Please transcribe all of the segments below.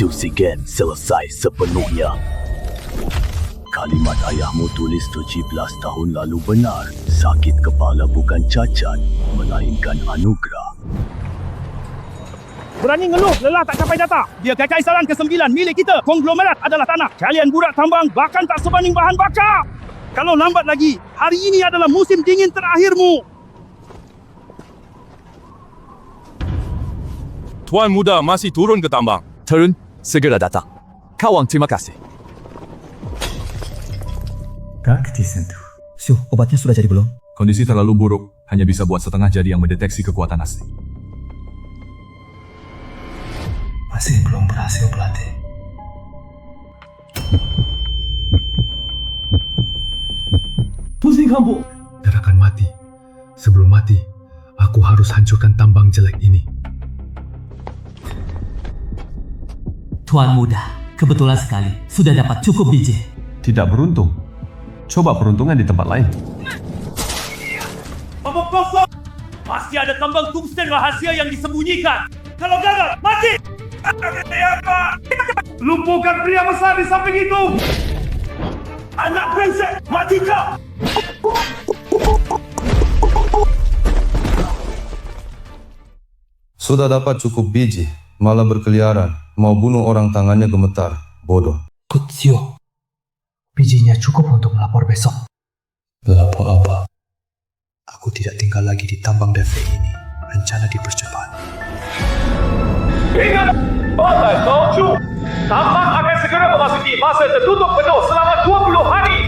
Susi Game selesai sepenuhnya. Kalimat ayahmu tulis 17 tahun lalu benar. Sakit kepala bukan cacat, melainkan anugerah. Berani ngeluh, lelah tak capai data. Dia kekaisaran ke-9 milik kita. Konglomerat adalah tanah. Kalian budak tambang bahkan tak sebanding bahan bakar. Kalau lambat lagi, hari ini adalah musim dingin terakhirmu. Tuan muda masih turun ke tambang. Turun, segera datang. Kawang, terima kasih. Tak disentuh. Syuh, obatnya sudah jadi belum? Kondisi terlalu buruk, hanya bisa buat setengah jadi yang mendeteksi kekuatan asli. Masih belum berhasil pelatih. Pusing kamu. Akan mati. Sebelum mati, aku harus hancurkan tambang jelek ini. Tuan muda, kebetulan sekali sudah dapat cukup biji. Tidak beruntung. Coba peruntungan di tempat lain. Tambang kosong. Masih ada tambang tungsten rahasia yang disembunyikan. Kalau gagal, mati. Lumpuhkan pria besar di samping itu. Anak brengsek, mati kau. Sudah dapat cukup biji, malah berkeliaran, mau bunuh orang tangannya gemetar, bodoh. Kutsio. Bijinya cukup untuk melapor besok. Lapor apa? Aku tidak tinggal lagi di tambang DV ini. Rencana dipercepat. Ingat, batas Tongju. Tambang akan segera memasuki masa tertutup penuh selama 20 hari.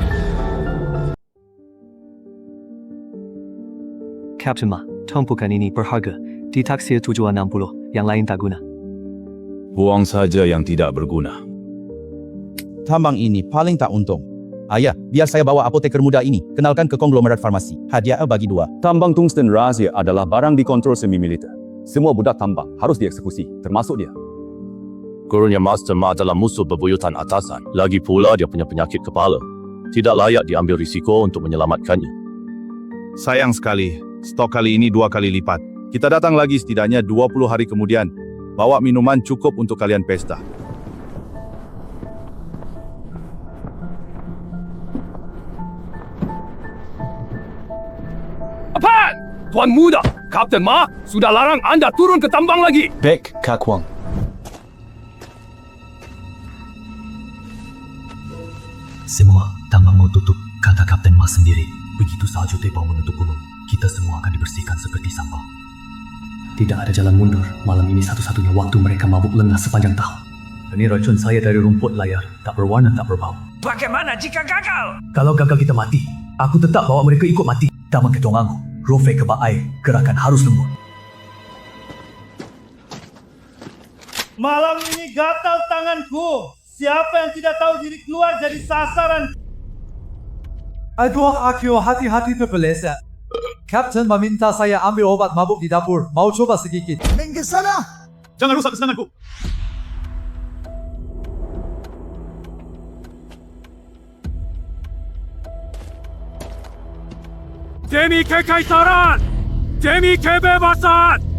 Captain Ma, tumpukan ini berharga. Ditaksir 760, yang lain tak guna. Buang saja yang tidak berguna. Tambang ini paling tak untung. Ayah, biar saya bawa apoteker muda ini. Kenalkan ke konglomerat farmasi. Hadiah bagi 2. Tambang tungsten rahasia adalah barang dikontrol semi-militer. Semua budak tambang harus dieksekusi, termasuk dia. Gurunya Master Ma adalah musuh bebuyutan atasan. Lagi pula dia punya penyakit kepala. Tidak layak diambil risiko untuk menyelamatkannya. Sayang sekali, stok kali ini 2 kali lipat. Kita datang lagi setidaknya 20 hari kemudian. Bawa minuman cukup untuk kalian pesta. Apaan? Tuan muda, Kapten Ma sudah larang anda turun ke tambang lagi. Baik, Kak Wang. Semua tambang mau tutup, kata Kapten Ma sendiri. Begitu salju tebal menutup gunung, kita semua akan dibersihkan seperti sampah. Tidak ada jalan mundur. Malam ini satu-satunya waktu mereka mabuk lengah sepanjang tahun. Ini racun saya dari rumput layar, tak berwarna tak berbau. Bagaimana jika gagal? Kalau gagal kita mati, aku tetap bawa mereka ikut mati. Taman ketongangu, rofe kebak air, gerakan harus lembut. Malam ini gatal tanganku. Siapa yang tidak tahu diri keluar jadi sasaran. Aduh, Akio, hati-hati terpeleset. Kapten meminta saya ambil obat mabuk di dapur. Mau coba sedikit? Minggir sana. Jangan rusak kesenanganku. Demi kekaisaran! Demi kebebasan!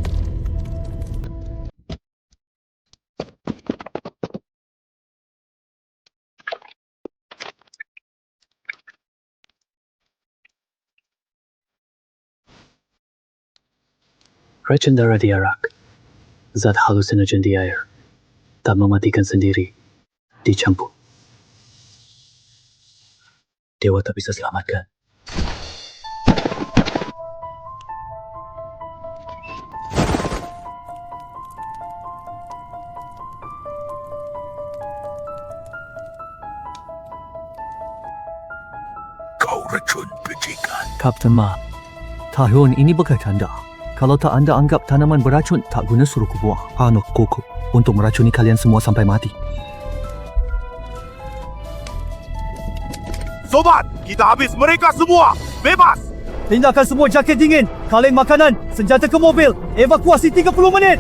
Racun darah diarak. Zat halusinogen di air. Tak mematikan sendiri. Dicampur. Dewa tak bisa selamatkan. Kau racun bajingan. Kapten Ma, tahun ini berkat anda. Kalau tak anda anggap tanaman beracun, tak guna suruh ku buang. Anuh kuku untuk meracuni kalian semua sampai mati. Sobat, kita habis mereka semua. Bebas! Pindahkan semua jaket dingin, kaleng makanan, senjata ke mobil. Evakuasi 30 menit.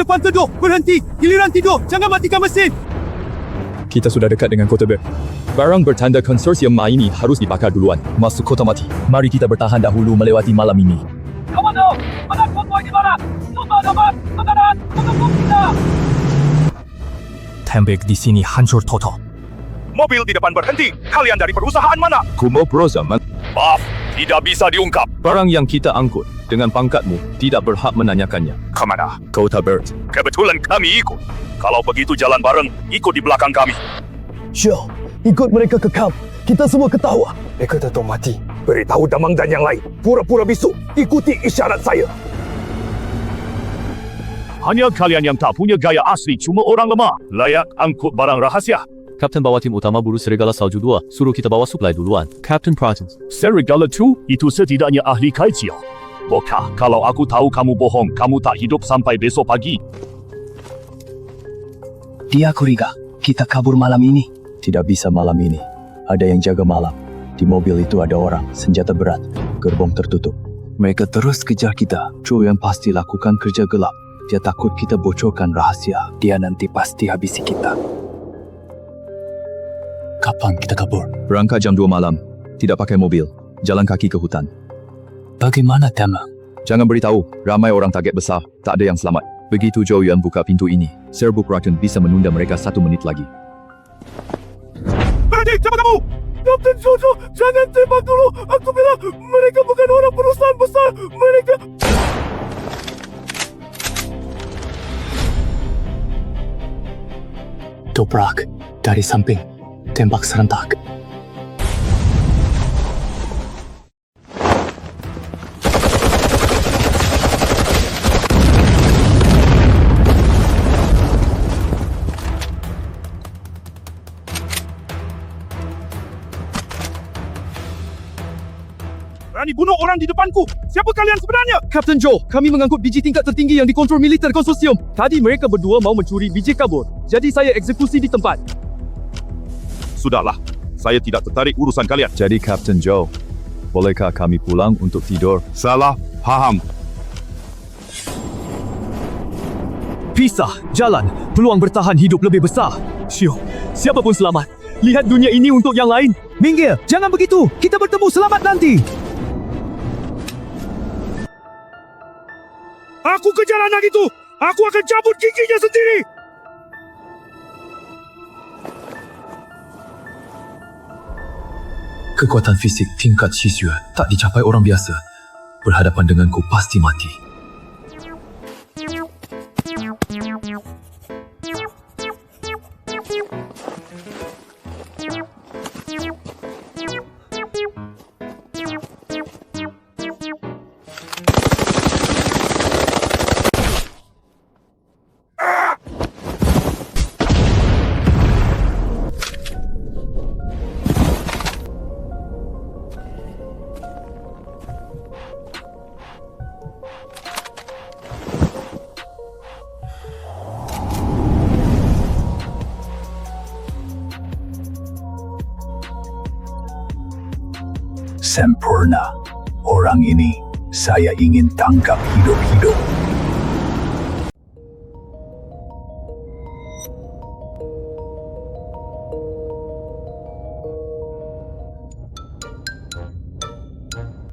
depan teduh. Berhenti. Giliran tidur. Jangan matikan mesin. Kita sudah dekat dengan kota Bert. Barang bertanda konsorsium Ma ini harus dibakar duluan. Masuk kota mati. Mari kita bertahan dahulu melewati malam ini. Komando, mana konvoi di barat? Tutup dapat tekanan untuk kita. Tembik di sini hancur total. Mobil di depan berhenti. Kalian dari perusahaan mana? Kumo Broza, maaf, tidak bisa diungkap. Barang yang kita angkut dengan pangkatmu tidak berhak menanyakannya. Kemana? Kota Bert. Kebetulan kami ikut. Kalau begitu jalan bareng, ikut di belakang kami. Syah, ikut mereka ke kamp. Kita semua ketawa. Mereka tetap mati. Beritahu Damang dan yang lain. Pura-pura bisu. Ikuti isyarat saya. Hanya kalian yang tak punya gaya asli cuma orang lemah. Layak angkut barang rahasia. Kapten bawa tim utama buru Serigala Salju 2. Suruh kita bawa suplai duluan. Captain Protons. Serigala 2 itu setidaknya ahli kaicil. Boka, kalau aku tahu kamu bohong, kamu tak hidup sampai besok pagi. Dia Kuriga. Kita kabur malam ini. Tidak bisa malam ini. Ada yang jaga malam. Di mobil itu ada orang, senjata berat, gerbong tertutup. Mereka terus kejar kita. Joe yang pasti lakukan kerja gelap. Dia takut kita bocorkan rahasia. Dia nanti pasti habisi kita. Kapan kita kabur? Berangkat jam 2 malam. Tidak pakai mobil. Jalan kaki ke hutan. Bagaimana Damang? Jangan beritahu. Ramai orang target besar. Tak ada yang selamat. Begitu Zhou Yuan buka pintu ini, serbuk racun bisa menunda mereka 1 menit lagi. Berhenti, siapa kamu? Kapten Jojo, jangan tembak dulu. Aku bilang, mereka bukan orang perusahaan besar. Mereka... Dobrak dari samping. Tembak serentak. Berani bunuh orang di depanku. Siapa kalian sebenarnya? Kapten Joe, kami mengangkut biji tingkat tertinggi yang dikontrol militer konsorsium. Tadi mereka berdua mau mencuri biji kabur. Jadi saya eksekusi di tempat. Sudahlah, saya tidak tertarik urusan kalian. Jadi Kapten Joe, bolehkah kami pulang untuk tidur? Salah paham. Pisah, jalan, peluang bertahan hidup lebih besar. Syuh, siapa pun selamat. Lihat dunia ini untuk yang lain. Minggir, jangan begitu. Kita bertemu selamat nanti. Aku kejar anak itu. Aku akan cabut giginya sendiri. Kekuatan fisik tingkat Shizue tak dicapai orang biasa. Berhadapan denganku pasti mati. Sempurna. Orang ini saya ingin tangkap hidup-hidup.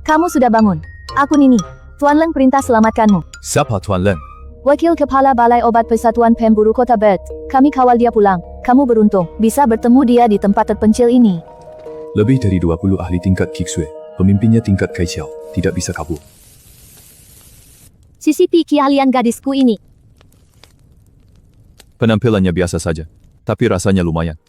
Kamu sudah bangun. Aku Nini. Tuan Leng perintah selamatkanmu. Siapa Tuan Leng? Wakil Kepala Balai Obat Persatuan Pemburu Kota Bert. Kami kawal dia pulang. Kamu beruntung bisa bertemu dia di tempat terpencil ini. Lebih dari 20 ahli tingkat Kiksue, pemimpinnya tingkat Kaixiao, tidak bisa kabur. Sisipi keahlian gadisku ini. Penampilannya biasa saja, tapi rasanya lumayan.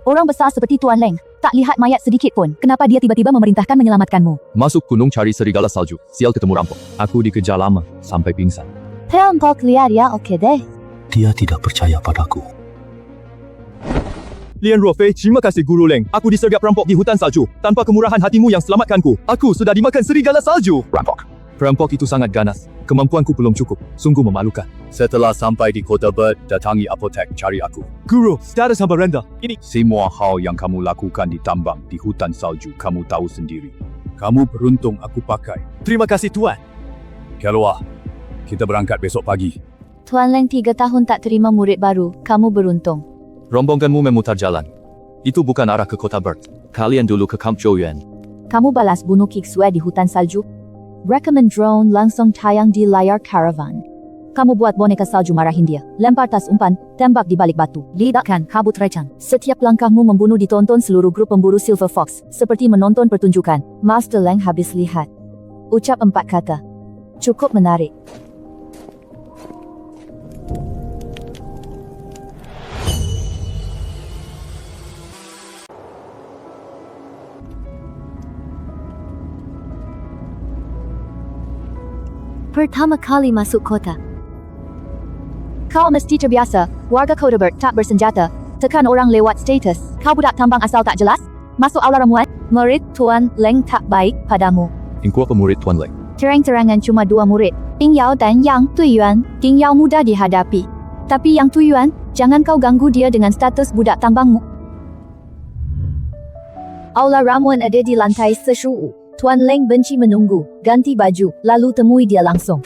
Orang besar seperti Tuan Leng, tak lihat mayat sedikit pun. Kenapa dia tiba-tiba memerintahkan menyelamatkanmu? Masuk gunung cari serigala salju, sial ketemu rampok. Aku dikejar lama, sampai pingsan. Perampok liar ya, oke deh. Dia tidak percaya padaku. Lian Ruofei, terima kasih Guru Leng. Aku disergap perampok di hutan salju. Tanpa kemurahan hatimu yang selamatkanku, aku sudah dimakan serigala salju. Perampok itu sangat ganas. Kemampuanku belum cukup. Sungguh memalukan. Setelah sampai di kota Bert, datangi apotek cari aku. Guru, status hamba rendah. Ini Semua hal yang kamu lakukan di tambang, di hutan salju, kamu tahu sendiri. Kamu beruntung aku pakai. terima kasih Tuan. Keluar. Kita berangkat besok pagi. Tuan Leng 3 tahun tak terima murid baru. Kamu beruntung. Rombonganmu memutar jalan. Itu bukan arah ke kota Bert. Kalian dulu ke Camp Joyuan. Kamu balas bunuh Kik Sue di hutan salju. Recommend drone langsung tayang di layar karavan. Kamu buat boneka salju marahin dia. Lempar tas umpan, tembak di balik batu. Lidakkan kabut recan. Setiap langkahmu membunuh ditonton seluruh grup pemburu Silver Fox. Seperti menonton pertunjukan. Master Leng habis lihat. Ucap 4 kata. Cukup menarik. Pertama kali masuk kota. Kau mesti terbiasa, warga Kota Bert tak bersenjata, tekan orang lewat status. Kau budak tambang asal tak jelas? Masuk aula ramuan, murid Tuan Leng tak baik padamu. Engkau pemurid Tuan Leng. Terang-terangan cuma 2 murid, Ding Yao dan Yang Tuiyuan. Ding Yao mudah dihadapi. Tapi Yang Tuiyuan, jangan kau ganggu dia dengan status budak tambangmu. Aula ramuan ada di lantai sesuatu. Tuan Leng benci menunggu, ganti baju, lalu temui dia langsung.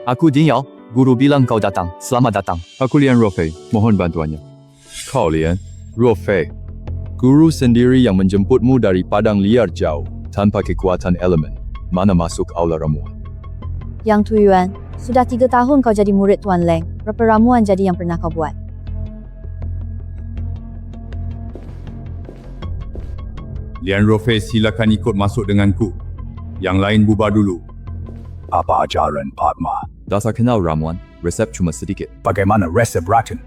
Aku Ding Yao, guru bilang kau datang. Selamat datang. Aku Lian Rofei, mohon bantuannya. Kau Lian Rofei, guru sendiri yang menjemputmu dari padang liar jauh, tanpa kekuatan elemen. Mana masuk aula ramuan? Yang Tuiyuan, sudah 3 tahun kau jadi murid Tuan Leng. Berapa ramuan jadi yang pernah kau buat? Lian Rofei, silakan ikut masuk denganku. Yang lain bubar dulu. Apa ajaran Padma? Dasar kenal ramuan, resep cuma sedikit. Bagaimana resep racun?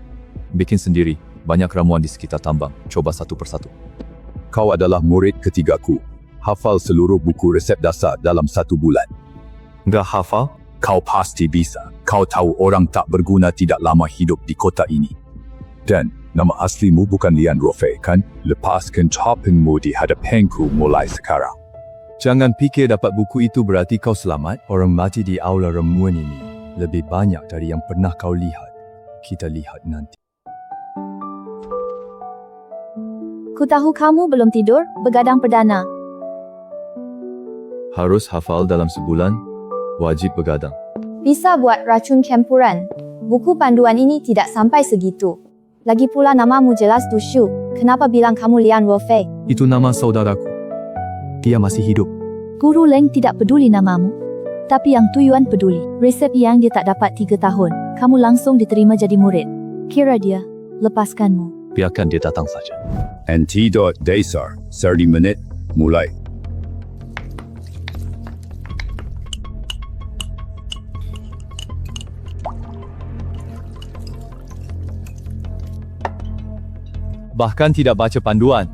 Bikin sendiri, banyak ramuan di sekitar tambang. Coba satu persatu. Kau adalah murid ketigaku. Hafal seluruh buku resep dasar dalam 1 bulan. Nggak hafal? Kau pasti bisa. Kau tahu orang tak berguna tidak lama hidup di kota ini. Dan nama aslimu bukan Lian Rofei, kan? Lepaskan topengmu di hadapanku mulai sekarang. Jangan pikir dapat buku itu berarti kau selamat. Orang mati di aula ramuan ini lebih banyak dari yang pernah kau lihat. Kita lihat nanti. Ku tahu kamu belum tidur, begadang perdana. Harus hafal dalam sebulan, wajib begadang. Bisa buat racun campuran. Buku panduan ini tidak sampai segitu. Lagi pula namamu jelas Tu Shu. Kenapa bilang kamu Lian Rofei? Itu nama saudaraku. Dia masih hidup. Guru Leng tidak peduli namamu. Tapi Yang Tuiyuan peduli. Resep yang dia tak dapat 3 tahun. Kamu langsung diterima jadi murid. Kira dia lepaskanmu. Biarkan dia datang saja. Antidote dasar, 30 menit, mulai. Bahkan tidak baca panduan.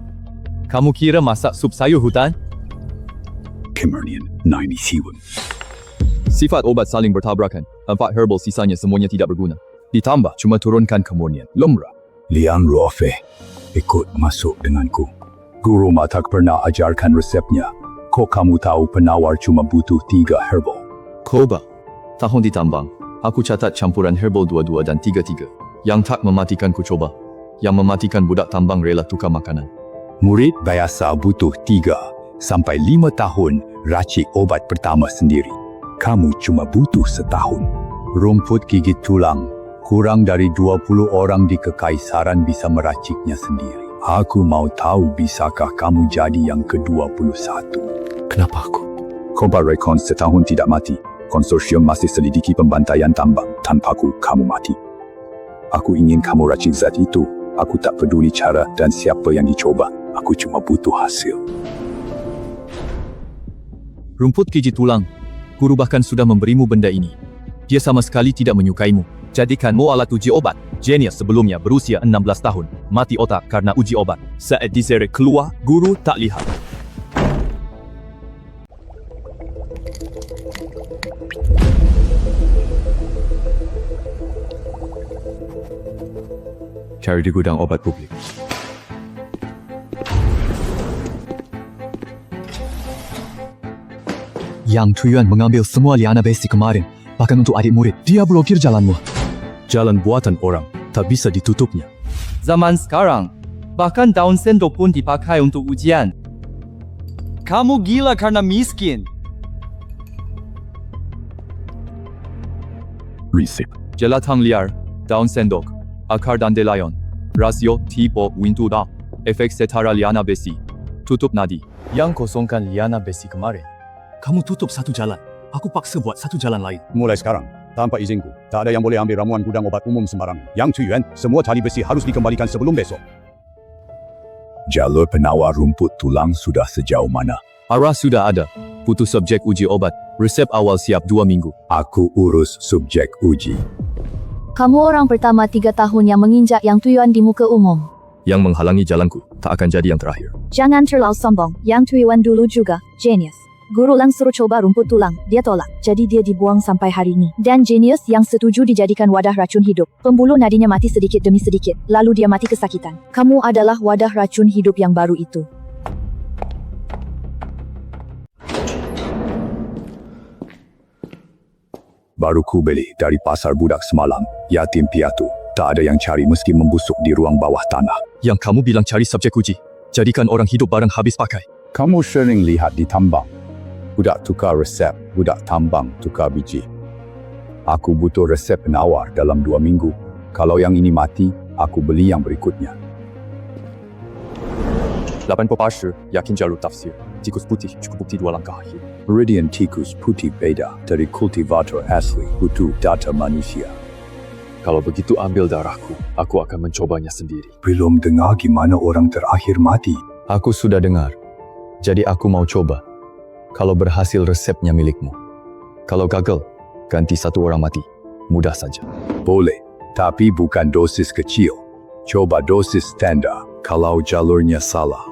Kamu kira masak sup sayur hutan? Kemernian, 97. Sifat obat saling bertabrakan. 4 herbal sisanya semuanya tidak berguna. Ditambah, cuma turunkan kemurnian. Lumrah. Lian Rofei, ikut masuk denganku. Guru tak pernah ajarkan resepnya. Kok kamu tahu penawar cuma butuh 3 herbal? Koba. Tahun di tambang. Aku catat campuran herbal 22 dan 33. Yang tak mematikan ku coba. Yang mematikan budak tambang rela tukar makanan. Murid biasa butuh 3 sampai 5 tahun racik obat pertama sendiri. Kamu cuma butuh 1 tahun. Rumput gigit tulang. Kurang dari 20 orang di kekaisaran bisa meraciknya sendiri. Aku mau tahu bisakah kamu jadi yang ke-21? Kenapa aku? Koba Recon setahun tidak mati. Konsorsium masih selidiki pembantaian tambang. Tanpaku, kamu mati. Aku ingin kamu racik zat itu. Aku tak peduli cara dan siapa yang dicoba. Aku cuma butuh hasil. Rumput gigit tulang. Guru bahkan sudah memberimu benda ini. Dia sama sekali tidak menyukaimu. Jadikanmu alat uji obat. Genius sebelumnya berusia 16 tahun. Mati otak karena uji obat. Saat diseret keluar, guru tak lihat. Cari di gudang obat publik. Yang Tuiyuan mengambil semua liana basic kemarin, bahkan untuk adik murid. Dia blokir jalanmu. Jalan buatan orang, tak bisa ditutupnya. Zaman sekarang, bahkan daun sendok pun dipakai untuk ujian. Kamu gila karena miskin. Risip. Jelatang liar, daun sendok, akar dandelion, rasio, tipo, wintuda, efek setara liana besi, tutup nadi. Yang kosongkan liana besi kemarin. Kamu tutup satu jalan. Aku paksa buat satu jalan lain. Mulai sekarang, tanpa izinku, tak ada yang boleh ambil ramuan gudang obat umum sembarangan. Yang Cuyuan, semua tali besi harus dikembalikan sebelum besok. Jalur penawar rumput tulang sudah sejauh mana? Arah sudah ada. Putus subjek uji obat. Resep awal siap 2 minggu. Aku urus subjek uji. Kamu orang pertama 3 tahun yang menginjak Yang Tujuan di muka umum. Yang menghalangi jalanku, tak akan jadi yang terakhir. Jangan terlalu sombong. Yang Tujuan dulu juga genius. Guru Lang suruh coba rumput tulang, dia tolak. Jadi dia dibuang sampai hari ini. Dan genius yang setuju dijadikan wadah racun hidup. Pembuluh nadinya mati sedikit demi sedikit, lalu dia mati kesakitan. Kamu adalah wadah racun hidup yang baru itu. Baru ku beli dari pasar budak semalam. Yatim piatu. Tak ada yang cari meski membusuk di ruang bawah tanah. Yang kamu bilang cari subjek uji. Jadikan orang hidup barang habis pakai. Kamu sering lihat di tambang. Budak tukar resep, budak tambang tukar biji. Aku butuh resep penawar dalam 2 minggu. Kalau yang ini mati, aku beli yang berikutnya. 80% yakin jalur tafsir. Tikus putih cukup bukti 2 langkah akhir. Meridian tikus putih beda dari kultivator asli. Butuh data manusia. Kalau begitu ambil darahku, aku akan mencobanya sendiri. Belum dengar gimana orang terakhir mati. Aku sudah dengar. Jadi aku mau coba. Kalau berhasil resepnya milikmu. Kalau gagal, ganti 1 orang mati. Mudah saja. Boleh, tapi bukan dosis kecil. Coba dosis standar. Kalau jalurnya salah,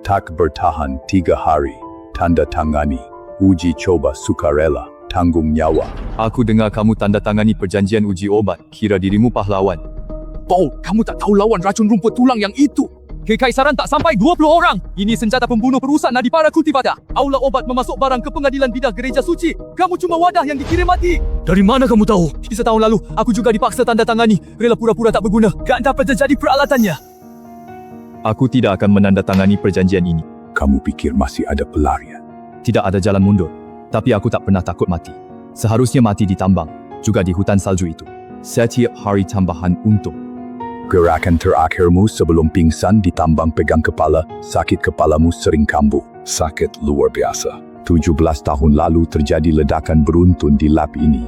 tak bertahan 3 hari. Tanda tangani. Uji coba sukarela. Tanggung nyawa. Aku dengar kamu tanda tangani perjanjian uji obat. Kira dirimu pahlawan. Paul, kamu tak tahu lawan racun rumput tulang yang itu. Kekaisaran tak sampai 20 orang. Ini senjata pembunuh perusak nadi para kultivada. Aula obat memasuk barang ke pengadilan bidah gereja suci. Kamu cuma wadah yang dikirim mati. Dari mana kamu tahu? Setahun lalu, aku juga dipaksa tanda tangani. Rela pura-pura tak berguna. Gak dapat jadi peralatannya. Aku tidak akan menandatangani perjanjian ini. Kamu pikir masih ada pelarian? Tidak ada jalan mundur. Tapi aku tak pernah takut mati. Seharusnya mati di tambang. Juga di hutan salju itu. Setiap hari tambahan untung. Gerakan terakhirmu sebelum pingsan di tambang pegang kepala, sakit kepalamu sering kambuh. Sakit luar biasa. 17 tahun lalu terjadi ledakan beruntun di lab ini.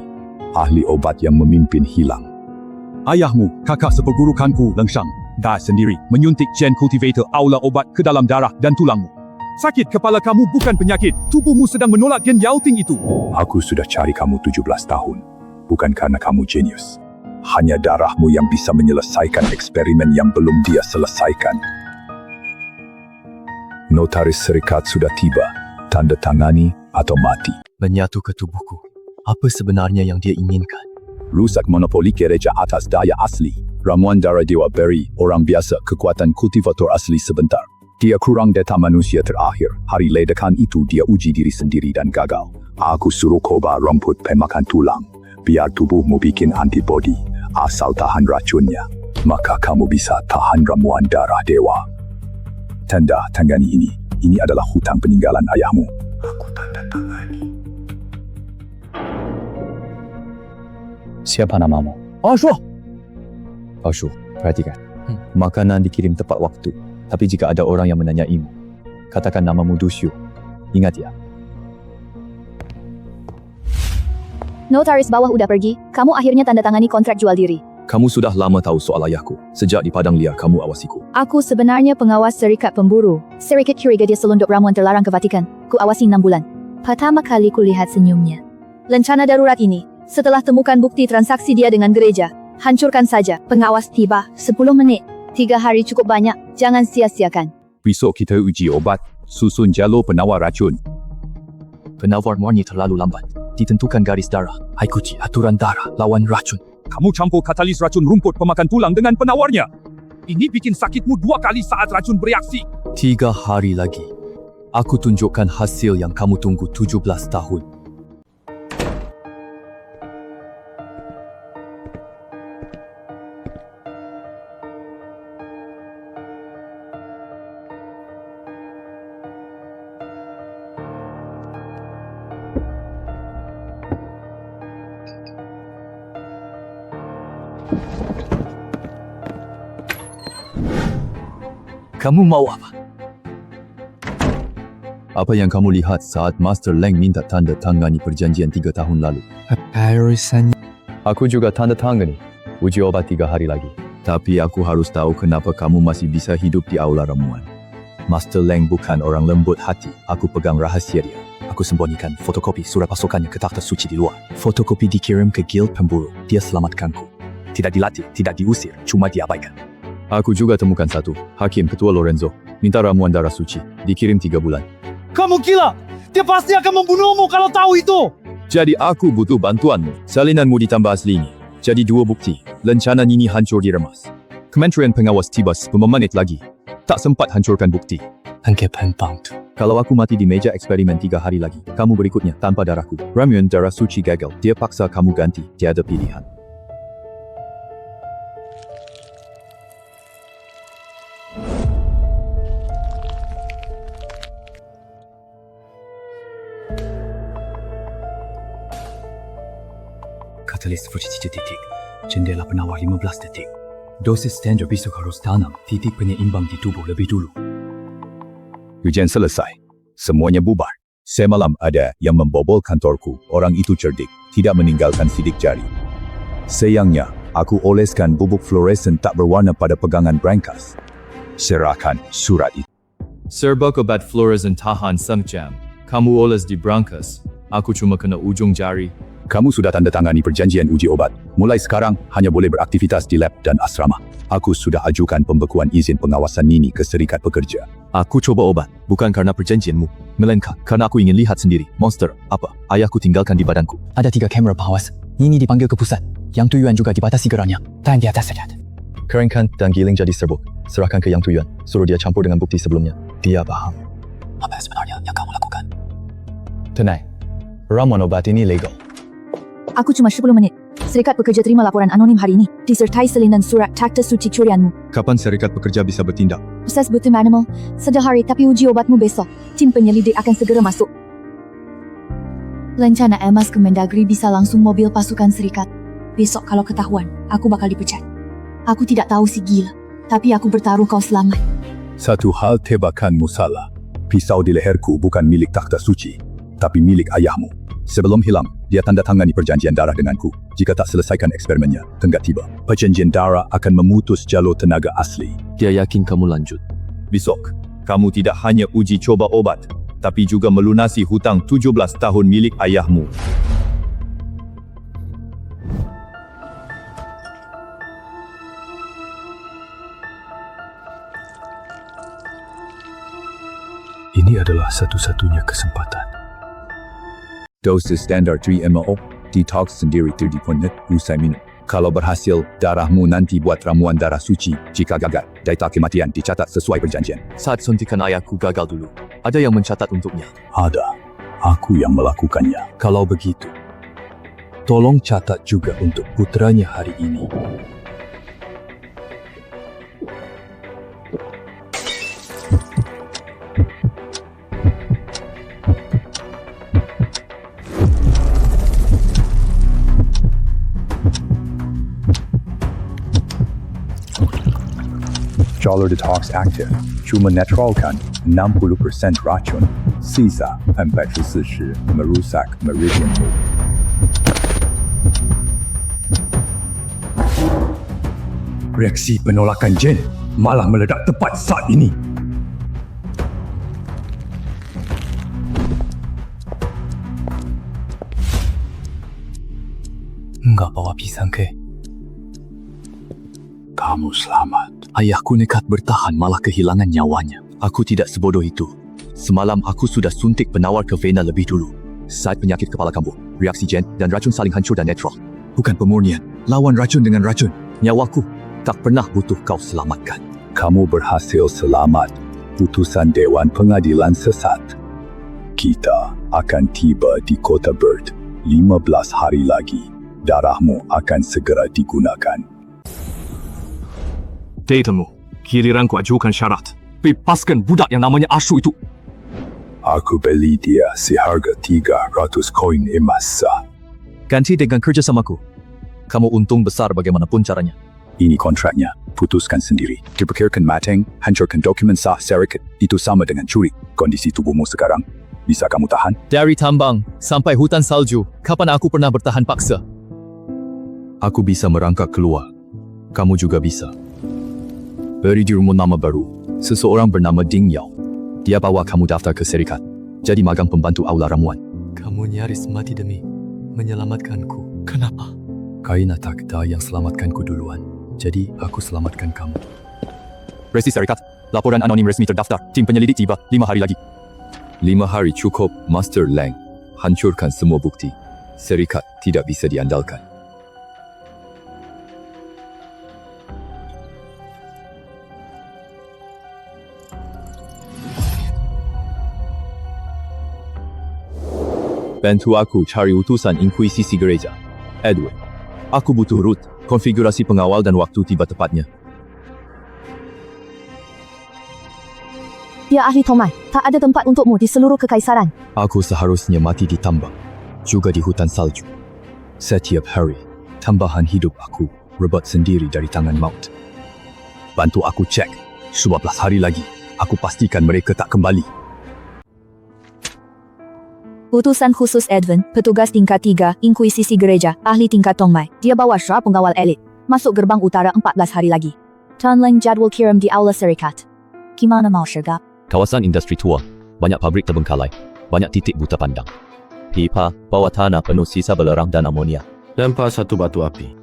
Ahli obat yang memimpin hilang. Ayahmu, kakak sepergurukanku, Leng Shang, dah sendiri menyuntik gen cultivator aula obat ke dalam darah dan tulangmu. Sakit kepala kamu bukan penyakit. Tubuhmu sedang menolak gen Yao Ting itu. Aku sudah cari kamu 17 tahun. Bukan karena kamu jenius. Hanya darahmu yang bisa menyelesaikan eksperimen yang belum dia selesaikan. Notaris serikat sudah tiba. Tanda tangani atau mati. Menyatu ke tubuhku. Apa sebenarnya yang dia inginkan? Rusak monopoli gereja atas daya asli. Ramuan darah Dewa Beri, orang biasa, kekuatan kultivator asli sebentar. Dia kurang data manusia terakhir. Hari ledakan itu dia uji diri sendiri dan gagal. Aku suruh coba rumput pemakan tulang. Biar tubuhmu bikin antibodi. Asal tahan racunnya, maka kamu bisa tahan ramuan darah dewa. Tanda tangani ini adalah hutang peninggalan ayahmu. Aku tanda tangani. Siapa namamu? Ashu! Ashu, perhatikan. Makanan dikirim tepat waktu. Tapi jika ada orang yang menanyaimu, katakan namamu Dusyu. Ingat ya. Notaris bawah udah pergi, kamu akhirnya tanda tangani kontrak jual diri. Kamu sudah lama tahu soal ayahku. Sejak di padang liar kamu awasiku. Aku sebenarnya pengawas serikat pemburu. Serikat curiga dia selundup ramuan terlarang ke Vatikan. Ku awasi 6 bulan. Pertama kali ku lihat senyumnya. Lencana darurat ini, setelah temukan bukti transaksi dia dengan gereja, hancurkan saja. Pengawas tiba, 10 menit. 3 hari cukup banyak, jangan sia-siakan. Besok kita uji obat, susun jalur penawar racun. Penawar murni terlalu lambat. Ditentukan garis darah. Haikuchi aturan darah lawan racun. Kamu campur katalis racun rumput pemakan tulang dengan penawarnya. Ini bikin sakitmu 2 kali saat racun bereaksi. 3 hari lagi. Aku tunjukkan hasil yang kamu tunggu 17 tahun. Kamu mau apa? Apa yang kamu lihat saat Master Lang minta tanda tangani perjanjian 3 tahun lalu? Papyrusannya. Aku juga tanda tangani. Uji obat 3 hari lagi. Tapi aku harus tahu kenapa kamu masih bisa hidup di aula ramuan. Master Lang bukan orang lembut hati. Aku pegang rahasia dia. Aku sembunyikan fotokopi surat pasukannya ke takhta suci di luar. Fotokopi dikirim ke guild pemburu. Dia selamatkanku. Tidak dilatih, tidak diusir, cuma diabaikan. Aku juga temukan satu. Hakim Ketua Lorenzo minta ramuan darah suci. Dikirim 3 bulan. Kamu gila! Dia pasti akan membunuhmu kalau tahu itu! Jadi aku butuh bantuanmu. Salinanmu ditambah aslinya. Jadi 2 bukti. Lencana ini hancur diremas. Kementerian Pengawas tiba 10 menit lagi. Tak sempat hancurkan bukti. Kalau aku mati di meja eksperimen 3 hari lagi, kamu berikutnya tanpa darahku. Ramuan darah suci gagal. Dia paksa kamu ganti. Tiada pilihan. Katalis versi titik. Jendela penawar 15 detik. Dosis standar besok harus tanam titik penyeimbang di tubuh lebih dulu. Ujian selesai. Semuanya bubar. Semalam ada yang membobol kantorku. Orang itu cerdik, tidak meninggalkan sidik jari. Sayangnya, aku oleskan bubuk fluoresen tak berwarna pada pegangan brankas. Serahkan surat itu. Serbak obat fluoresan tahan sejam. Kamu oles di brankas. Aku cuma kena ujung jari. Kamu sudah tanda tangani perjanjian uji obat. Mulai sekarang, hanya boleh beraktivitas di lab dan asrama. Aku sudah ajukan pembekuan izin pengawasan Nini ke Serikat Pekerja. Aku coba obat, bukan karena perjanjianmu, melainkan karena aku ingin lihat sendiri. Monster, apa ayahku tinggalkan di badanku? Ada 3 kamera pengawas. Nini dipanggil ke pusat. Yang Tuyuan juga dibatasi geraknya. Dan di atas sedat. Keringkan dan giling jadi serbuk. Serahkan ke Yang Tuyuan. Suruh dia campur dengan bukti sebelumnya. Dia paham. Apa sebenarnya yang kamu lakukan? Tenang. Ramuan obat ini legal. Aku cuma 10 menit. Serikat Pekerja terima laporan anonim hari ini, disertai salinan surat takhta suci curianmu. Kapan Serikat Pekerja bisa bertindak? Proses butim animal, sedahari tapi uji obatmu besok. Tim penyelidik akan segera masuk. Lencana emas Kemendagri bisa langsung mobil pasukan serikat. Besok kalau ketahuan, aku bakal dipecat. Aku tidak tahu si gila, tapi aku bertaruh kau selamat. Satu hal tebakanmu salah. Pisau di leherku bukan milik takhta suci, tapi milik ayahmu. Sebelum hilang, dia tanda tangani perjanjian darah denganku. Jika tak selesaikan eksperimennya, tenggat tiba. Perjanjian darah akan memutus jalur tenaga asli. Dia yakin kamu lanjut. Besok, kamu tidak hanya uji coba obat, tapi juga melunasi hutang 17 tahun milik ayahmu. Ini adalah satu-satunya kesempatan. Dosis standar 3 ml, detox sendiri 30 menit, usai minum. Kalau berhasil, darahmu nanti buat ramuan darah suci. Jika gagal, data kematian dicatat sesuai perjanjian. Saat suntikan ayahku gagal dulu, ada yang mencatat untuknya. Ada. Aku yang melakukannya. Kalau begitu, tolong catat juga untuk putranya hari ini. Jalur detox aktif, cuma netralkan 60% racun, sisa 40% merusak meridianmu. Reaksi penolakan gen malah meledak tepat saat ini. Enggak bawa pisang ke? Kamu selamat. Ayahku nekat bertahan malah kehilangan nyawanya. Aku tidak sebodoh itu. Semalam aku sudah suntik penawar ke vena lebih dulu. Saat penyakit kepala kambuh, reaksi gen dan racun saling hancur dan netral. Bukan pemurnian, lawan racun dengan racun. Nyawaku tak pernah butuh kau selamatkan. Kamu berhasil selamat. Putusan Dewan Pengadilan sesat. Kita akan tiba di Kota Bird 15 hari lagi. Darahmu akan segera digunakan. Datamu, giliranku ajukan syarat. Bebaskan budak yang namanya Ashu itu. Aku beli dia seharga 300 koin emas sah. Ganti dengan kerjasamaku. Kamu untung besar bagaimanapun caranya. Ini kontraknya. Putuskan sendiri. Diperkirakan mateng, hancurkan dokumen sah syarikat. Itu sama dengan curi. Kondisi tubuhmu sekarang, bisa kamu tahan? Dari tambang sampai hutan salju, kapan aku pernah bertahan paksa? Aku bisa merangkak keluar. Kamu juga bisa. Beri dirimu nama baru. Seseorang bernama Ding Yao. Dia bawa kamu daftar ke syarikat. Jadi magang pembantu aula ramuan. Kamu nyaris mati demi menyelamatkanku. Kenapa? Karena takdir yang selamatkanku duluan. Jadi, aku selamatkan kamu. Resi syarikat. Laporan anonim resmi terdaftar. Tim penyelidik tiba 5 hari lagi. 5 hari cukup, Master Lang. Hancurkan semua bukti. Syarikat tidak bisa diandalkan. Bantu aku cari utusan Inkuisisi Gereja. Edward. Aku butuh root, konfigurasi pengawal dan waktu tiba tepatnya. Dia ahli Tomai. Tak ada tempat untukmu di seluruh kekaisaran. Aku seharusnya mati di tambang, juga di hutan salju. Setiap hari, tambahan hidup aku rebut sendiri dari tangan maut. Bantu aku cek, 12 hari lagi, aku pastikan mereka tak kembali. Utusan khusus Edwin, petugas tingkat 3, Inkuisisi Gereja, ahli tingkat Tongmai. Dia bawa syara pengawal elit. Masuk gerbang utara 14 hari lagi. Tan Leng jadual kirim di aula syarikat. Gimana mau syargap? Kawasan industri tua. Banyak pabrik terbengkalai. Banyak titik buta pandang. Pipa, bawah tanah penuh sisa belerang dan amonia. Lempar satu batu api.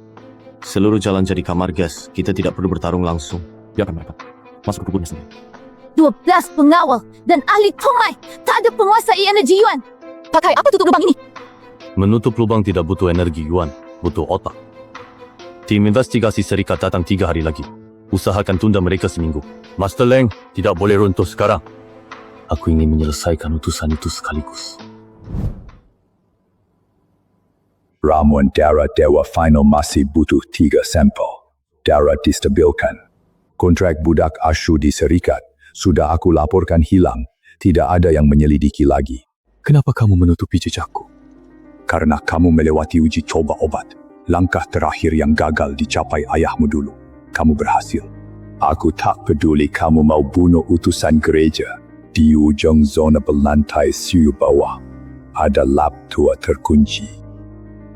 Seluruh jalan jadi kamar gas. Kita tidak perlu bertarung langsung. Biarkan mereka masuk ke kebunnya sendiri. 12 pengawal dan ahli Tongmai. Tak ada penguasai energi Yuan. Pakai apa tutup lubang ini? Menutup lubang tidak butuh energi Yuan, butuh otak. Tim investigasi syarikat datang 3 hari lagi. Usahakan tunda mereka seminggu. Master Leng, tidak boleh runtuh sekarang. Aku ingin menyelesaikan utusan itu sekaligus. Ramuan darah Dewa Final masih butuh 3 sampel. Darah distabilkan. Kontrak budak Ashu di syarikat sudah aku laporkan hilang. Tidak ada yang menyelidiki lagi. Kenapa kamu menutupi jejakku? Karena kamu melewati uji coba obat. Langkah terakhir yang gagal dicapai ayahmu dulu. Kamu berhasil. Aku tak peduli kamu mau bunuh utusan gereja. Di ujung zona berlantai siu bawah, ada lab tua terkunci.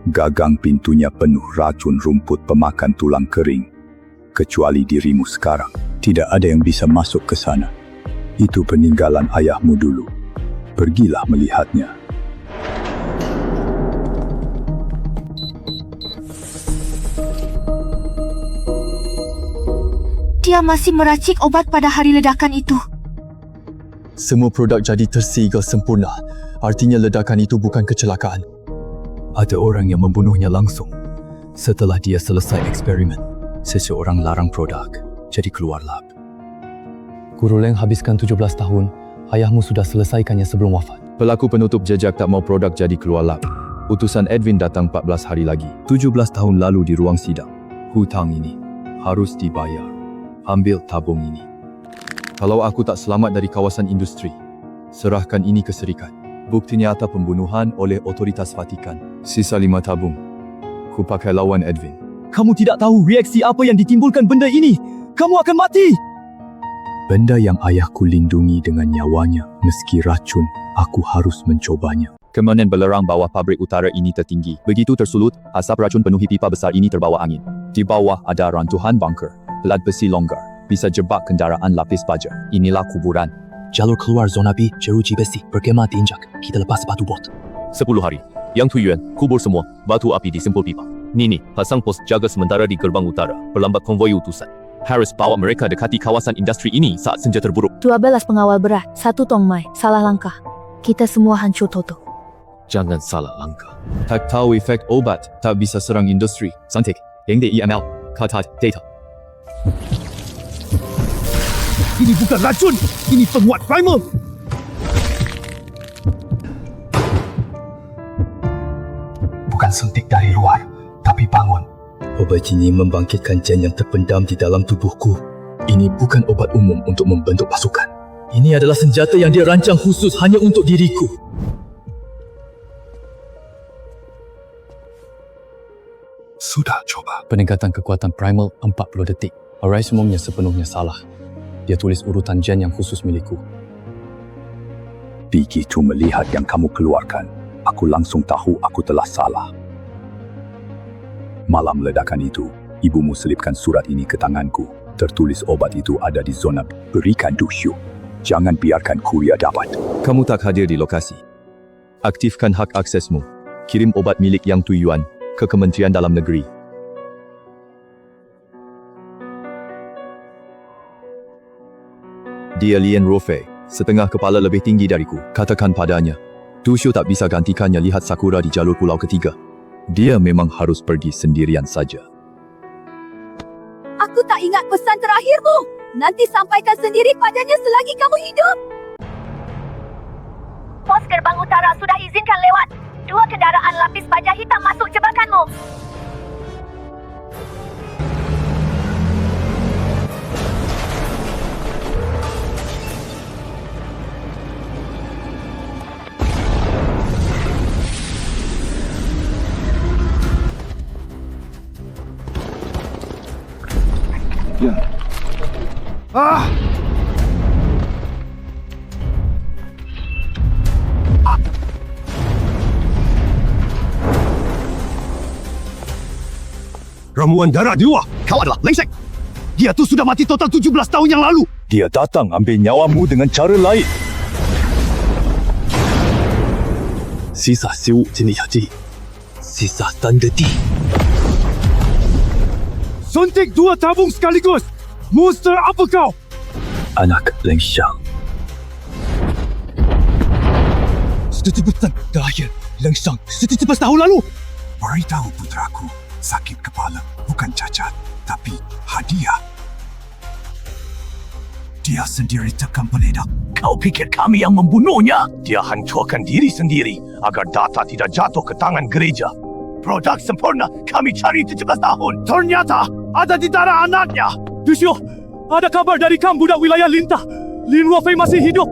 Gagang pintunya penuh racun rumput pemakan tulang kering. Kecuali dirimu sekarang, tidak ada yang bisa masuk ke sana. Itu peninggalan ayahmu dulu. Pergilah melihatnya. Dia masih meracik obat pada hari ledakan itu. Semua produk jadi tersegel sempurna. Artinya ledakan itu bukan kecelakaan. Ada orang yang membunuhnya langsung. Setelah dia selesai eksperimen, seseorang larang produk, jadi keluar lab. Guru Leng habiskan 17 tahun. Ayahmu sudah selesaikannya sebelum wafat. Pelaku penutup jejak tak mau produk jadi keluar lab. Utusan Edwin datang 14 hari lagi. 17 tahun lalu di ruang sidang. Hutang ini harus dibayar. Ambil tabung ini. Kalau aku tak selamat dari kawasan industri, serahkan ini ke syarikat. Bukti nyata pembunuhan oleh otoritas Vatikan. Sisa 5 tabung. Ku pakai lawan Edwin. Kamu tidak tahu reaksi apa yang ditimbulkan benda ini. Kamu akan mati. Benda yang ayahku lindungi dengan nyawanya, meski racun, aku harus mencobanya. Kemanan belerang bawah pabrik utara ini tertinggi. Begitu tersulut, asap racun penuhi pipa besar ini terbawa angin. Di bawah ada rantuhan bunker. Pelat besi longgar. Bisa jebak kendaraan lapis baja. Inilah kuburan. Jalur keluar zona B, jeruji besi, berkemah diinjak. Kita lepas batu bot. 10 hari. Yang Tuyuan, kubur semua. Batu api disimpul pipa. Nini, pasang pos jaga sementara di gerbang utara. Perlambat konvoi utusan. Harus bawa mereka dekati kawasan industri ini saat senja terburuk. 12 pengawal berat, 1 Tongmai. Salah langkah. Kita semua hancur total. Jangan salah langkah. Tak tahu efek obat, tak bisa serang industri. Santik, yang DIML, katat, data. Ini bukan racun. Ini penguat primer. Bukan suntik dari luar, tapi bangun. Obat ini membangkitkan gen yang terpendam di dalam tubuhku. Ini bukan obat umum untuk membentuk pasukan. Ini adalah senjata yang dirancang khusus hanya untuk diriku. sudah coba. Peningkatan kekuatan primal 40 detik. Array semuanya sepenuhnya salah. Dia tulis urutan gen yang khusus milikku. Begitu melihat yang kamu keluarkan, aku langsung tahu aku telah salah. Malam ledakan itu, ibumu selipkan surat ini ke tanganku. Tertulis obat itu ada di zona berikan dusyuk. Jangan biarkan Kuria dapat. Kamu tak hadir di lokasi. Aktifkan hak aksesmu. Kirim obat milik Yang Tujuan ke Kementerian Dalam Negeri. Dia Lian Rofei, setengah kepala lebih tinggi dariku. Katakan padanya, Dushu tak bisa gantikannya lihat Sakura di jalur pulau ketiga. Dia memang harus pergi sendirian saja. Aku tak ingat pesan terakhirmu. Nanti sampaikan sendiri padanya selagi kamu hidup. Pos gerbang utara sudah izinkan lewat. 2 kendaraan lapis baja hitam masuk jebakanmu. Ramuan darah dewa, kau adalah lengsek. Dia tu sudah mati total 17 tahun yang lalu. Dia datang ambil nyawamu dengan cara lain. Sisa 15 jenis haji. Sisa tanda T. Suntik 2 tabung sekaligus. Monster apa kau? Anak Leng Xiang. Setetebetan daya Leng Xiang 17 tahun lalu. Beritahu putraku, sakit kepala bukan cacat, tapi hadiah. Dia sendiri tekan peledak. Kau pikir kami yang membunuhnya? Dia hancurkan diri sendiri agar data tidak jatuh ke tangan gereja. Produk sempurna kami cari 17 tahun. Ternyata ada di tanah anaknya. Dusyo, ada kabar dari kamp budak wilayah Lintah. Lin Ruofei masih hidup.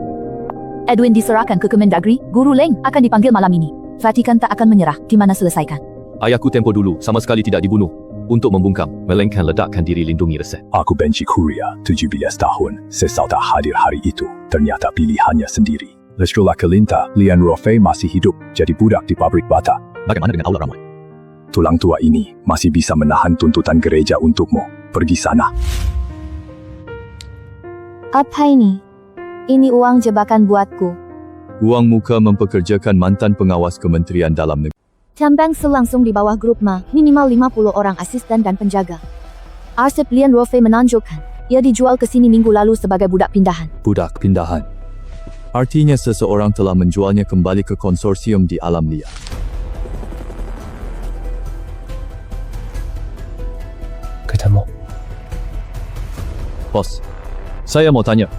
Edwin diserahkan ke Kemendagri. Guru Leng akan dipanggil malam ini. Vatikan tak akan menyerah. Di mana selesaikan? Ayahku tempo dulu sama sekali tidak dibunuh. Untuk membungkam, melainkan ledakkan diri lindungi resep. Aku benci Kuria, 17 tahun. Sesal tak hadir hari itu. Ternyata pilihannya sendiri. Setelah ke Lintah, Lian Ruofei masih hidup. Jadi budak di pabrik bata. Bagaimana dengan Aula Ramuan? Tulang tua ini masih bisa menahan tuntutan gereja untukmu. Pergi sana. Apa ini? Ini uang jebakan buatku. Uang muka mempekerjakan mantan pengawas Kementerian Dalam Negeri. Tambang selangsung di bawah grup Ma, minimal 50 orang asisten dan penjaga. Arsip Lian Ruofei menunjukkan, ia dijual ke sini minggu lalu sebagai budak pindahan. Budak pindahan. Artinya seseorang telah menjualnya kembali ke konsorsium di alam liar. Ketemu. Bos, saya mau tanya.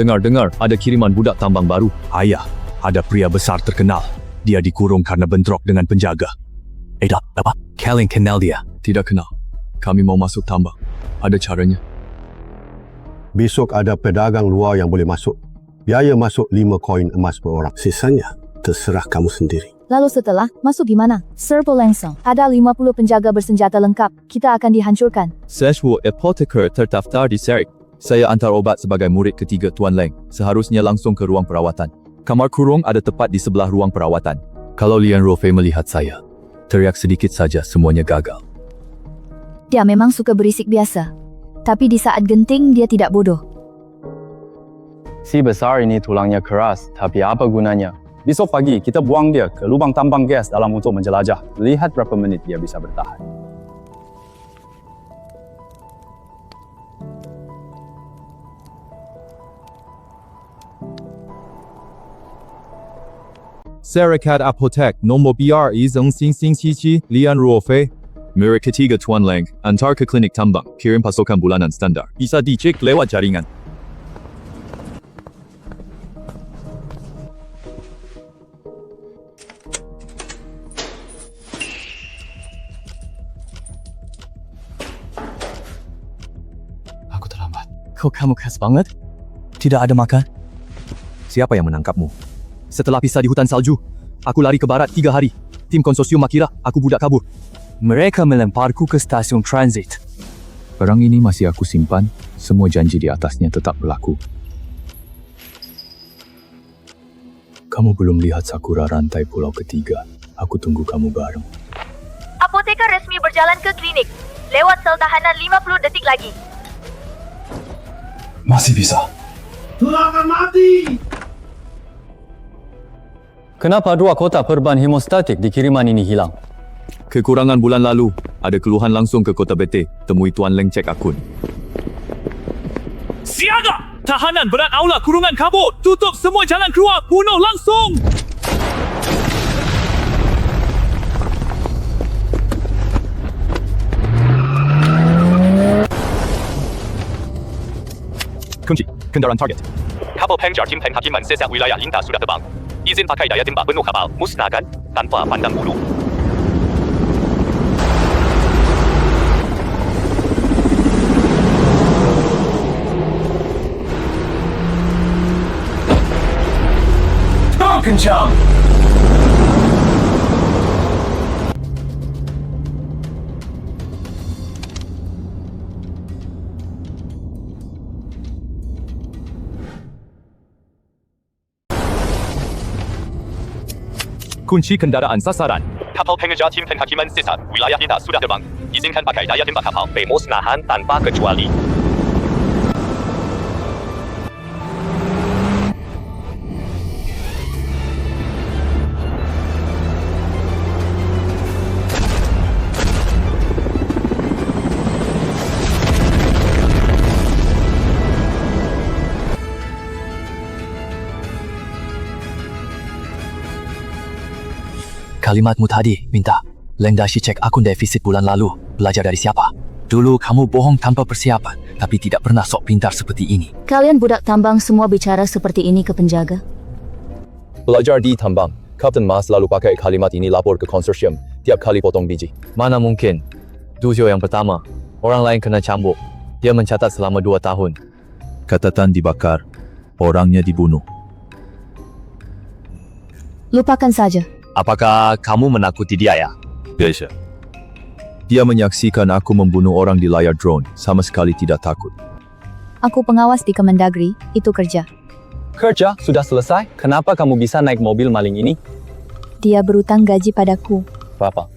Dengar-dengar ada kiriman budak tambang baru. Ayah, ada pria besar terkenal. Dia dikurung karena bentrok dengan penjaga. Apa? Kalian kenal dia? Tidak kenal. Kami mau masuk tambang. Ada caranya. Besok ada pedagang luar yang boleh masuk. Biaya masuk 5 koin emas per orang. Sisanya terserah kamu sendiri. Lalu setelah, masuk gimana? Serbu langsung. Ada 50 penjaga bersenjata lengkap. Kita akan dihancurkan. Seshwu Apotheker terdaftar di Serik. Saya antar obat sebagai murid ketiga Tuan Leng. Seharusnya langsung ke ruang perawatan. Kamar kurung ada tepat di sebelah ruang perawatan. Kalau Lian Ruofei melihat saya, teriak sedikit saja semuanya gagal. Dia memang suka berisik biasa. Tapi di saat genting dia tidak bodoh. Si besar ini tulangnya keras, tapi apa gunanya? Besok pagi kita buang dia ke lubang tambang gas dalam untuk menjelajah. Lihat berapa menit dia bisa bertahan. Serikat Apotek nombor BRI 0077 Lian Ruofei. Murid ketiga Tuan Leng, antar ke klinik tambang, kirim pasokan bulanan standar. Bisa dicek lewat jaringan. Aku terlambat. Kok kamu khas banget? Tidak ada makan? Siapa yang menangkapmu? Setelah pisah di hutan salju, aku lari ke barat 3 hari. Tim konsorsium makira, aku budak kabur. Mereka melemparku ke stasiun transit. Perang ini masih aku simpan. Semua janji di atasnya tetap berlaku. Kamu belum lihat Sakura rantai pulau ketiga. Aku tunggu kamu bareng. Apoteker resmi berjalan ke klinik. Lewat sel tahanan 50 detik lagi. Masih bisa. Tulang akan mati. Kenapa dua kotak perban hemostatik di kiriman ini hilang? Kekurangan bulan lalu. Ada keluhan langsung ke Kota Bete. Temui Tuan Leng cek akun. Siaga! Tahanan berat aula kurungan kabut. Tutup semua jalan keluar. Bunuh langsung! Kunci, kendaraan target. Kapal Penjar tim penghakiman sesat wilayah Linta sudah terbang. Izin pakai daya tembak penuh kapal. Musnahkan tanpa pandang bulu. Kencang! Kunci kendaraan sasaran. Kapal pengejar tim penghakiman sesat wilayah Linta sudah terbang. Izinkan pakai daya tembak kapal. Pemusnahan tanpa kecuali. Kalimatmu tadi, minta Leng Dashi cek akun defisit bulan lalu. Belajar dari siapa? Dulu kamu bohong tanpa persiapan, tapi tidak pernah sok pintar seperti ini. Kalian budak tambang semua bicara seperti ini ke penjaga? Pelajar di tambang. Kapten Ma selalu pakai kalimat ini lapor ke konsorsium tiap kali potong biji. Mana mungkin? Dojo yang pertama, orang lain kena cambuk. Dia mencatat selama 2 tahun. Catatan dibakar. Orangnya dibunuh. Lupakan saja. Apakah kamu menakuti dia ya? Biasa. Dia menyaksikan aku membunuh orang di layar drone. Sama sekali tidak takut. Aku pengawas di Kemendagri, itu kerja. Kerja sudah selesai? Kenapa kamu bisa naik mobil maling ini? Dia berutang gaji padaku. Berapa?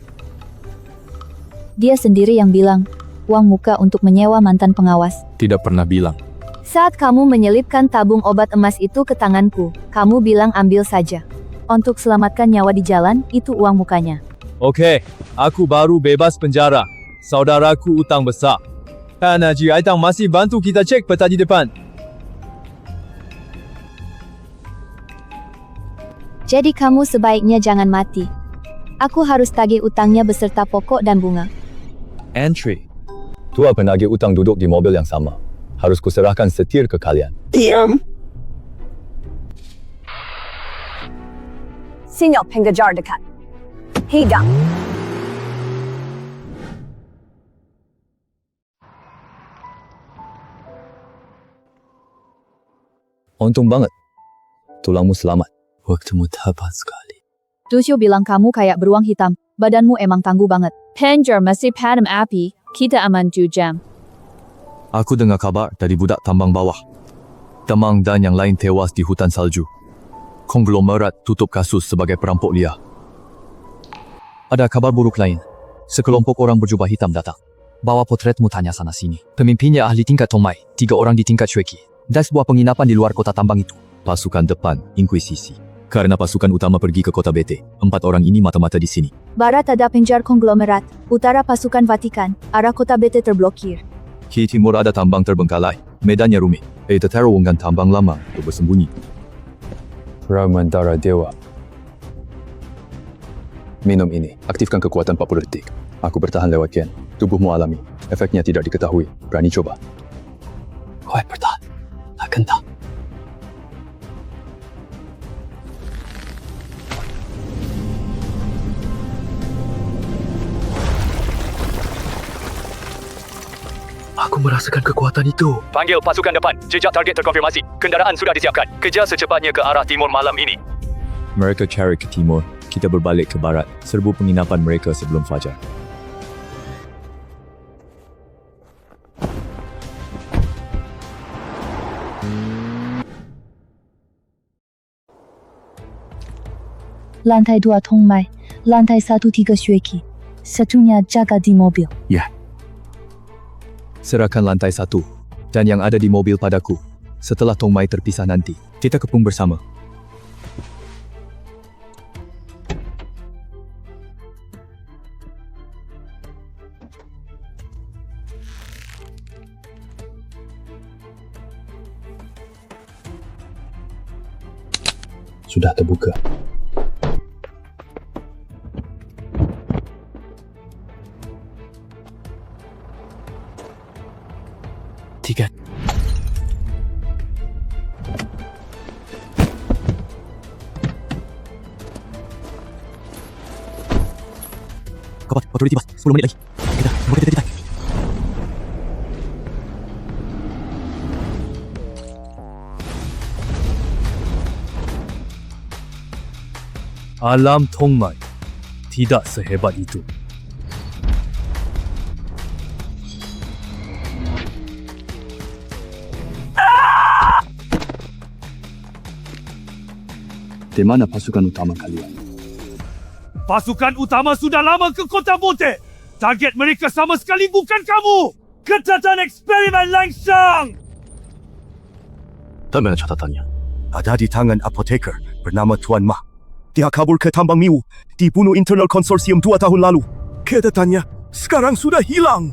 Dia sendiri yang bilang, uang muka untuk menyewa mantan pengawas. Tidak pernah bilang. Saat kamu menyelipkan tabung obat emas itu ke tanganku, kamu bilang ambil saja. Untuk selamatkan nyawa di jalan, itu uang mukanya. Okey, aku baru bebas penjara. Saudaraku utang besar. Haji Aitang masih bantu kita cek peta di depan. Jadi kamu sebaiknya jangan mati. Aku harus tagih utangnya beserta pokok dan bunga. Entry. Tua penagih utang duduk di mobil yang sama. Harus kuserahkan setir ke kalian. Diam. Sinyal pengejar dekat. Hidang. Untung banget. Tulangmu selamat. Waktumu tepat sekali. Dusyo bilang kamu kayak beruang hitam. Badanmu emang tangguh banget. Penjar masih padam api. Kita aman 2 jam. Aku dengar kabar dari budak tambang bawah. Temang dan yang lain tewas di hutan salju. Konglomerat tutup kasus sebagai perampok liar. Ada kabar buruk lain. Sekelompok orang berjubah hitam datang. Bawa potretmu tanya sana sini. Pemimpinnya ahli tingkat Tomai, 3 orang di tingkat Shueki. Dan sebuah penginapan di luar kota tambang itu. Pasukan depan, Inkuisisi. Karena pasukan utama pergi ke kota Bete, 4 orang ini mata-mata di sini. Barat ada penjar konglomerat. Utara pasukan Vatikan. Arah kota Bete terblokir. Di timur ada tambang terbengkalai. Medannya rumit. Terowongan tambang lama untuk bersembunyi. Ramandara Dewa. Minum ini. Aktifkan kekuatan 40 detik. Aku bertahan lewat Ken. Tubuhmu alami. Efeknya tidak diketahui. Berani coba. Kau bertahan. Takkan tak. Aku merasakan kekuatan itu. Panggil pasukan depan. Jejak target terkonfirmasi. Kendaraan sudah disiapkan. Kejar secepatnya ke arah timur malam ini. Mereka cari ke timur. Kita berbalik ke barat. Serbu penginapan mereka sebelum fajar. Lantai 2 Tong Mai, lantai 1 3 Xueki. Satunya jaga di mobil. Ya. Serahkan lantai 1 dan yang ada di mobil padaku. Setelah Tong Mai terpisah nanti, kita kepung bersama. Sudah terbuka. Tiga. Kawan, otoriti bas. 10 menit lagi. Kita, boleh kita. Alam Tong Mai tidak sehebat itu. Di mana pasukan utama kalian? Pasukan utama sudah lama ke Kota Bote. Target mereka sama sekali bukan kamu. Kejahatan eksperimen langsung. Bagaimana catatannya? Ada di tangan apoteker bernama Tuan Ma. Dia kabur ke tambang Miu, dibunuh internal konsorsium 2 tahun lalu. Kedatannya sekarang sudah hilang.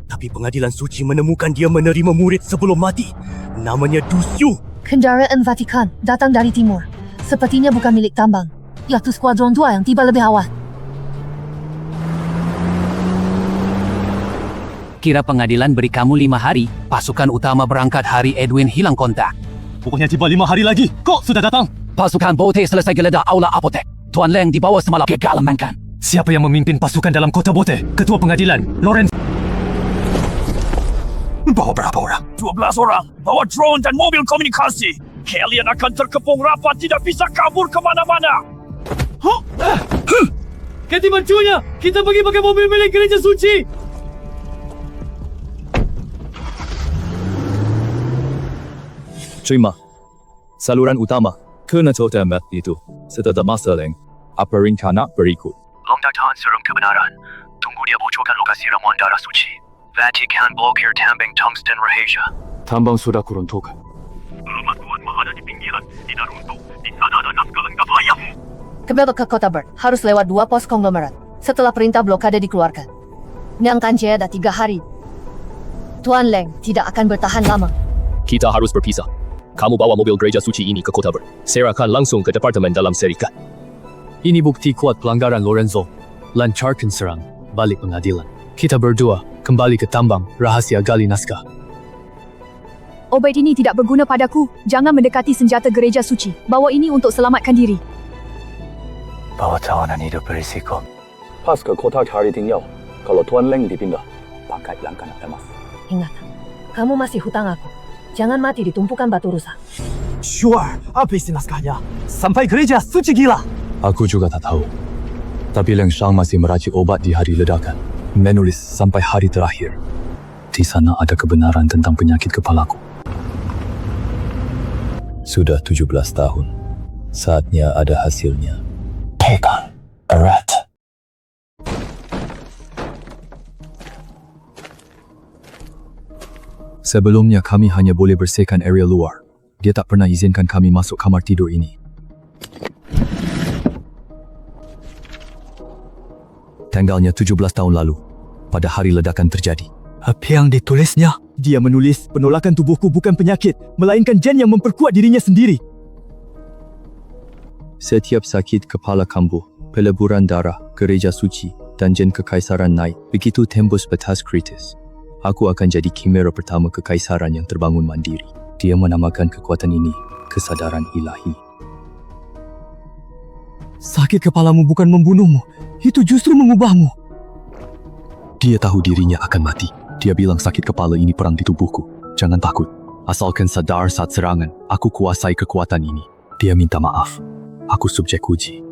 Tapi pengadilan suci menemukan dia menerima murid sebelum mati. Namanya Du Xiu. Kendaraan Vatikan datang dari timur. Sepertinya bukan milik tambang. Yaitu skuadron 2 yang tiba lebih awal. Kira pengadilan beri kamu 5 hari. Pasukan utama berangkat hari Edwin hilang kontak. Pokoknya tiba 5 hari lagi. Kok sudah datang? Pasukan Bote selesai geledah aula apotek. Tuan Leng dibawa semalam gagal amankan. Siapa yang memimpin pasukan dalam Kota Bote? Ketua pengadilan, Lawrence. Bawa berapa orang? 12 orang. Bawa drone dan mobil komunikasi. Kalian akan terkepung rapat, tidak bisa kabur ke mana-mana. Ganti bancunya. Kita pergi pakai mobil milik gereja suci. Terima. Saluran utama ke Natotemet itu. Setelah masa Leng, apa rencana berikut? Long dah tahan serum kebenaran. Tunggu dia bocorkan lokasi ramuan darah suci. Vatikan blokir tambang tungsten Rahasia. Tambang sudah kuruntukan. Rumah Tuan Ma ada di pinggiran. Tidak runtuh. Di sana ada naskah lengkap ayam. Kembali ke Kota Bird, harus lewat 2 pos konglomerat. Setelah perintah blokade dikeluarkan. Nyangkan Jaya ada 3 hari. Tuan Leng tidak akan bertahan lama. Kita harus berpisah. Kamu bawa mobil gereja suci ini ke Kota Bird. Serahkan langsung ke Departemen Dalam Serikat. Ini bukti kuat pelanggaran Lorenzo. Lancarkan serang balik pengadilan. Kita berdua kembali ke tambang rahasia gali naskah. Obat ini tidak berguna padaku. Jangan mendekati senjata gereja suci. Bawa ini untuk selamatkan diri. Bawa tawanan hidup berisiko. Pas ke kota cari tinggal. Kalau Tuan Leng dipindah, pakai langkah emas. Ingat, kamu masih hutang aku. Jangan mati di tumpukan batu rusak. Sure, habisin naskahnya. Sampai gereja suci gila. Aku juga tak tahu. Tapi Leng Shang masih meracik obat di hari ledakan. Menulis sampai hari terakhir. Di sana ada kebenaran tentang penyakit kepalaku. Sudah 17 tahun. Saatnya ada hasilnya. Pegang erat. Sebelumnya kami hanya boleh bersihkan area luar. Dia tak pernah izinkan kami masuk kamar tidur ini. Tanggalnya 17 tahun lalu, pada hari ledakan terjadi. Apa yang ditulisnya? Dia menulis penolakan tubuhku bukan penyakit, melainkan jen yang memperkuat dirinya sendiri. Setiap sakit kepala kambuh, peleburan darah, gereja suci, dan jen kekaisaran naik, begitu tembus batas kritis. Aku akan jadi kimera pertama kekaisaran yang terbangun mandiri. Dia menamakan kekuatan ini kesadaran ilahi. Sakit kepalamu bukan membunuhmu, itu justru mengubahmu. Dia tahu dirinya akan mati. Dia bilang sakit kepala ini perang di tubuhku. Jangan takut. Asalkan sadar saat serangan, aku kuasai kekuatan ini. Dia minta maaf. Aku subjek uji.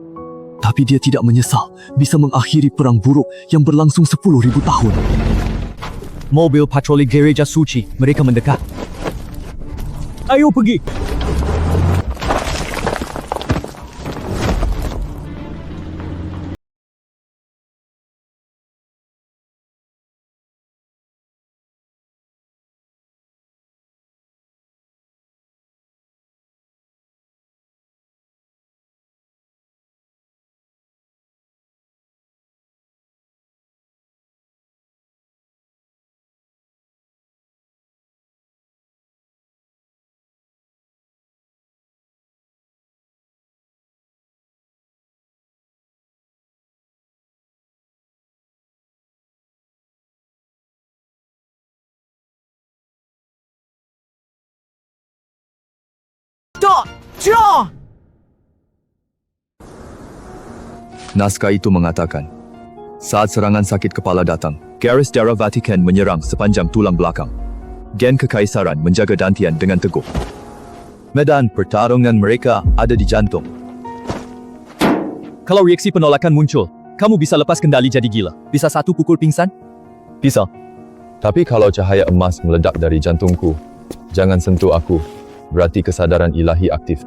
Tapi dia tidak menyesal bisa mengakhiri perang buruk yang berlangsung 10.000 tahun. Mobil patroli gereja suci, mereka mendekat. Ayo pergi. Naskah itu mengatakan, saat serangan sakit kepala datang, garis darah Vatikan menyerang sepanjang tulang belakang. Gen kekaisaran menjaga dantian dengan teguh. Medan pertarungan mereka ada di jantung. Kalau reaksi penolakan muncul, kamu bisa lepas kendali jadi gila. Bisa satu pukul pingsan? Bisa. Tapi kalau cahaya emas meledak dari jantungku, jangan sentuh aku. Berarti kesadaran ilahi aktif.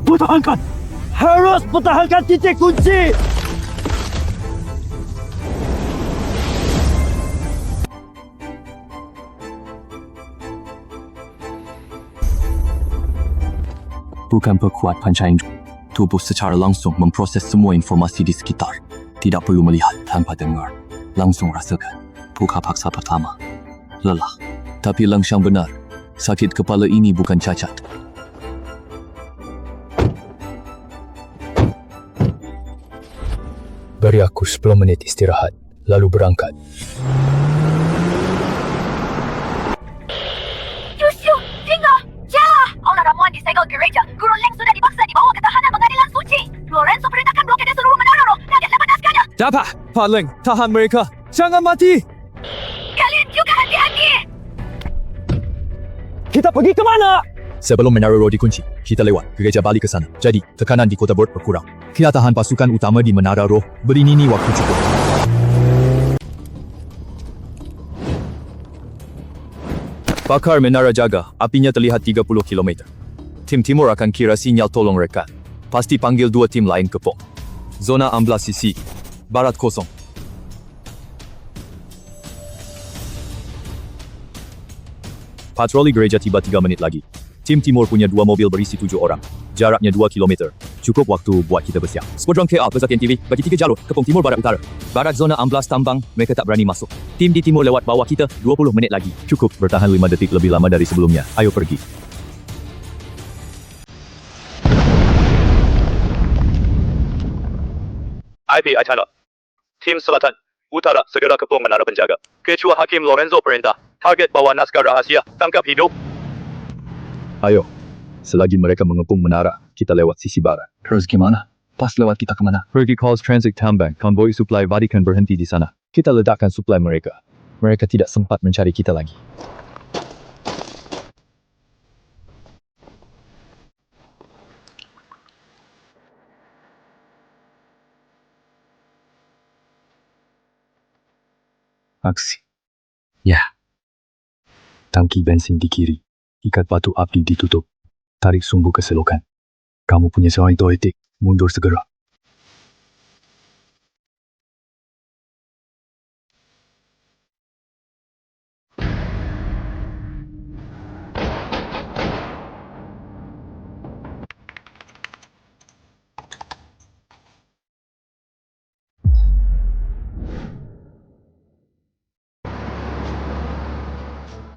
Pertahankan! Harus pertahankan titik kunci! Bukan perkuat pancaran tubuh secara langsung memproses semua informasi di sekitar. Tidak perlu melihat tanpa dengar. Langsung rasakan. Buka paksa pertama. Lelah. Tapi langsung benar. Sakit kepala ini bukan cacat. Beri aku 10 menit istirahat, lalu berangkat. Yusuf, tinggal! Jalan! Aula ramuan disegel gereja. Guru Leng sudah dipaksa dibawa ke tahanan pengadilan suci. Lorenzo perintahkan blokade seluruh menara roh. Target lepas naskahnya. Dapat! Pak Leng, tahan mereka. Jangan mati! Kalian juga hati-hati! Kita pergi ke mana? Sebelum menara roh dikunci, kita lewat gereja balik ke sana. Jadi, tekanan di kota Bird berkurang. Kita tahan pasukan utama di menara roh. Beri Nini waktu cukup. Bakar menara jaga, apinya terlihat 30 km. Tim timur akan kira sinyal tolong rekan. Pasti panggil 2 tim lain ke pos. Zona 14 sisi. Barat kosong. Patroli gereja tiba 3 menit lagi. Tim timur punya 2 mobil berisi 7 orang. Jaraknya 2 km. Cukup waktu buat kita bersiap. Skuadron KL Pesatian TV bagi 3 jalur, Kepung Timur Barat Utara. Barat zona 14 tambang, mereka tak berani masuk. Tim di timur lewat bawah kita 20 menit lagi. Cukup bertahan 5 detik lebih lama dari sebelumnya. Ayo pergi. IP Aitana. Tim Selatan, Utara segera kepung menara penjaga. Ketua Hakim Lorenzo perintah. Target bawa naskah rahasia, tangkap hidup. Ayo, selagi mereka mengepung menara, kita lewat sisi barat. Terus gimana? Pas lewat kita kemana? Pergi Calls Transit Tambang, konvoi suplai Vatikan berhenti di sana. Kita ledakkan suplai mereka. Mereka tidak sempat mencari kita lagi. Aksi. Ya. Tangki bensin di kiri. Ikat batu api ditutup. Tarik sumbu ke selokan. Kamu punya seorang itu etik. Mundur segera.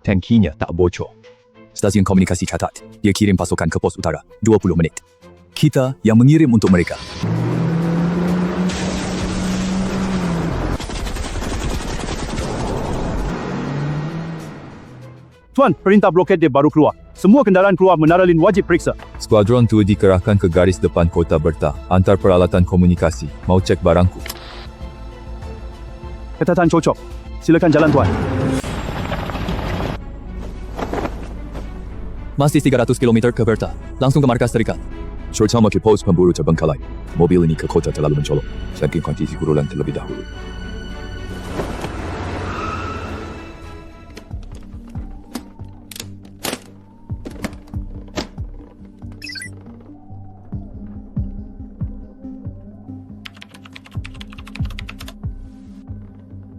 Tankinya tak bocor. Stasiun komunikasi catat. Dia kirim pasukan ke pos utara. 20 menit. Kita yang mengirim untuk mereka. Tuan, perintah blokade baru keluar. Semua kendaraan keluar Menara Lin wajib periksa. Skuadron 2 dikerahkan ke garis depan kota Berta. Antar peralatan komunikasi. Mau cek barangku. Ketatan cocok. Silakan jalan, Tuan. Masih 300 km ke Berta. Langsung ke markas terikat. Terutama ke pos pemburu terbengkalai. Mobil ini ke kota terlalu mencolok. Saking kuantiti gurulan terlebih dahulu.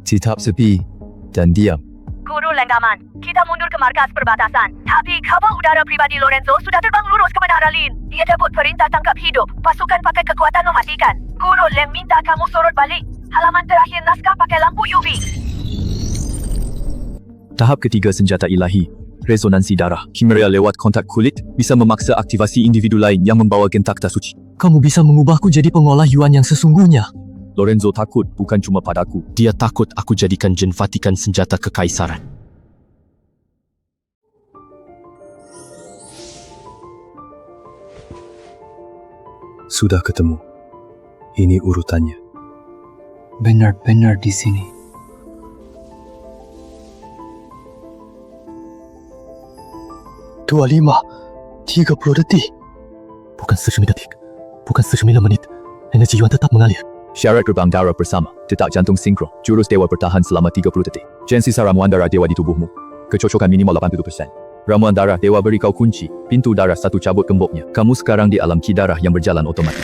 Tetap sepi dan diam. Guru Lenggaman, kita mundur ke markas perbatasan. Tapi kapal udara pribadi Lorenzo sudah terbang lurus ke Menara Lin. Dia dapat perintah tangkap hidup. Pasukan pakai kekuatan mematikan. Guru Leng minta kamu sorot balik. Halaman terakhir naskah pakai lampu UV. Tahap ketiga senjata ilahi. Resonansi darah. Kimia lewat kontak kulit bisa memaksa aktivasi individu lain yang membawa gen takhta suci. Kamu bisa mengubahku jadi pengolah Yuan yang sesungguhnya. Lorenzo takut bukan cuma padaku. Dia takut aku jadikan Jen Vatikan senjata kekaisaran. Sudah ketemu. Ini urutannya. Benar-benar di sini. Dua 30 detik. Bukan 9 detik. Bukan 9 menit. Energi Yuan tetap mengalir. Syarat gerbang darah bersama, detak jantung sinkron, jurus dewa bertahan selama 30 detik. Jen sisa ramuan darah dewa di tubuhmu. Kecocokan minimal 80%. Ramuan darah dewa beri kau kunci, pintu darah 1 cabut gemboknya. Kamu sekarang di alam ki darah yang berjalan otomatis.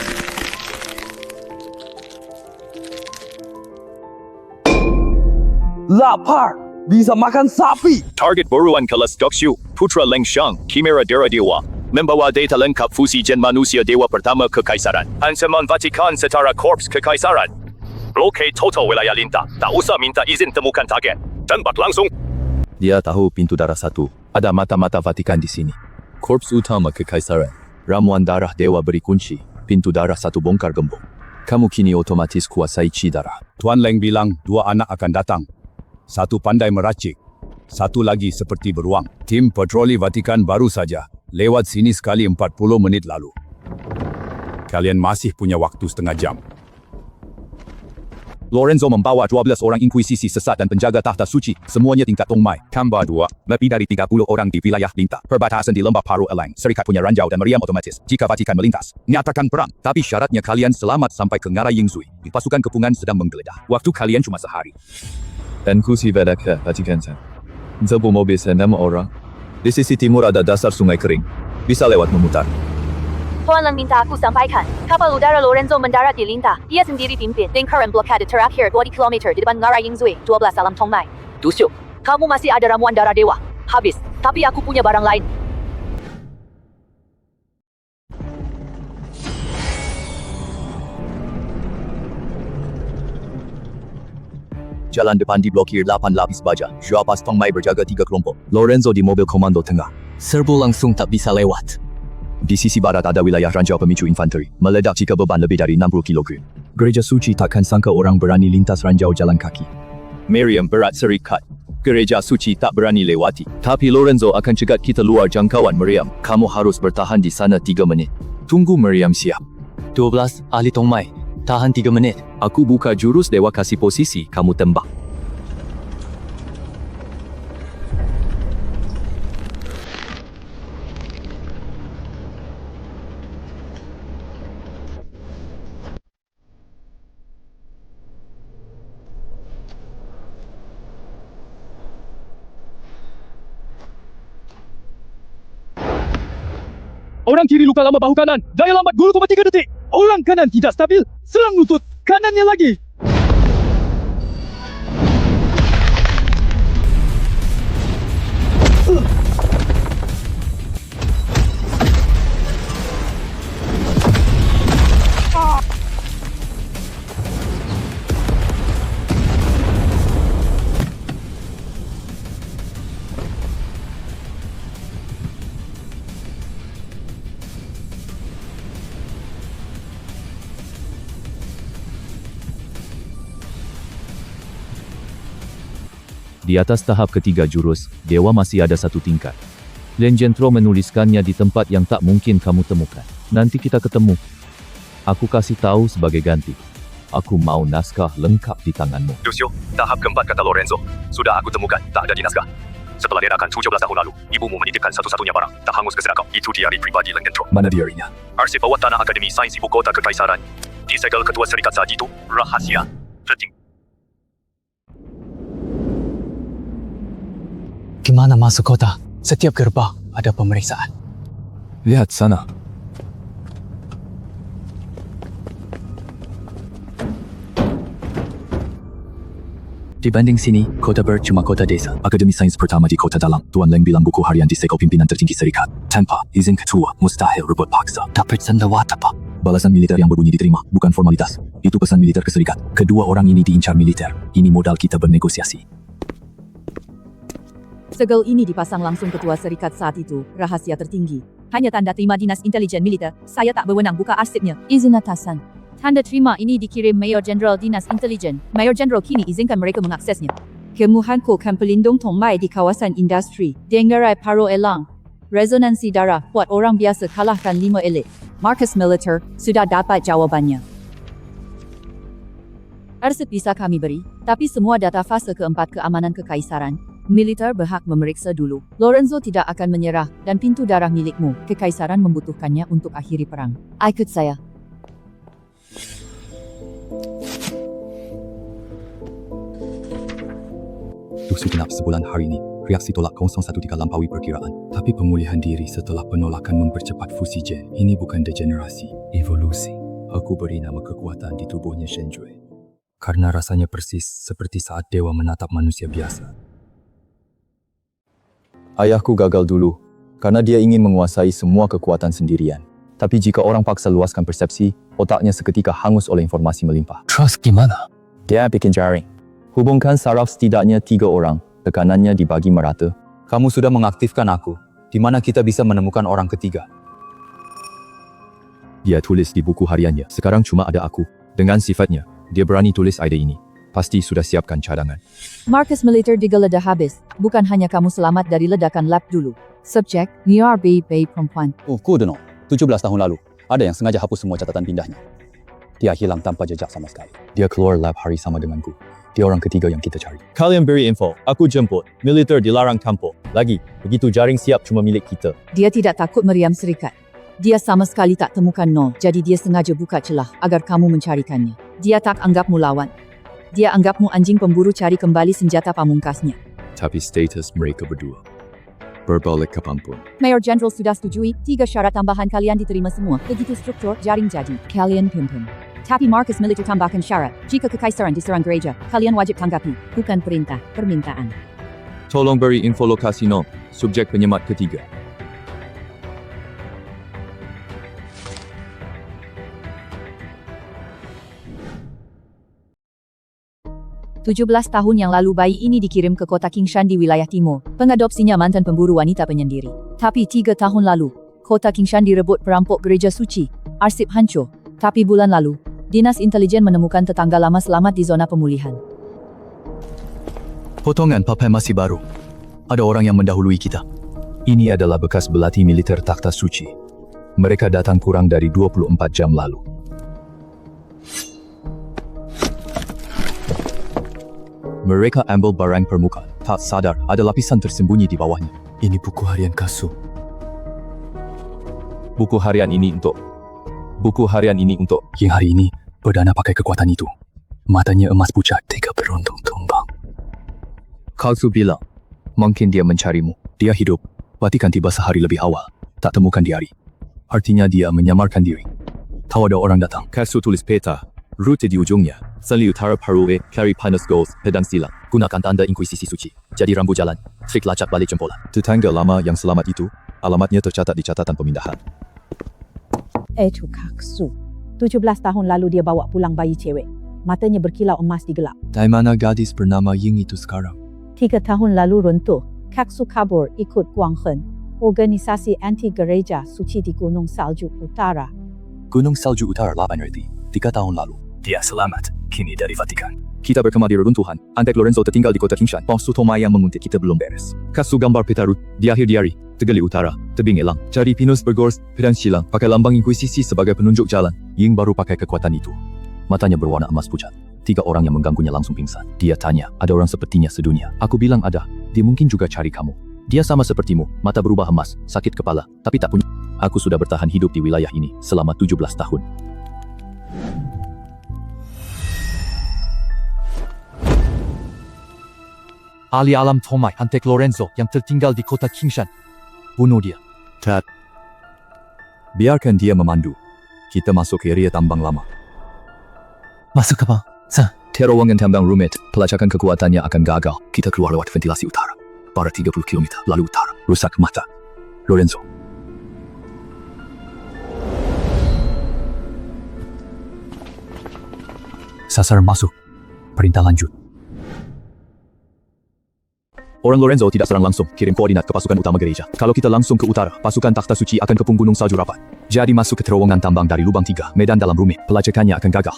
Lapar! Bisa makan sapi! Target buruan kelas Dokshu, Putra Leng Shang, Kimera Dera Dewa. Membawa data lengkap fusi Jen manusia dewa pertama kekaisaran. Ancaman Vatikan setara korps kekaisaran. Blockade total wilayah lintah. Tak usah minta izin temukan target. Tembak langsung. Dia tahu pintu darah 1. Ada mata-mata Vatikan di sini. Korps utama kekaisaran. Ramuan darah dewa beri kunci. Pintu darah 1 bongkar gembok. Kamu kini otomatis kuasai chi darah. Tuan Leng bilang 2 anak akan datang. 1 pandai meracik. 1 lagi seperti beruang. Tim patroli Vatikan baru saja lewat sini sekali 40 menit lalu. Kalian masih punya waktu setengah jam. Lorenzo membawa 12 orang inkuisisi sesat dan penjaga tahta suci, semuanya tingkat tongmai. Tambah 2, lebih dari 30 orang di wilayah lintah. Perbatasan di lembah Paru Elang, Serikat punya ranjau dan meriam otomatis. Jika Vatikan melintas, nyatakan perang. Tapi syaratnya kalian selamat sampai ke Ngara Yingzui. Pasukan kepungan sedang menggeledah. Waktu kalian cuma sehari. Inklusi Vedaka, Vatikan. Sebuah mobil 6 orang. Di sisi timur ada dasar sungai kering. Bisa lewat memutar. Tuan Leng minta aku sampaikan, kapal udara Lorenzo mendarat di Lintah. Dia sendiri pimpin lingkaran blokade terakhir 20 km di depan Ngara Yingzui, 12 alam Tongmai. Tusuk, kamu masih ada ramuan darah dewa. Habis, tapi aku punya barang lain. Jalan depan diblokir 8 lapis baja. Pas Tongmai berjaga 3 kelompok. Lorenzo di mobil komando tengah. Serbu langsung tak bisa lewat. Di sisi barat ada wilayah ranjau pemicu infanteri. Meledak jika beban lebih dari 60 kg. Gereja suci takkan sangka orang berani lintas ranjau jalan kaki. Meriam berat serikat. Gereja suci tak berani lewati. Tapi Lorenzo akan cegat kita luar jangkauan meriam. Kamu harus bertahan di sana 3 menit. Tunggu meriam siap. 12 ahli Tongmai. Tahan 3 menit. Aku buka jurus dewa kasih posisi, kamu tembak. Orang kiri luka lama bahu kanan. Daya lambat 2,3 detik. Orang kanan tidak stabil. Serang lutut. Kanannya lagi. Di atas tahap ketiga jurus, dewa masih ada 1 tingkat. Lenjentro menuliskannya di tempat yang tak mungkin kamu temukan. Nanti kita ketemu. Aku kasih tahu sebagai ganti. Aku mau naskah lengkap di tanganmu. Lucio, tahap keempat kata Lorenzo. Sudah aku temukan, tak ada di naskah. Setelah diadakan 17 tahun lalu, ibumu menitipkan satu-satunya barang. Tak hangus ke kau. Itu diari pribadi Lenjentro. Mana diarinya? Arsip bawah tanah Akademi Sains Ibu Kota Kekaisaran. Disegel Ketua Serikat saat itu, rahasia. Terting. Gimana masuk kota? Setiap gerbang ada pemeriksaan. Lihat sana. Dibanding sini, Kota Ber cuma kota desa. Akademi Sains pertama di kota dalam. Tuan Leng bilang buku harian disegel pimpinan tertinggi serikat. Tanpa izin ketua, mustahil rebut paksa. Tak bersendawat apa? Balasan militer yang berbunyi diterima, bukan formalitas. Itu pesan militer ke serikat. Kedua orang ini diincar militer. Ini modal kita bernegosiasi. Segel ini dipasang langsung ketua serikat saat itu, rahasia tertinggi. Hanya tanda terima dinas intelijen militer, saya tak berwenang buka arsipnya. Izin atasan. Tanda terima ini dikirim Mayor Jeneral Dinas Intelijen. Mayor Jeneral kini izinkan mereka mengaksesnya. Kemuhanku kan pelindung tombai di kawasan industri. Dengerai Paro Elang. Resonansi darah buat orang biasa kalahkan 5 elit. Markas militer sudah dapat jawabannya. Arsip bisa kami beri, tapi semua data fase keempat keamanan kekaisaran. Militer berhak memeriksa dulu. Lorenzo tidak akan menyerah dan pintu darah milikmu. Kekaisaran membutuhkannya untuk akhiri perang. Ikut saya. Segenap sebulan hari ini, reaksi tolak 01 lampaui perkiraan. Tapi pemulihan diri setelah penolakan mempercepat fusi Gen. Ini bukan degenerasi, evolusi. Aku beri nama kekuatan di tubuhnya Shenjue. Karena rasanya persis seperti saat dewa menatap manusia biasa. Ayahku gagal dulu, karena dia ingin menguasai semua kekuatan sendirian. Tapi jika orang paksa luaskan persepsi, otaknya seketika hangus oleh informasi melimpah. Trust gimana? Dia bikin jaring. Hubungkan saraf setidaknya 3 orang, tekanannya dibagi merata. Kamu sudah mengaktifkan aku. Di mana kita bisa menemukan orang ketiga? Dia tulis di buku hariannya. Sekarang cuma ada aku. Dengan sifatnya, dia berani tulis ide ini. Pasti sudah siapkan cadangan. Markas militer digeledah habis. Bukan hanya kamu selamat dari ledakan lab dulu. Subjek, Niar Bay perempuan. Oh, Kudono. 17 tahun lalu, ada yang sengaja hapus semua catatan pindahnya. Dia hilang tanpa jejak sama sekali. Dia keluar lab hari sama denganku. Dia orang ketiga yang kita cari. Kalian beri info, aku jemput. Militer dilarang kampung. Lagi, begitu jaring siap cuma milik kita. Dia tidak takut meriam serikat. Dia sama sekali tak temukan nol, jadi dia sengaja buka celah agar kamu mencarikannya. Dia tak anggapmu lawan. Dia anggapmu anjing pemburu cari kembali senjata pamungkasnya. Tapi status mereka berdua berbalik kapanpun. Mayor Jeneral sudah setujui, 3 syarat tambahan kalian diterima semua. Begitu struktur jaring jadi. Kalian pimpin. Tapi markas militer tambahkan syarat. Jika kekaisaran diserang gereja, kalian wajib tanggapi. Bukan perintah, permintaan. Tolong beri info lokasi nol. Subjek penyemat ketiga. Tujuh 17 tahun yang lalu bayi ini dikirim ke kota Kingshan di wilayah timur. Pengadopsinya mantan pemburu wanita penyendiri. Tapi 3 tahun lalu, kota Kingshan direbut perampok gereja suci. Arsip hancur. Tapi bulan lalu, Dinas Intelijen menemukan tetangga lama selamat di zona pemulihan. Potongan papai masih baru. Ada orang yang mendahului kita. Ini adalah bekas belati militer takhta suci. Mereka datang kurang dari 24 jam lalu. Mereka ambil barang permukaan. Tak sadar ada lapisan tersembunyi di bawahnya. Ini buku harian Kasu. Buku harian ini untuk yang hari ini perdana pakai kekuatan itu. Matanya emas pucat, 3 beruntung tumbang. Kasu bilang, mungkin dia mencarimu. Dia hidup, bahkan tiba sehari lebih awal. Tak temukan diari. Artinya dia menyamarkan diri. Tahu ada orang datang. Kasu tulis peta. Rute di ujungnya. Senli utara Parue, Carry Panas Goals, Pedang Silang. Gunakan tanda inkuisisi suci. Jadi rambu jalan. Trik lacak balik jempolan. Tetangga lama yang selamat itu, alamatnya tercatat di catatan pemindahan. Itu Kaksu. 17 tahun lalu dia bawa pulang bayi cewek. Matanya berkilau emas di gelap. Dari mana gadis bernama Ying itu sekarang? 3 tahun lalu runtuh. Kaksu kabur ikut Guanghen, organisasi anti gereja suci di Gunung Salju Utara. Gunung Salju Utara 8 arti. 3 tahun lalu. Dia selamat. Kini dari Vatikan. Kita berkemah di reruntuhan. Antek Lorenzo tertinggal di kota Kingshan. Pos Sutoma yang menguntit kita belum beres. Kasu gambar peta rut. Di akhir diari. Tegali Utara. Tebing Elang. Cari Pinus Bergors. Pedang Silang. Pakai lambang inkuisisi sebagai penunjuk jalan. Ying baru pakai kekuatan itu. Matanya berwarna emas pucat. 3 orang yang mengganggunya langsung pingsan. Dia tanya, ada orang sepertinya sedunia. Aku bilang ada. Dia mungkin juga cari kamu. Dia sama sepertimu. Mata berubah emas. Sakit kepala. Tapi tak punya. Aku sudah bertahan hidup di wilayah ini selama 17 tahun. Ahli alam Tomai Antek Lorenzo yang tertinggal di kota Kingshan. Bunuh dia. Tad. Biarkan dia memandu. Kita masuk ke area tambang lama. Masuk apa? Terowongan tambang rumit. Pelacakan kekuatannya akan gagal. Kita keluar lewat ventilasi utara. Barat 30 km lalu utara. Rusak mata. Lorenzo. Sasaran masuk. Perintah lanjut. Orang Lorenzo tidak serang langsung, kirim koordinat ke pasukan utama gereja. Kalau kita langsung ke utara, pasukan takhta suci akan kepung gunung salju rapat. Jadi masuk ke terowongan tambang dari lubang 3, medan dalam rumit, pelacakannya akan gagal.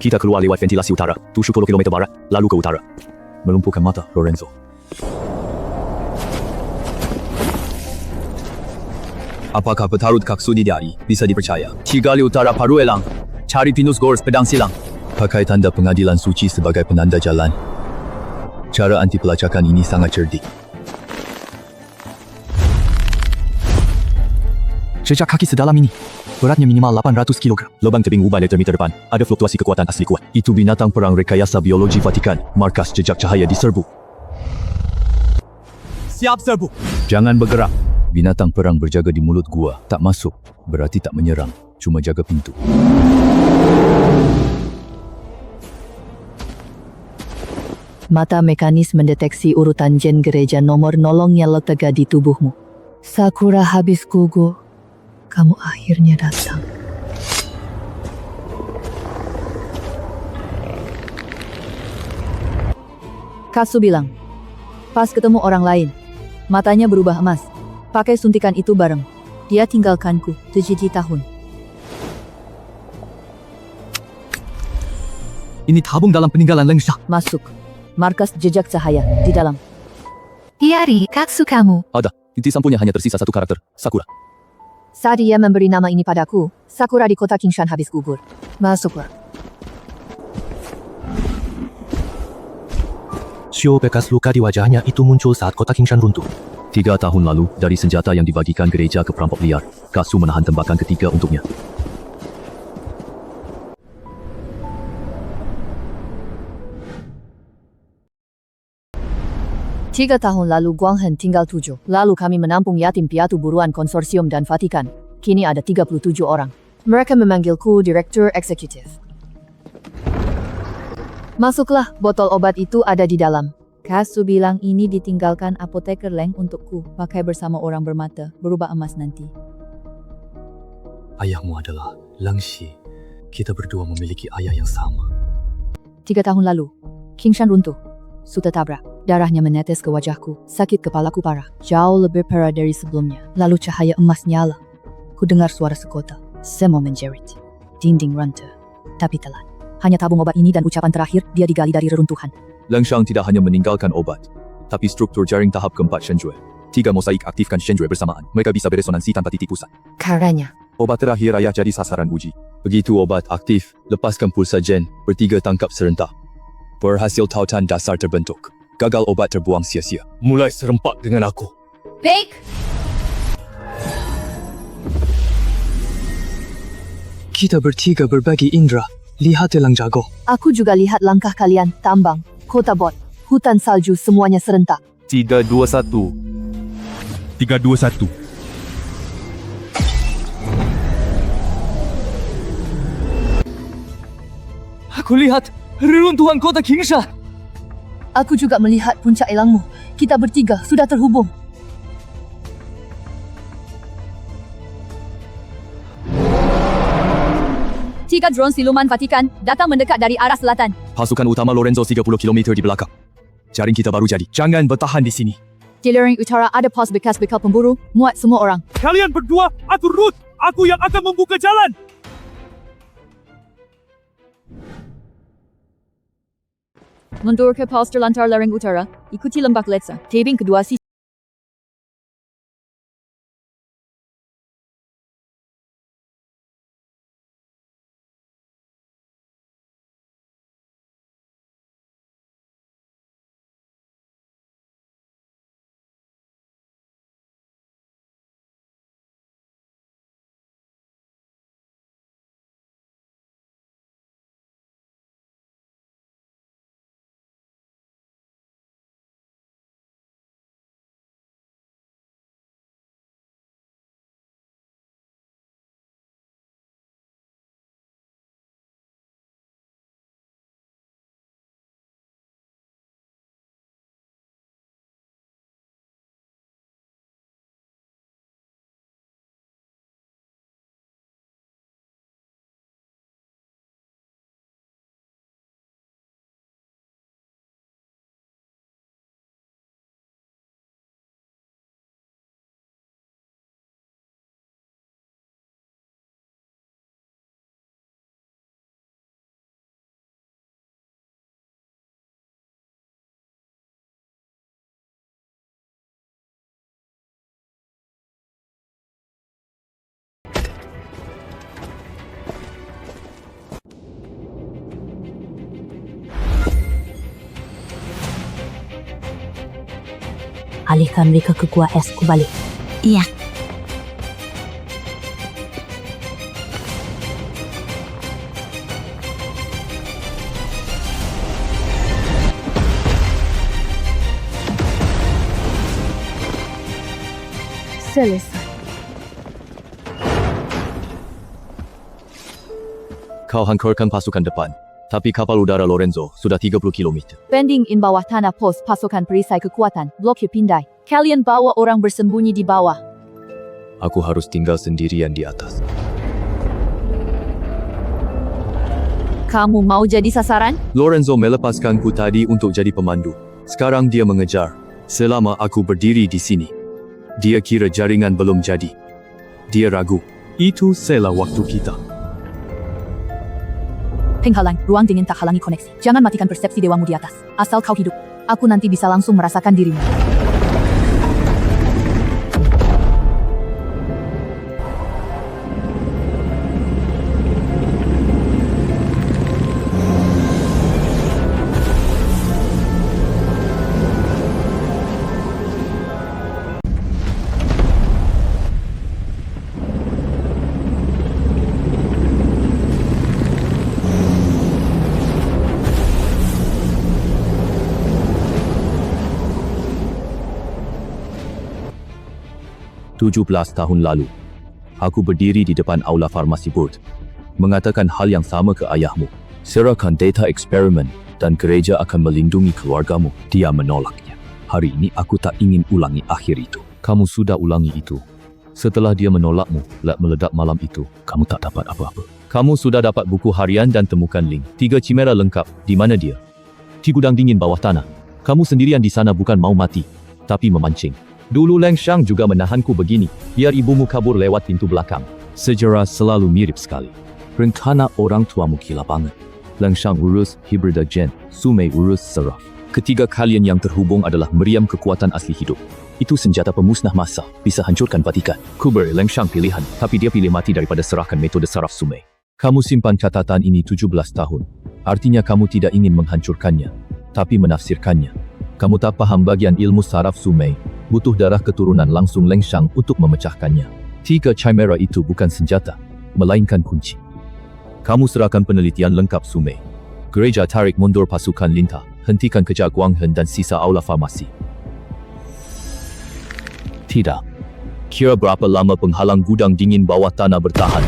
Kita keluar lewat ventilasi utara, 70 km barat, lalu ke utara. Melumpuhkan mata, Lorenzo. Apakah petarut Kaksudi Dari bisa dipercaya? Cigali Utara Paruelang, cari pinus gors pedang silang. Pakai tanda pengadilan suci sebagai penanda jalan. Cara anti pelacakan ini sangat cerdik. Jejak kaki sedalam ini, beratnya minimal 800 kg. Lubang tebing ubah meter depan, ada fluktuasi kekuatan asli kuat. Itu binatang perang rekayasa biologi Vatikan, markas jejak cahaya diserbu. Siap serbu. Jangan bergerak. Binatang perang berjaga di mulut gua. Tak masuk, berarti tak menyerang. Cuma jaga pintu. Mata mekanis mendeteksi urutan gen gereja nomor nolongnya letak di tubuhmu. Sakura habis gugur. Kamu akhirnya datang. Katsu bilang, pas ketemu orang lain, matanya berubah emas. Pakai suntikan itu bareng. Dia tinggalkanku 7 tahun. Ini tabung dalam peninggalan Leng Shah. Masuk. Markas jejak cahaya di dalam. Yari, Katsu kamu. Ada, inti sampulnya hanya tersisa satu karakter, Sakura. Saat dia memberi nama ini padaku, Sakura di kota Kingshan habis gugur. Masuklah. Shio bekas luka di wajahnya itu muncul saat kota Kingshan runtuh. 3 tahun lalu, dari senjata yang dibagikan gereja ke perampok liar, Katsu menahan tembakan ketiga untuknya. Tiga tahun lalu Guanghen tinggal 7. Lalu kami menampung yatim piatu buruan konsorsium dan Vatikan. Kini ada 37 orang. Mereka memanggilku Direktur Eksekutif. Masuklah, botol obat itu ada di dalam. Katsu bilang ini ditinggalkan apoteker Leng untukku. Pakai bersama orang bermata, berubah emas nanti. Ayahmu adalah Lang Shi. Kita berdua memiliki ayah yang sama. 3 tahun lalu, Kingshan runtuh. Su tertabrak. Darahnya menetes ke wajahku. Sakit kepalaku parah. Jauh lebih parah dari sebelumnya. Lalu cahaya emas nyala. Ku dengar suara sekota. Semua menjerit. Dinding runtuh. Tapi telat. Hanya tabung obat ini dan ucapan terakhir, dia digali dari reruntuhan. Lang Shang tidak hanya meninggalkan obat, tapi struktur jaring tahap keempat Shenjue. 3 mosaik aktifkan Shenjue bersamaan. Mereka bisa beresonansi tanpa titik pusat. Karanya. Obat terakhir ayah jadi sasaran uji. Begitu obat aktif, lepaskan pulsa gen, bertiga tangkap serentak. Berhasil tautan dasar terbentuk. Gagal obat terbuang sia-sia. Mulai serempak dengan aku. Baik. Kita bertiga berbagi indera. Lihat elang jago. Aku juga lihat langkah kalian. Tambang, kota bot, hutan salju semuanya serentak. 3-2-1. 3-2-1. Aku lihat reruntuhan kota Kingshan. Aku juga melihat puncak elangmu. Kita bertiga sudah terhubung. Tiga drone siluman Vatikan datang mendekat dari arah selatan. Pasukan utama Lorenzo 30 km di belakang. Jaring kita baru jadi. Jangan bertahan di sini. Di lereng utara ada pos bekas bekal pemburu, muat semua orang. Kalian berdua atur rute. Aku yang akan membuka jalan. Mundur ke pos terlantar lereng utara, ikuti lembah Letsa. Tebing kedua sisi. Alihkan mereka ke gua es ku balik. Iya. Selesai. Kau hankarkan pasukan depan. Tapi kapal udara Lorenzo sudah 30 km. Pending in bawah tanah pos pasukan perisai kekuatan. Blokir pindai. Kalian bawa orang bersembunyi di bawah. Aku harus tinggal sendirian di atas. Kamu mau jadi sasaran? Lorenzo melepaskanku tadi untuk jadi pemandu. Sekarang dia mengejar. Selama aku berdiri di sini, dia kira jaringan belum jadi. Dia ragu. Itu salah waktu kita. Penghalang, ruang dingin tak halangi koneksi. Jangan matikan persepsi dewamu di atas. Asal kau hidup, aku nanti bisa langsung merasakan dirimu. Belas tahun lalu, aku berdiri di depan aula farmasi board, mengatakan hal yang sama ke ayahmu. Serahkan data eksperimen dan gereja akan melindungi keluargamu. Dia menolaknya. Hari ini aku tak ingin ulangi akhir itu. Kamu sudah ulangi itu. Setelah dia menolakmu, meledak malam itu, kamu tak dapat apa-apa. Kamu sudah dapat buku harian dan temukan link. 3 chimera lengkap. Di mana dia? Di gudang dingin bawah tanah. Kamu sendirian di sana bukan mau mati, tapi memancing. Dulu Leng Shang juga menahanku begini, biar ibumu kabur lewat pintu belakang. Sejarah selalu mirip sekali. Rencana orang tuamu gila banget. Leng Shang urus hibrida gen, Sumei urus saraf. Ketiga kalian yang terhubung adalah meriam kekuatan asli hidup. Itu senjata pemusnah massa, bisa hancurkan Vatikan. Ku beri Leng Shang pilihan, tapi dia pilih mati daripada serahkan metode saraf Sumei. Kamu simpan catatan ini 17 tahun. Artinya kamu tidak ingin menghancurkannya, tapi menafsirkannya. Kamu tak paham bagian ilmu saraf Sumei. Butuh darah keturunan langsung Leng Shang untuk memecahkannya. 3 chimera itu bukan senjata, melainkan kunci. Kamu serahkan penelitian lengkap Sumei. Gereja tarik mundur pasukan Lintah, hentikan kejar Guanghen dan sisa aula farmasi. Tidak. Kira berapa lama penghalang gudang dingin bawah tanah bertahan?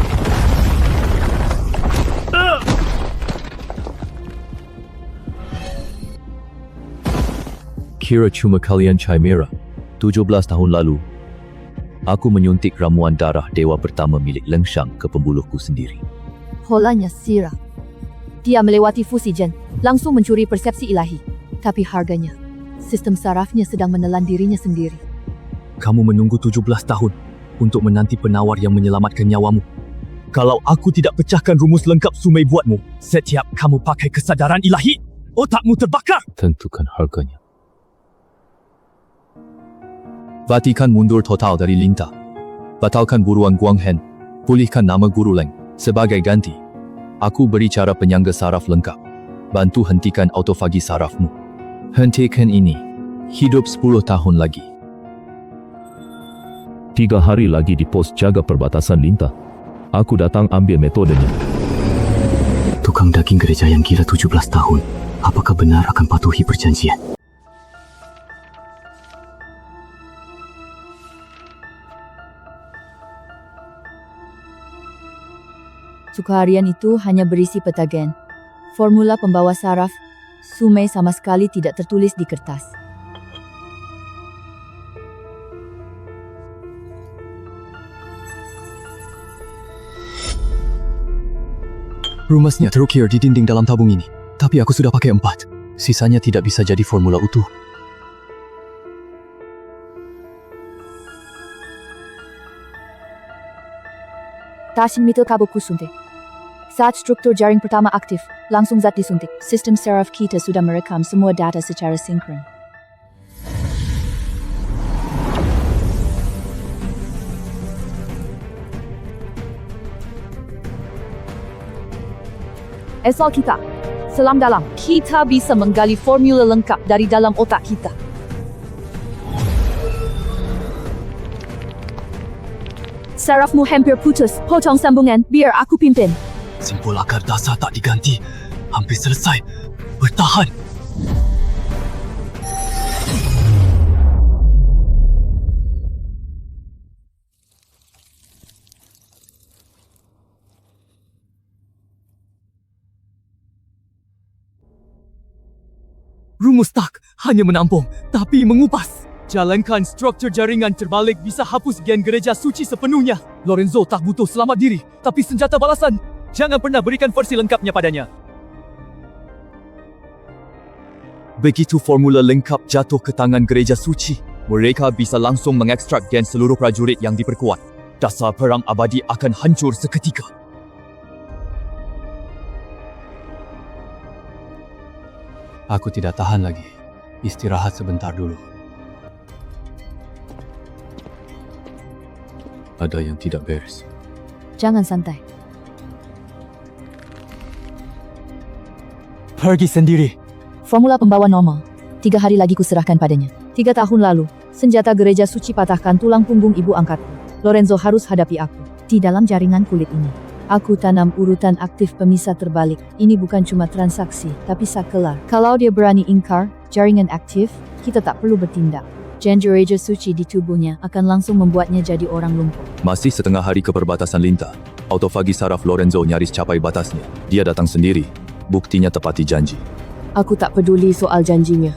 Kira cuma kalian chimera. 17 tahun lalu, aku menyuntik ramuan darah dewa pertama milik Leng Shang ke pembuluhku sendiri. Polanya sirah. Dia melewati fusi gen, langsung mencuri persepsi ilahi. Tapi harganya, sistem sarafnya sedang menelan dirinya sendiri. Kamu menunggu 17 tahun untuk menanti penawar yang menyelamatkan nyawamu. Kalau aku tidak pecahkan rumus lengkap Sumei buatmu, setiap kamu pakai kesadaran ilahi, otakmu terbakar. Tentukan harganya. Vatikan mundur total dari Lintah. Batalkan buruan Guanghen. Pulihkan nama Guru Leng. Sebagai ganti, aku beri cara penyangga saraf lengkap. Bantu hentikan autofagi sarafmu. Hentikan ini. Hidup 10 tahun lagi. 3 hari lagi di pos jaga perbatasan Lintah. Aku datang ambil metodenya. Tukang daging gereja yang gila 17 tahun. Apakah benar akan patuhi perjanjian? Suku harian itu hanya berisi peta gen. Formula pembawa saraf Sumei sama sekali tidak tertulis di kertas. Rumusnya terukir di dinding dalam tabung ini. Tapi aku sudah pakai 4. Sisanya tidak bisa jadi formula utuh. Tashin middle kabelku suntik. Saat struktur jaring pertama aktif, langsung zat disuntik. Sistem saraf kita sudah merekam semua data secara sinkron. Asal kita, selam dalam, kita bisa menggali formula lengkap dari dalam otak kita. Sarafmu hampir putus. Potong sambungan, biar aku pimpin. Simpul akar dasar tak diganti. Hampir selesai. Bertahan. Rumus tak hanya menampung, tapi mengupas. Jalankan struktur jaringan terbalik bisa hapus gen gereja suci sepenuhnya. Lorenzo tak butuh selamat diri, tapi senjata balasan. Jangan pernah berikan versi lengkapnya padanya. Begitu formula lengkap jatuh ke tangan gereja suci, mereka bisa langsung mengekstrak gen seluruh prajurit yang diperkuat. Dasar perang abadi akan hancur seketika. Aku tidak tahan lagi. Istirahat sebentar dulu. Ada yang tidak beres. Jangan santai. Pergi sendiri. Formula pembawa normal. 3 hari lagi kuserahkan padanya. 3 tahun lalu, senjata gereja suci patahkan tulang punggung ibu angkatku. Lorenzo harus hadapi aku. Di dalam jaringan kulit ini, aku tanam urutan aktif pemisah terbalik. Ini bukan cuma transaksi, tapi sakelar. Kalau dia berani ingkar jaringan aktif, kita tak perlu bertindak. Gen gereja suci di tubuhnya akan langsung membuatnya jadi orang lumpuh. Masih setengah hari ke perbatasan Linta. Autofagi saraf Lorenzo nyaris capai batasnya. Dia datang sendiri. Buktinya tepati janji. Aku tak peduli soal janjinya.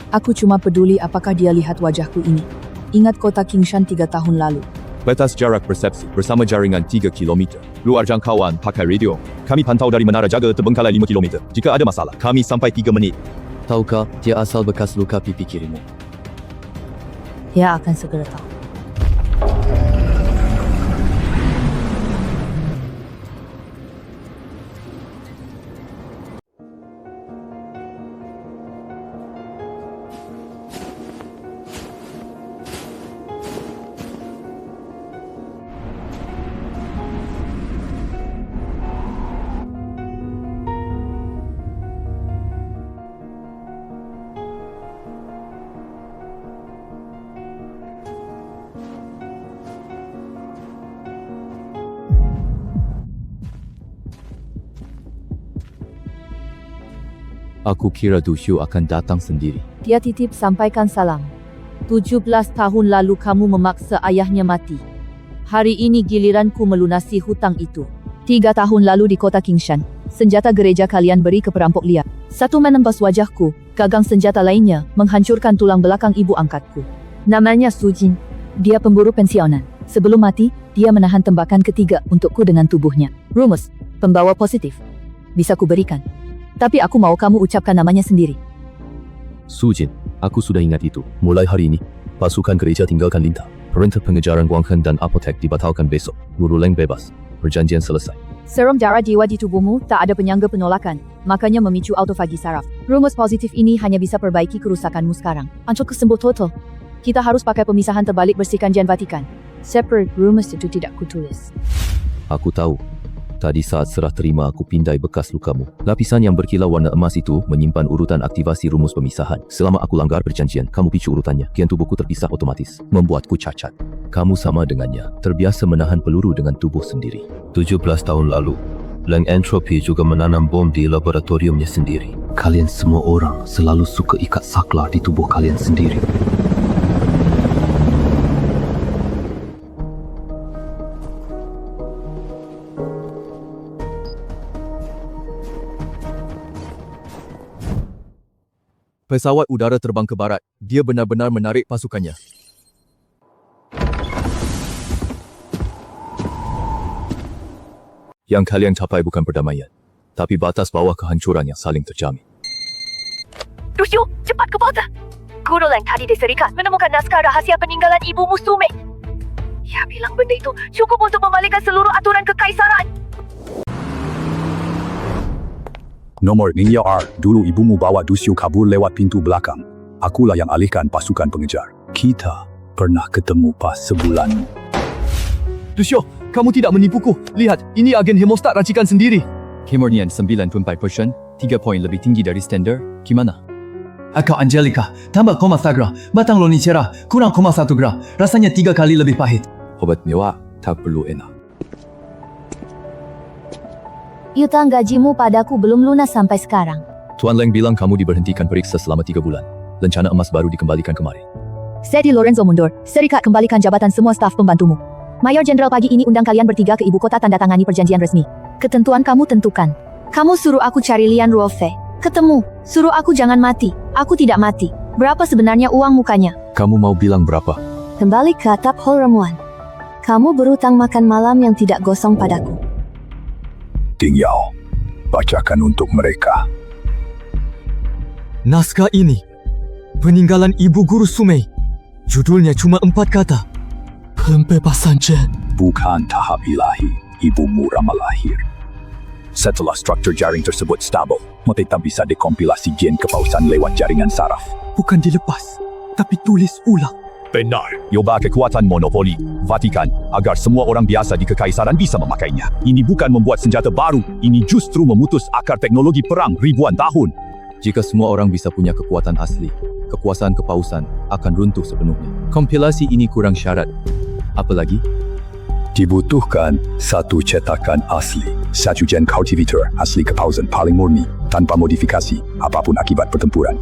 Aku cuma peduli apakah dia lihat wajahku ini. Ingat kota Kingshan 3 tahun lalu. Batas jarak persepsi bersama jaringan 3 km. Luar jangkauan pakai radio. Kami pantau dari menara jaga terbengkalai 5 km. Jika ada masalah, kami sampai 3 menit. Tahukah dia asal bekas luka pipi kirimu? Dia akan segera tahu. Aku kira Dushu akan datang sendiri. Dia titip sampaikan salam. 17 tahun lalu kamu memaksa ayahnya mati. Hari ini giliranku melunasi hutang itu. 3 tahun lalu di kota Kingshan, senjata gereja kalian beri ke perampok liar. Satu menembus wajahku, gagang senjata lainnya menghancurkan tulang belakang ibu angkatku. Namanya Sujin. Dia pemburu pensiunan. Sebelum mati, dia menahan tembakan ketiga untukku dengan tubuhnya. Rumus, pembawa positif. Bisa kuberikan. Tapi aku mau kamu ucapkan namanya sendiri. Sujin, aku sudah ingat itu. Mulai hari ini, pasukan gereja tinggalkan Linta. Perintah pengejaran Guanghen dan apotek dibatalkan besok. Guru Leng bebas. Perjanjian selesai. Serum darah jiwa di tubuhmu tak ada penyangga penolakan, makanya memicu autofagi saraf. Rumus positif ini hanya bisa perbaiki kerusakanmu sekarang. Untuk kesembuh total, kita harus pakai pemisahan terbalik bersihkan gen Vatikan. Separate rumus itu tidak kutulis. Aku tahu. Tadi saat serah terima aku pindai bekas lukamu. Lapisan yang berkilau warna emas itu menyimpan urutan aktivasi rumus pemisahan. Selama aku langgar perjanjian, kamu picu urutannya. Kian tubuhku terpisah otomatis, membuatku cacat. Kamu sama dengannya, terbiasa menahan peluru dengan tubuh sendiri. 17 tahun lalu, Leng Entropy juga menanam bom di laboratoriumnya sendiri. Kalian semua orang selalu suka ikat saklar di tubuh kalian sendiri. Pesawat udara terbang ke barat. Dia benar-benar menarik pasukannya. Yang kalian capai bukan perdamaian, tapi batas bawah kehancuran yang saling terjamin. Dushu, cepat ke kota. Guru Leng tadi di Serikat menemukan naskah rahasia peninggalan ibumu Sume. Dia bilang benda itu cukup untuk membalikkan seluruh aturan kekaisaran. Nomor Ninja R, dulu ibumu bawa Dushu kabur lewat pintu belakang. Akulah yang alihkan pasukan pengejar. Kita pernah ketemu pas sebulan. Dushu, kamu tidak menipuku. Lihat, ini agen hemostat racikan sendiri. Kemurnian 94%, 3 poin lebih tinggi dari standar. Gimana? Akau Angelica, tambah koma sagra, batang loni cerah, kurang koma 1 gram. Rasanya 3 kali lebih pahit. Obat mewah, Tak perlu enak. Iutang gajimu padaku belum lunas sampai sekarang. Tuan Leng bilang kamu diberhentikan periksa selama 3 bulan. Lencana emas baru dikembalikan kemari. Seti Lorenzo mundur. Serikat kembalikan jabatan semua staf pembantumu. Mayor Jenderal pagi ini undang kalian bertiga ke ibu kota tanda tangani perjanjian resmi. Ketentuan kamu tentukan. Kamu suruh aku cari Lian Ruofe. Ketemu. Suruh aku jangan mati. Aku tidak mati. Berapa sebenarnya uang mukanya? Kamu mau bilang berapa? Kembali ke atap hall ramuan. Kamu berutang makan malam yang tidak gosong padaku. Ding Yao, bacakan untuk mereka. Naskah ini peninggalan Ibu Guru Sumei. Judulnya cuma 4 kata. Pembebasan Jen. Bukan tahap ilahi, ibumu ramal lahir. Setelah struktur jaring tersebut stabil, mereka bisa dikompilasi gen kepausan lewat jaringan saraf. Bukan dilepas, tapi tulis ulang. Benar. Yoba kekuatan monopoli Vatikan agar semua orang biasa di kekaisaran bisa memakainya. Ini bukan membuat senjata baru, ini justru memutus akar teknologi perang ribuan tahun. Jika semua orang bisa punya kekuatan asli, kekuasaan kepausan akan runtuh sepenuhnya. Kompilasi ini kurang syarat. Apa lagi? Dibutuhkan satu cetakan asli, satu gen cultivator asli kepausan paling murni, tanpa modifikasi apapun akibat pertempuran.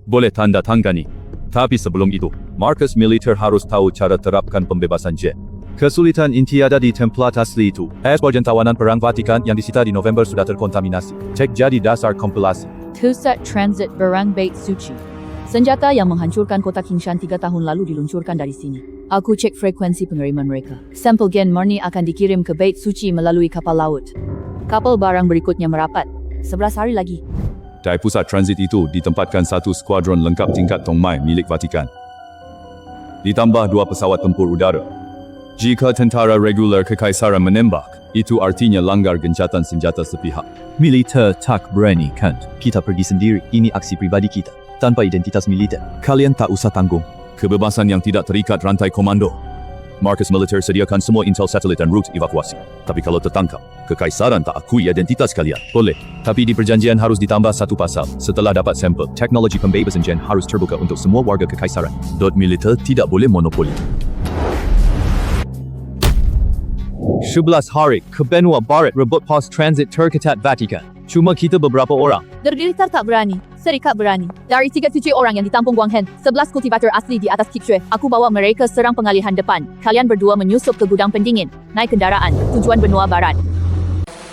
Boleh tanda tangani. Tapi sebelum itu, markas militer harus tahu cara terapkan pembebasan jet. Kesulitan inti ada di template asli itu. Ekspor tawanan perang Vatikan yang disita di November sudah terkontaminasi. Cek jadi dasar kompilasi. Pusat Transit Barang Bait Suci. Senjata yang menghancurkan kota Kingshan 3 tahun lalu diluncurkan dari sini. Aku cek frekuensi pengiriman mereka. Sampel gen murni akan dikirim ke Bait Suci melalui kapal laut. Kapal barang berikutnya merapat. 11 hari lagi. Dari pusat transit itu ditempatkan satu skuadron lengkap tingkat Tongmai milik Vatikan. Ditambah 2 pesawat tempur udara. Jika tentara regular kekaisaran menembak, itu artinya langgar gencatan senjata sepihak. Militer tak berani kan? Kita pergi sendiri. Ini aksi pribadi kita. Tanpa identitas militer. Kalian tak usah tanggung. Kebebasan yang tidak terikat rantai komando. Markas militer sediakan semua intel satelit dan rute evakuasi. Tapi kalau tertangkap, kekaisaran tak akui identitas kalian. Boleh. Tapi di perjanjian harus ditambah 1 pasal. Setelah dapat sampel, teknologi pembebasan gen harus terbuka untuk semua warga kekaisaran. Dot militer tidak boleh monopoli. 11 hari ke benua barat rebut pos transit terketat Vatikan. Cuma kita beberapa orang. Derdiritar tak berani. Serikat berani. Dari 37 orang yang ditampung Guang Hen, 11 kultivator asli di atas Kipsue. Aku bawa mereka serang pengalihan depan. Kalian berdua menyusup ke gudang pendingin. Naik kendaraan. Tujuan benua barat.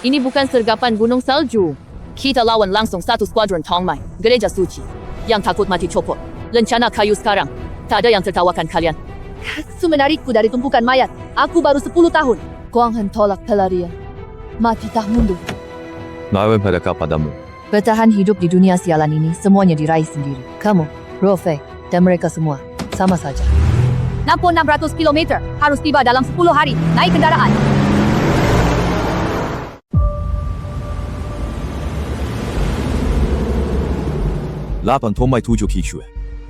Ini bukan sergapan gunung salju. Kita lawan langsung satu skuadron Tongmai. Gereja suci. Yang takut mati copot. Lencana kayu sekarang. Tak ada yang tertawakan kalian. Su menarikku dari tumpukan mayat. Aku baru 10 tahun. Guang Hen tolak pelarian. Mati tak mundur. Lawan padakah padamu? Bertahan hidup di dunia sialan ini semuanya diraih sendiri. Kamu, Ruofe, dan mereka semua sama saja. 600 km harus tiba dalam 10 hari. Naik kendaraan. Lapan Tongmai 7 Kipsue.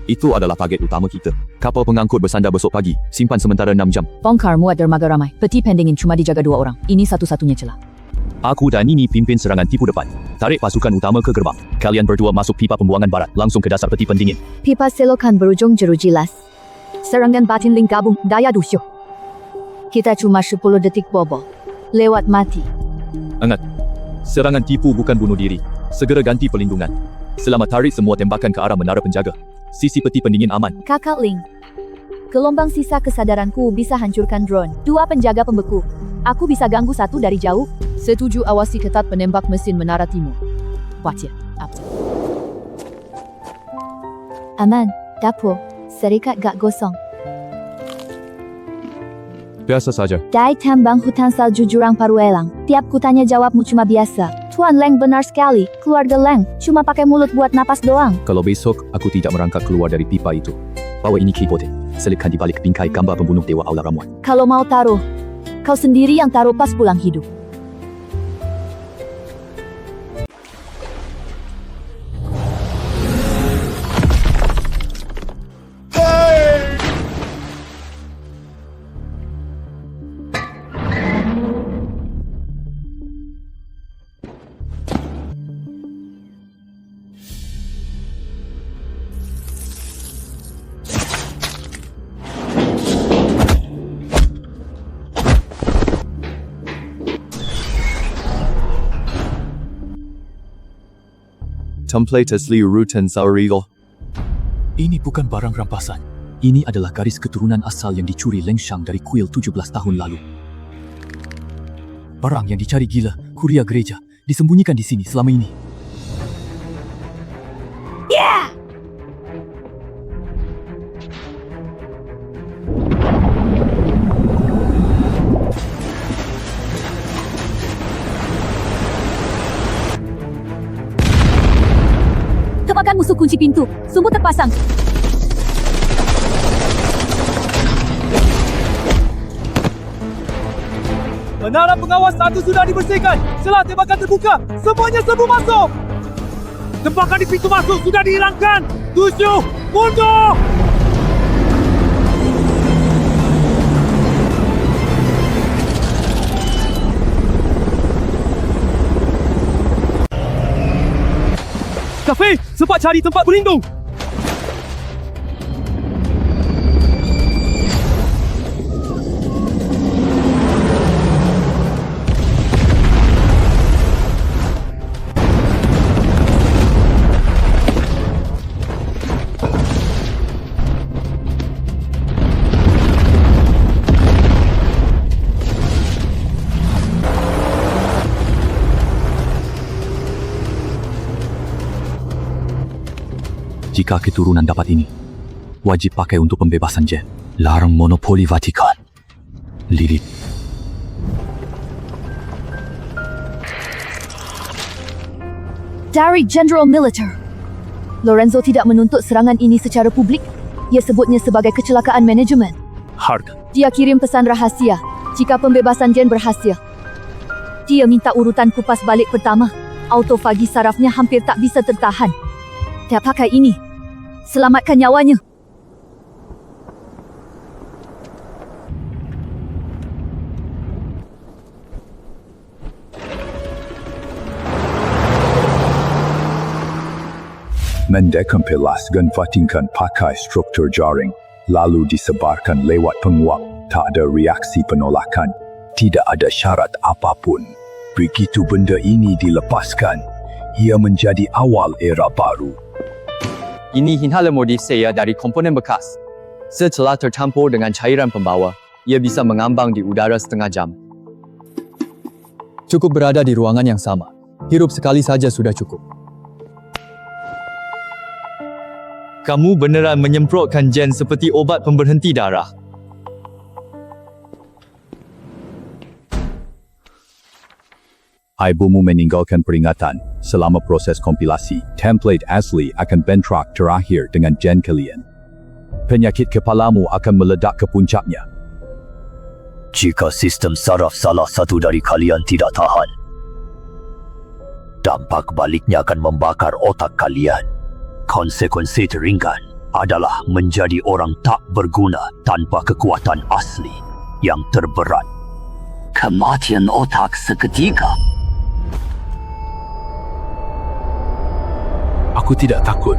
Itu adalah target utama kita. Kapal pengangkut bersandar besok pagi. Simpan sementara 6 jam. Bongkar muat dermaga ramai. Peti pendingin cuma dijaga 2 orang. Ini satu-satunya celah. Aku dan Nini pimpin serangan tipu depan. Tarik pasukan utama ke gerbang. Kalian berdua masuk pipa pembuangan barat. Langsung ke dasar peti pendingin. Pipa selokan berujung jerujilas. Serangan batin link gabung. Daya dusyuk. Kita cuma 10 detik bobol. Lewat mati. Ingat. Serangan tipu bukan bunuh diri. Segera ganti pelindungan. Selamat tarik semua tembakan ke arah menara penjaga. Sisi peti pendingin aman. Kakak Ling. Gelombang sisa kesadaranku bisa hancurkan drone. 2 penjaga pembeku. Aku bisa ganggu 1 dari jauh. Setuju, awasi ketat penembak mesin menara timur. Wajar. Aman. Dapur. Serikat gak gosong. Biasa saja. Dai tambang hutan salju jurang Paruelang. Tiap kutanya jawabmu cuma biasa. Tuan Leng benar sekali. Keluarga Leng cuma pakai mulut buat napas doang. Kalau besok aku tidak merangkak keluar dari pipa itu, bawa ini kipote. Selipkan di balik bingkai gambar pembunuh Dewa Aula Ramuan. Kalau mau taruh, kau sendiri yang taruh pas pulang hidup. template asli urutan Saurigo. Ini bukan barang rampasan. Ini adalah garis keturunan asal yang dicuri Leng Shang dari kuil 17 tahun lalu. Barang yang dicari gila, kuria gereja, disembunyikan di sini selama ini. Yeah! Tebakan musuh kunci pintu. Sumbu terpasang. Menara pengawas 1 sudah dibersihkan. Setelah tembakan terbuka, semuanya serbu masuk. Tembakan di pintu masuk sudah dihilangkan. 7, mundur! Kafe, sempat cari tempat berlindung. Jika keturunan dapat ini, wajib pakai untuk pembebasan Jen. Larang monopoli Vatikan. Lilith. Dari General Militer. Lorenzo tidak menuntut serangan ini secara publik. Ia sebutnya sebagai kecelakaan manajemen. Harga. Dia kirim pesan rahasia jika pembebasan Jen berhasil. Dia minta urutan kupas balik pertama. Autofagi sarafnya hampir tak bisa tertahan. Dia pakai ini. Selamatkan nyawanya. Mendekompilaskan Vatikan pakai struktur jaring, lalu disebarkan lewat penguap. Tak ada reaksi penolakan. Tidak ada syarat apapun. Begitu benda ini dilepaskan, ia menjadi awal era baru. Ini inhaler modif saya dari komponen bekas. Setelah tercampur dengan cairan pembawa, ia bisa mengambang di udara setengah jam. Cukup berada di ruangan yang sama. Hirup sekali saja sudah cukup. Kamu beneran menyemprotkan Jen seperti obat pemberhenti darah. Ibumu meninggalkan peringatan. Selama proses kompilasi, template asli akan bentrok terakhir dengan gen kalian. Penyakit kepalamu akan meledak ke puncaknya. Jika sistem saraf salah satu dari kalian tidak tahan, dampak baliknya akan membakar otak kalian. Konsekuensi teringan adalah menjadi orang tak berguna tanpa kekuatan asli yang terberat. Kematian otak seketika. Aku tidak takut.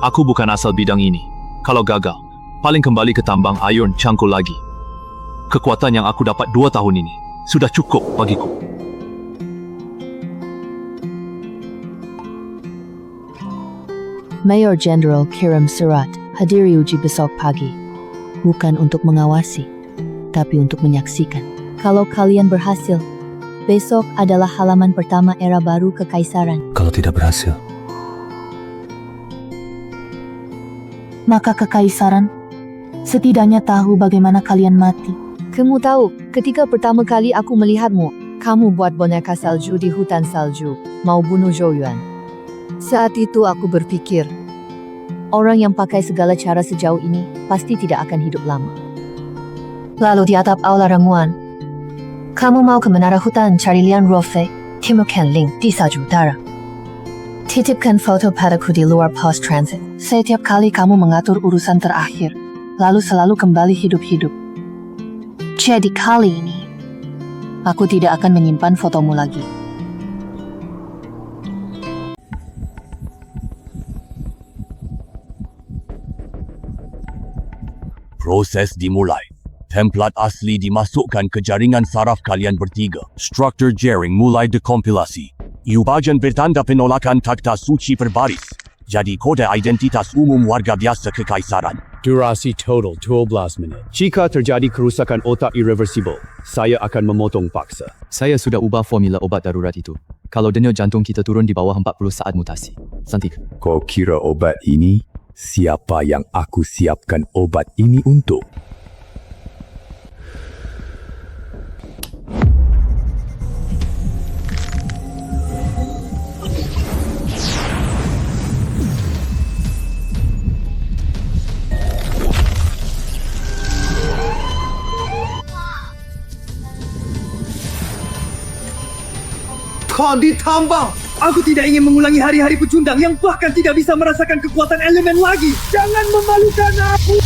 Aku bukan asal bidang ini. Kalau gagal, paling kembali ke tambang iron cangkul lagi. Kekuatan yang aku dapat 2 tahun ini sudah cukup bagiku. Mayor Jenderal kirim surat hadiri uji besok pagi. Bukan untuk mengawasi, tapi untuk menyaksikan. Kalau kalian berhasil, besok adalah halaman pertama era baru kekaisaran. Kalau tidak berhasil, Maka kekaisaran setidaknya tahu bagaimana kalian mati. Kamu tahu, ketika pertama kali aku melihatmu, kamu buat boneka salju di hutan salju, mau bunuh Zhou Yuan. Saat itu aku berpikir, orang yang pakai segala cara sejauh ini pasti tidak akan hidup lama. Lalu di atap aula ramuan, kamu mau ke menara hutan cari Lian Ruofei, Timur Kenling di salju utara. Titipkan foto padaku di luar pos transit. Setiap kali kamu mengatur urusan terakhir, lalu selalu kembali hidup-hidup. Jadi kali ini, aku tidak akan menyimpan fotomu lagi. Proses dimulai. Templat asli dimasukkan ke jaringan saraf kalian bertiga. Struktur jaring mulai dekompilasi. Bahagian bertanda penolakan takhta suci berbaris. Jadi kode identitas umum warga biasa kekaisaran. Durasi total 12 minit. Jika terjadi kerusakan otak irreversible, saya akan memotong paksa. Saya sudah ubah formula obat darurat itu. Kalau denyut jantung kita turun di bawah 40 saat mutasi. Santik. Kau kira obat ini? Siapa yang aku siapkan obat ini untuk? Kau ditambang! Aku tidak ingin mengulangi hari-hari pecundang yang bahkan tidak bisa merasakan kekuatan elemen lagi. Jangan memalukan aku!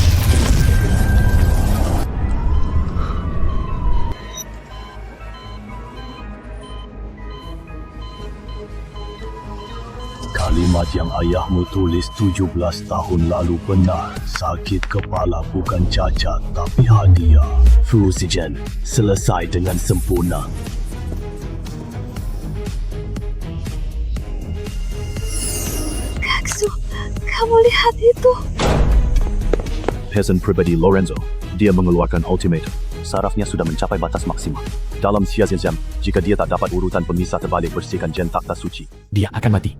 Kalimat yang ayahmu tulis 17 tahun lalu benar. Sakit kepala bukan cacat, tapi hadiah. Fusigen selesai dengan sempurna. Kamu lihat itu? Peasant pribadi Lorenzo. Dia mengeluarkan ultimatum. Sarafnya sudah mencapai batas maksimal. Dalam siasat jam, jika dia tak dapat urutan pemisah terbalik bersihkan gen takhta suci, dia akan mati.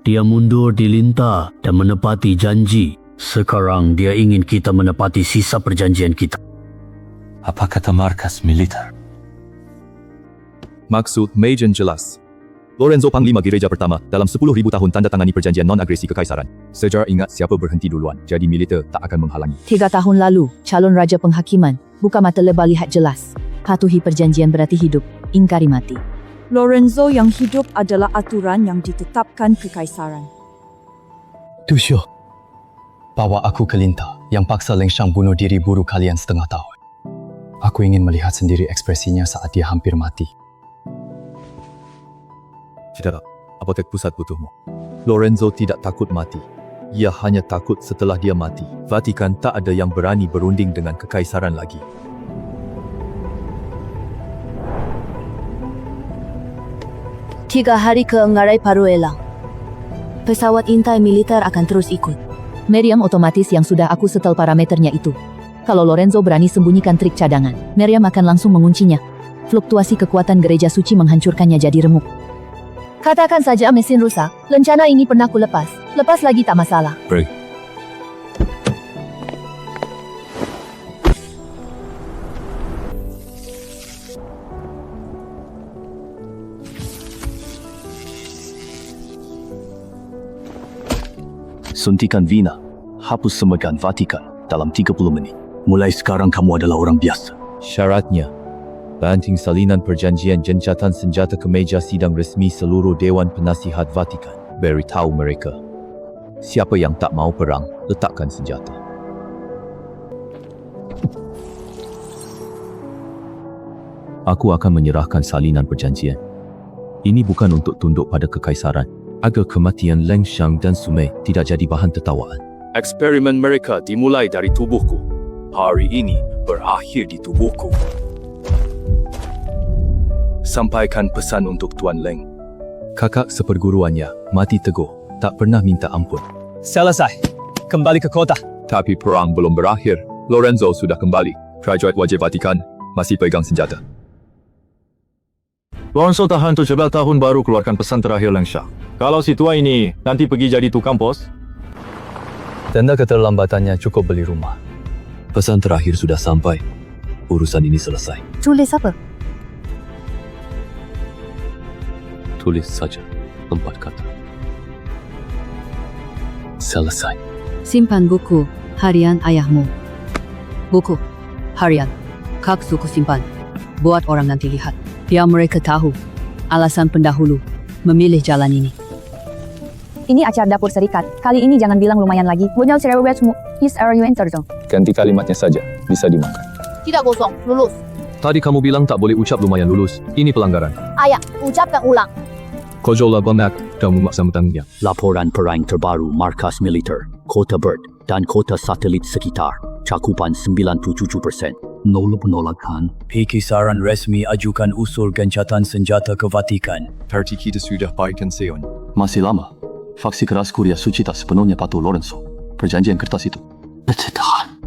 Dia mundur di lintah dan menepati janji. Sekarang dia ingin kita menepati sisa perjanjian kita. Apa kata markas militer? Maksud Majen jelas. Lorenzo Panglima Gereja pertama dalam 10,000 tahun tanda tangani perjanjian non-agresi kekaisaran. Sejarah ingat siapa berhenti duluan, jadi militer tak akan menghalangi. 3 tahun lalu, calon Raja Penghakiman, buka mata lebar lihat jelas. Patuhi perjanjian berarti hidup, ingkari mati. Lorenzo yang hidup adalah aturan yang ditetapkan kekaisaran. Tusyo, bawa aku ke lintah yang paksa Leng Shang bunuh diri buru kalian setengah tahun. Aku ingin melihat sendiri ekspresinya saat dia hampir mati. Tidak, apotek pusat butuhmu. Lorenzo tidak takut mati. Ia hanya takut setelah dia mati, Vatikan tak ada yang berani berunding dengan kekaisaran lagi. Tiga hari ke Ngarai Paruela. Pesawat intai militer akan terus ikut. Meriam otomatis yang sudah aku setel parameternya itu. Kalau Lorenzo berani sembunyikan trik cadangan, Meriam akan langsung menguncinya. Fluktuasi kekuatan gereja suci menghancurkannya jadi remuk. Katakan saja mesin rusak, lencana ini pernah ku lepas. Lepas lagi tak masalah. Break. Suntikan Vina. Hapus semegan Vatikan dalam 30 menit. Mulai sekarang kamu adalah orang biasa. Syaratnya, banting salinan perjanjian gencatan senjata ke meja sidang resmi seluruh Dewan Penasihat Vatikan. Beritahu mereka, siapa yang tak mau perang, letakkan senjata. Aku akan menyerahkan salinan perjanjian. Ini bukan untuk tunduk pada kekaisaran, agar kematian Leng Shang dan Sumei tidak jadi bahan tertawaan. Eksperimen mereka dimulai dari tubuhku. Hari ini berakhir di tubuhku. Sampaikan pesan untuk Tuan Leng. Kakak seperguruannya mati teguh, tak pernah minta ampun. Selesai. Kembali ke kota. Tapi perang belum berakhir. Lorenzo sudah kembali. Prajurit wajib Vatikan masih pegang senjata. Lorenzo tahan 17 tahun baru keluarkan pesan terakhir Leng Shang. Kalau si tua ini nanti pergi jadi tukang pos. Tanda keterlambatannya cukup beli rumah. Pesan terakhir sudah sampai. Urusan ini selesai. Tulis apa? Tulis saja 4 kata. Selesai. Simpan buku harian ayahmu. Buku harian. Kak suku simpan. Buat orang nanti lihat. Biar mereka tahu alasan pendahulu memilih jalan ini. Ini acara dapur serikat. Kali ini jangan bilang lumayan lagi. Bunyal cerewetmu. Is are you entertain? Ganti kalimatnya saja, bisa dimakan. Tidak kosong, lulus. Tadi kamu bilang tak boleh ucap lumayan lulus. Ini pelanggaran. Ayah, ucapkan ulang. Kojola Bamak dan memaksa tangnya. Laporan perang terbaru markas militer, Kota Bert dan kota satelit sekitar. Cakupan 97%. Nol penolakan. Kisaran resmi ajukan usul gencatan senjata ke Vatikan. Parti kita sudah berikan seon. Masih lama. Faksi keras Korea Suci tak sepenuhnya patuh Lorenzo. Perjanjian kertas itu. Tahan.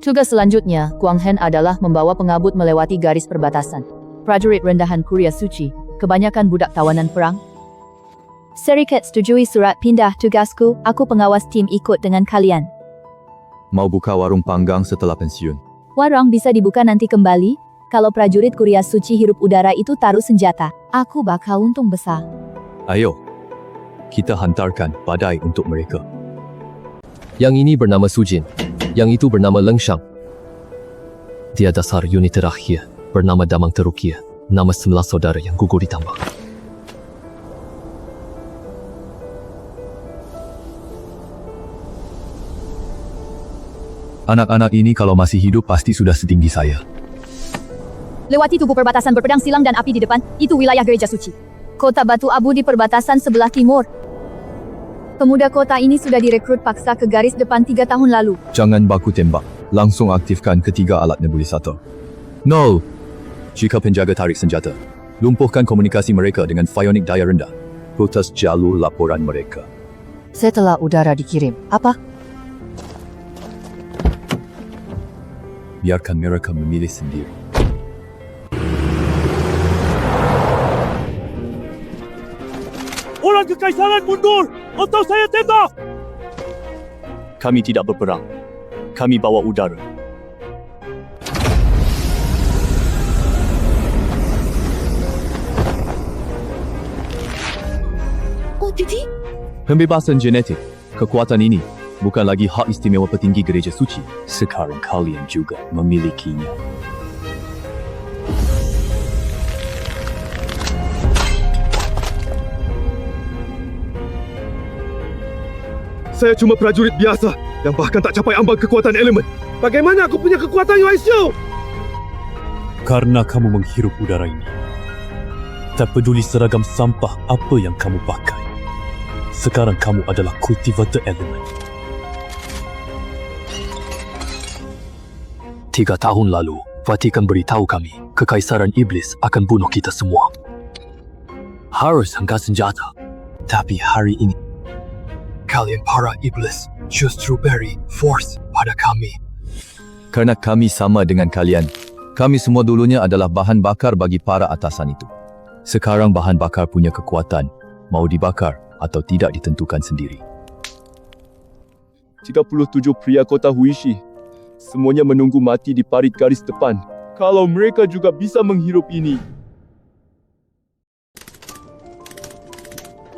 Tugas selanjutnya, Guang Hen adalah membawa pengabut melewati garis perbatasan. Prajurit rendahan Korea Suci, kebanyakan budak tawanan perang. Serikat setujui surat pindah tugasku, aku pengawas tim ikut dengan kalian. Mau buka warung panggang setelah pensiun. Warung bisa dibuka nanti kembali, kalau prajurit Korea Suci hirup udara itu taruh senjata. Aku bakal untung besar. Ayo, kita hantarkan badai untuk mereka. Yang ini bernama Sujin, yang itu bernama Leng Shang. Dia dasar unit terakhir, bernama Damang Terukia, nama 9 saudara yang gugur di tambang. Anak-anak ini kalau masih hidup pasti sudah setinggi saya. Lewati tugu perbatasan berpedang silang dan api di depan, itu wilayah gereja suci. Kota Batu Abu di perbatasan sebelah timur. Pemuda kota ini sudah direkrut paksa ke garis depan 3 tahun lalu. Jangan baku tembak, langsung aktifkan ketiga alat nebulisator. 0. Jika penjaga tarik senjata, lumpuhkan komunikasi mereka dengan psionik daya rendah. Putus jalur laporan mereka. Setelah udara dikirim, apa? Biarkan mereka memilih sendiri. Orang kekaisaran mundur atau saya tembak! Kami tidak berperang. Kami bawa udara. Oh, Titi? Pembebasan genetik. Kekuatan ini bukan lagi hak istimewa petinggi gereja suci. Sekarang kalian juga memilikinya. Saya cuma prajurit biasa yang bahkan tak capai ambang kekuatan elemen. Bagaimana aku punya kekuatan Yoisio? Karena kamu menghirup udara ini. Tak peduli seragam sampah apa yang kamu pakai. Sekarang kamu adalah kultivator elemen. 3 tahun lalu, Vatikan beritahu kami, Kekaisaran Iblis akan bunuh kita semua. Harus angkat senjata. Tapi hari ini, kalian para iblis justru beri force pada kami. Karena kami sama dengan kalian. Kami semua dulunya adalah bahan bakar bagi para atasan itu. Sekarang bahan bakar punya kekuatan. Mau dibakar atau tidak ditentukan sendiri. 37 pria kota Huishi. Semuanya menunggu mati di parit garis depan. Kalau mereka juga bisa menghirup ini.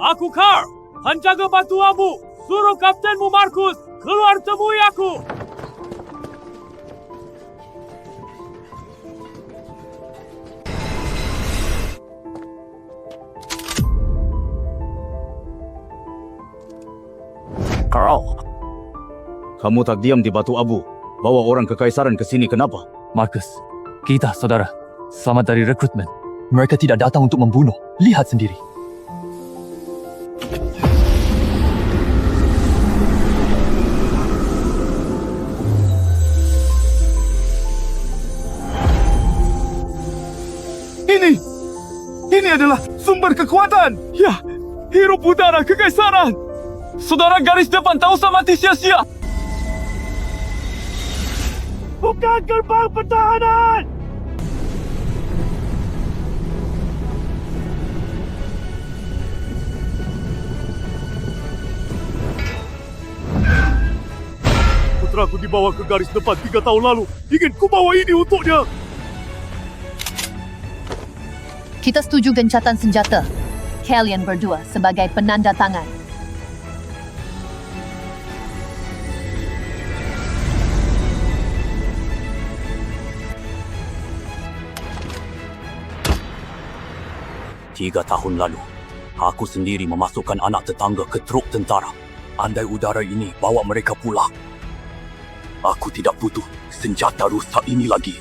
Aku Carl, penjaga Batu Abu. Suruh kaptenmu Markus keluar temui aku. Carl, kamu tak diam di Batu Abu. Bawa orang kekaisaran ke sini kenapa? Marcus, kita saudara, selamat dari rekrutmen. Mereka tidak datang untuk membunuh. Lihat sendiri. Ini adalah sumber kekuatan. Ya, hirup udara kekaisaran. Saudara garis depan tak usah mati sia-sia. Bukan gerbang pertahanan. Putraku dibawa ke garis depan 3 tahun lalu. Ingin ku bawa ini untuknya. Kita setuju gencatan senjata. Kalian berdua sebagai penanda tangan. Tiga tahun lalu, aku sendiri memasukkan anak tetangga ke truk tentara. Andai udara ini bawa mereka pulang. Aku tidak butuh senjata rusak ini lagi.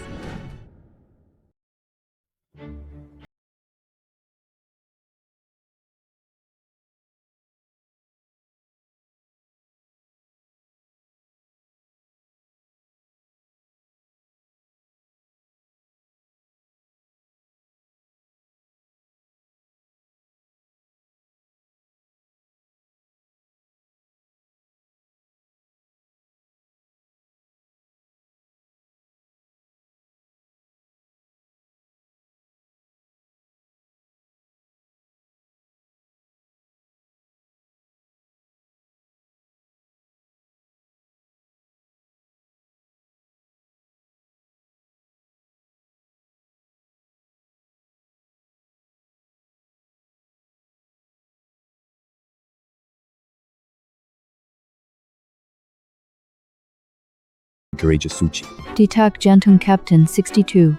gereja suci. Detak jantung Kapten 62.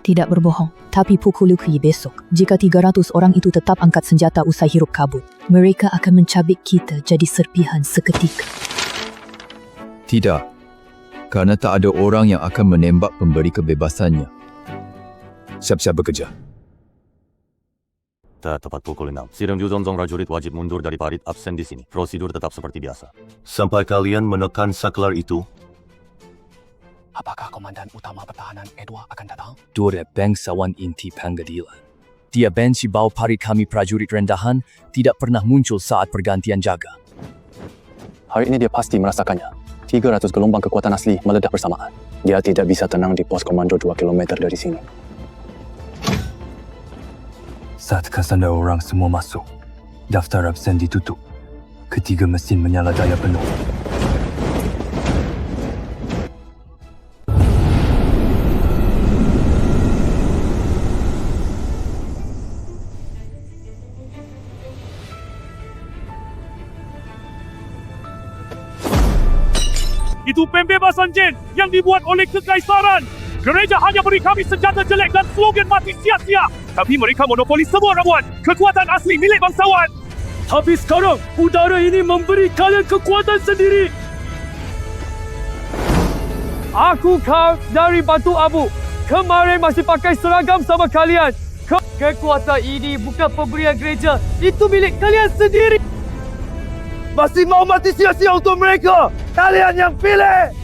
Tidak berbohong, tapi pukul luki besok, jika 300 orang itu tetap angkat senjata usai hirup kabut, mereka akan mencabik kita jadi serpihan seketika. Tidak, karena tak ada orang yang akan menembak pemberi kebebasannya. Siap-siap bekerja. Tepat pukul 6. Sidang diutonton prajurit wajib mundur dari parit absen di sini. Prosedur tetap seperti biasa. Sampai kalian menekan saklar itu. Apakah Komandan Utama Pertahanan Edward akan datang? Dua bangsawan inti pengadilan. Dia benci bau parit kami prajurit rendahan tidak pernah muncul saat pergantian jaga. Hari ini dia pasti merasakannya. 300 gelombang kekuatan asli meledak bersamaan. Dia tidak bisa tenang di pos komando 2 km dari sini. Saat kesana orang semua masuk, daftar absen ditutup. Ketiga mesin menyala daya penuh. Itu pembebasan Jin yang dibuat oleh Kekaisaran. Gereja hanya beri kami senjata jelek dan slogan mati sia-sia. Tapi mereka monopoli semua ramuan. Kekuatan asli milik bangsawan. Tapi sekarang, udara ini memberi kalian kekuatan sendiri. Aku kau dari Batu Abu. Kemarin masih pakai seragam sama kalian. Kekuatan ini bukan pemberian gereja. Itu milik kalian sendiri. Masih mau mati sia-sia untuk mereka. Kalian yang pilih.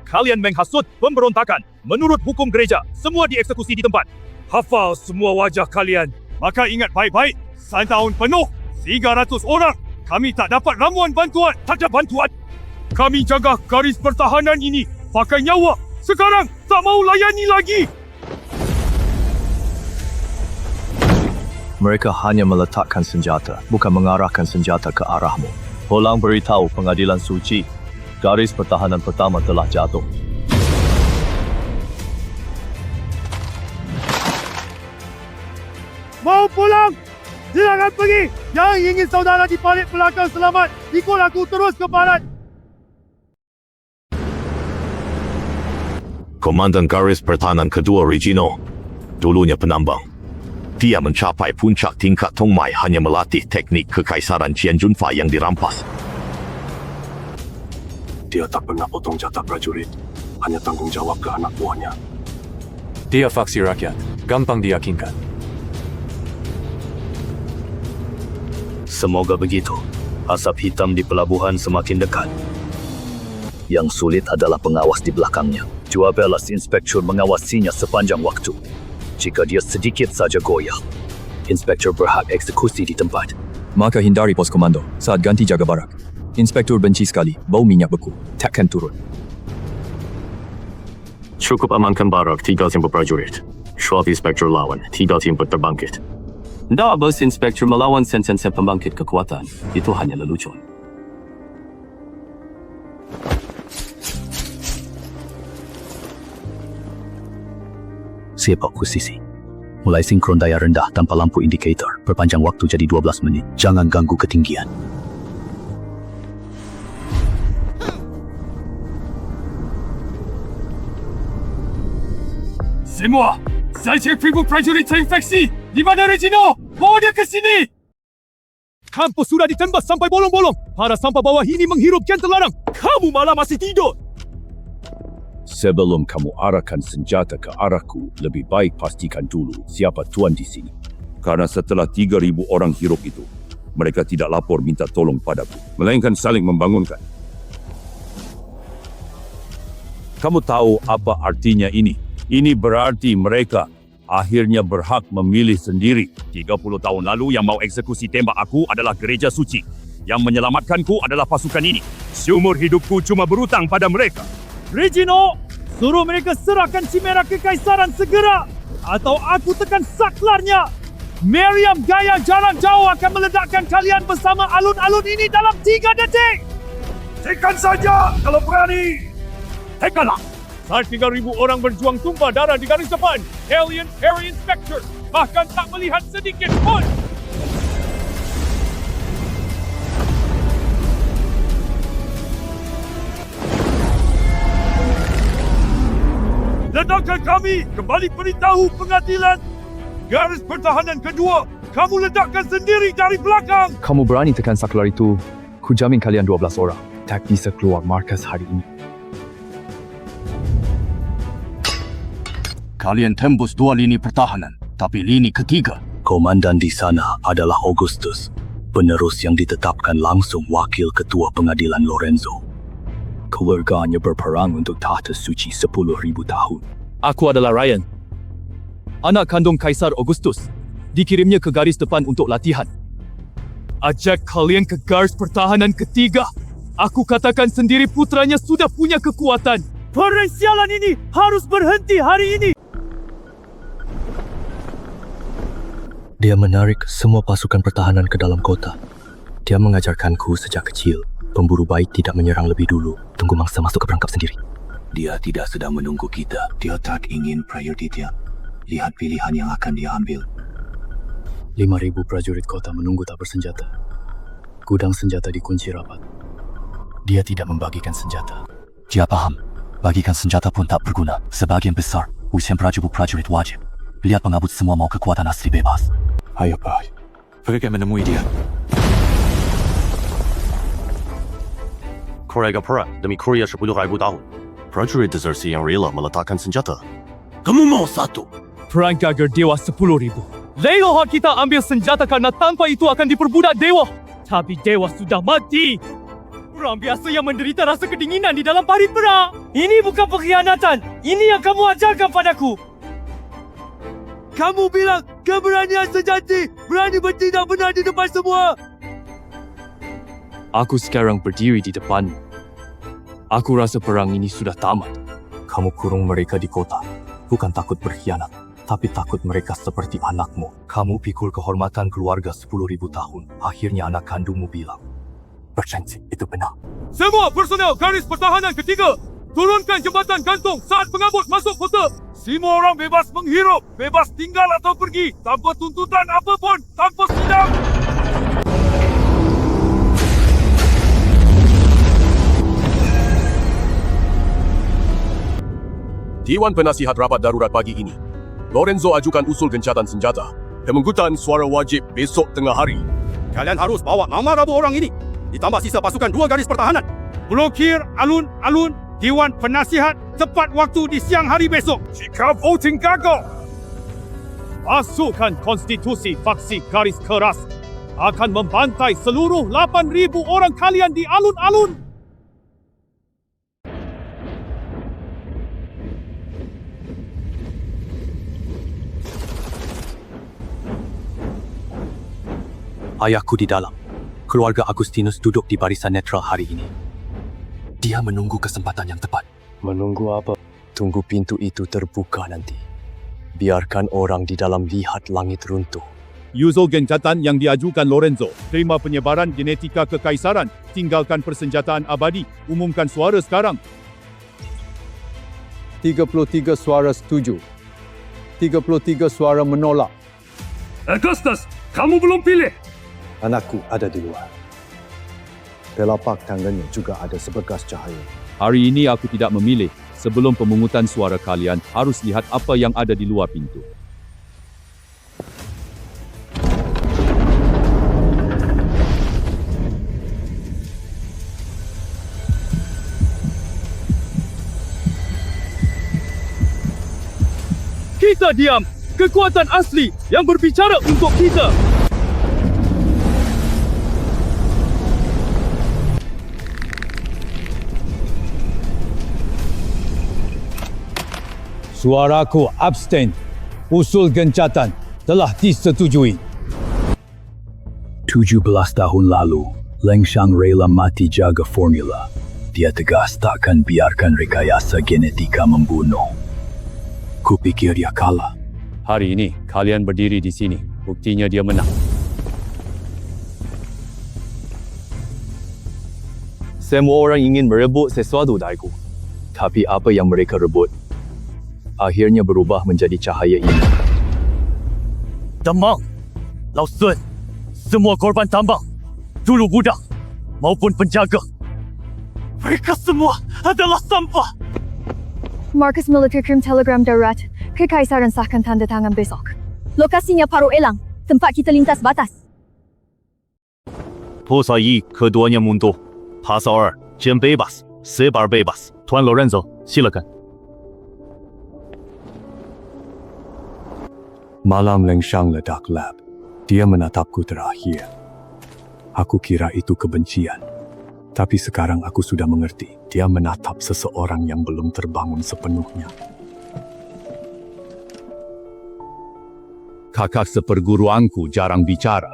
Kalian menghasut pemberontakan. Menurut hukum gereja, semua dieksekusi di tempat. Hafal semua wajah kalian. Maka ingat baik-baik, setahun penuh, 300 orang. Kami tak dapat ramuan bantuan. Tak ada bantuan. Kami jaga garis pertahanan ini. Pakai nyawa. Sekarang tak mau layani lagi. Mereka hanya meletakkan senjata, bukan mengarahkan senjata ke arahmu. Holang beritahu pengadilan suci. Garis pertahanan pertama telah jatuh. Mau pulang? Silakan pergi. Yang ingin saudara di parit belakang selamat, ikut aku terus ke barat. Komandan Garis Pertahanan Kedua Regino, dulunya penambang. Dia mencapai puncak tingkat Tongmai hanya melatih teknik Kekaisaran Qianjunfa yang dirampas. Dia tak pernah potong jatah prajurit, hanya tanggung jawab ke anak buahnya. Dia faksi rakyat, gampang diyakinkan. Semoga begitu. Asap hitam di pelabuhan semakin dekat. Yang sulit adalah pengawas di belakangnya. Juabelas inspektur mengawasinya sepanjang waktu. Jika dia sedikit saja goyah, inspektur berhak eksekusi di tempat. Maka hindari pos komando saat ganti jaga barak. Inspektur benci sekali bau minyak beku. Takkan turun. Cukup amankan barak 3 tim prajurit. Swab inspektur lawan 3 tim terbangkit. Tidak bos inspektur melawan sen-sen pembangkit kekuatan. Itu hanya lelucon. Siap posisi. Mulai sinkron daya rendah tanpa lampu indikator. Perpanjang waktu jadi 12 menit. Jangan ganggu ketinggian. Semua, saya cek pribun prajurit terinfeksi. Di mana Regino? Bawa dia ke sini. Kampus sudah ditembas sampai bolong-bolong. Para sampah bawah ini menghirup gas terlarang. Kamu malah masih tidur. Sebelum kamu arahkan senjata ke arahku, lebih baik pastikan dulu siapa tuan di sini. Karena setelah 3.000 orang hirup itu, mereka tidak lapor minta tolong padaku, melainkan saling membangunkan. Kamu tahu apa artinya ini? Ini berarti mereka akhirnya berhak memilih sendiri. 30 tahun lalu yang mau eksekusi tembak aku adalah gereja suci. Yang menyelamatkanku adalah pasukan ini. Seumur hidupku cuma berutang pada mereka. Regino, suruh mereka serahkan Chimera Kekaisaran segera. Atau aku tekan saklarnya. Meriam Gaya jarak jauh akan meledakkan kalian bersama alun-alun ini dalam 3 detik. Tekan saja kalau berani. Tekanlah. Saat 3,000 orang berjuang tumpah darah di garis depan, Alien Air Inspector bahkan tak melihat sedikit pun. Ledakan kami kembali beritahu pengadilan. Garis pertahanan kedua, kamu ledakkan sendiri dari belakang. Kamu berani tekan saklar itu, ku jamin kalian 12 orang tak bisa keluar markas hari ini. Kalian tembus 2 lini pertahanan, tapi lini ketiga. Komandan di sana adalah Augustus, penerus yang ditetapkan langsung wakil ketua pengadilan Lorenzo. Keluarganya berperang untuk tahta suci 10,000 tahun. Aku adalah Ryan, anak kandung Kaisar Augustus. Dikirimnya ke garis depan untuk latihan. Ajak kalian ke garis pertahanan ketiga. Aku katakan sendiri putranya sudah punya kekuatan. Perang sialan ini harus berhenti hari ini. Dia menarik semua pasukan pertahanan ke dalam kota. Dia mengajarkanku sejak kecil, pemburu baik tidak menyerang lebih dulu, tunggu mangsa masuk ke perangkap sendiri. Dia tidak sedang menunggu kita. Dia tak ingin prayuditnya. Lihat pilihan yang akan dia ambil. 5,000 prajurit kota menunggu tak bersenjata. Gudang senjata dikunci rapat. Dia tidak membagikan senjata. Dia paham, bagikan senjata pun tak berguna. Sebagian besar, usian prajurit wajib. Lihat pengabut semua mau kekuatan asli bebas. Ayo, Pak. Pergi menemui dia. Korega perang demi Korea 10,000 tahun. Prajurit desersi yang rela meletakkan senjata. Kamu mau satu? Perang gagal dewa 10,000. Leluhur kita ambil senjata karena tanpa itu akan diperbudak dewa. Tapi dewa sudah mati. Orang biasa yang menderita rasa kedinginan di dalam parit perang. Ini bukan pengkhianatan. Ini yang kamu ajarkan padaku. Kamu bilang keberanian sejati, berani bertindak benar di depan semua. Aku sekarang berdiri di depanmu. Aku rasa perang ini sudah tamat. Kamu kurung mereka di kota, bukan takut berkhianat, tapi takut mereka seperti anakmu. Kamu pikul kehormatan keluarga 10,000 tahun. Akhirnya anak kandungmu bilang, berjanji itu benar. Semua personel garis pertahanan ketiga, turunkan jembatan gantung saat pengabut masuk kota. Semua orang bebas menghirup, bebas tinggal atau pergi, tanpa tuntutan apapun, tanpa sidang. Dewan Penasihat rapat darurat pagi ini. Lorenzo ajukan usul gencatan senjata. Pemungkutan suara wajib besok tengah hari. Kalian harus bawa nama rabu orang ini. Ditambah sisa pasukan 2 garis pertahanan. Blokir alun-alun Dewan Penasihat tepat waktu di siang hari besok. Jika voting gagal, pasukan konstitusi faksi garis keras akan membantai seluruh 8,000 orang kalian di alun-alun. Ayahku di dalam. Keluarga Agustinus duduk di barisan netral hari ini. Dia menunggu kesempatan yang tepat. Menunggu apa? Tunggu pintu itu terbuka nanti. Biarkan orang di dalam lihat langit runtuh. Usul gencatan yang diajukan Lorenzo. Terima penyebaran genetika kekaisaran. Tinggalkan persenjataan abadi. Umumkan suara sekarang. 33 suara setuju. 33 suara menolak. Augustus, kamu belum pilih. Anakku ada di luar. Telapak tangannya juga ada seberkas cahaya. Hari ini aku tidak memilih. Sebelum pemungutan suara kalian harus lihat apa yang ada di luar pintu. Kita diam. Kekuatan asli yang berbicara untuk kita. Suaraku abstain. Usul gencatan telah disetujui. 17 tahun lalu, Leng Shang rela mati jaga formula. Dia tegas takkan biarkan rekayasa genetika membunuh. Kupikir dia kalah. Hari ini, kalian berdiri di sini. Buktinya dia menang. Semua orang ingin merebut sesuatu dariku. Tapi apa yang mereka rebut akhirnya berubah menjadi cahaya ini. Damang, Lao Sun, semua korban tambang, dulu budak maupun penjaga, mereka semua adalah sampah. Markas Militer kirim telegram darurat. Kekaisaran sahkan tanda tangan besok. Lokasinya Paru Elang, tempat kita lintas batas. Posa 1 keduanya mundur. Pasa 2 Jen bebas, Sebar bebas. Tuan Lorenzo, silakan. Malam Leng Shang ledak lab. Dia menatapku terakhir. Aku kira itu kebencian. Tapi sekarang aku sudah mengerti. Dia menatap seseorang yang belum terbangun sepenuhnya. Kakak seperguruanku jarang bicara,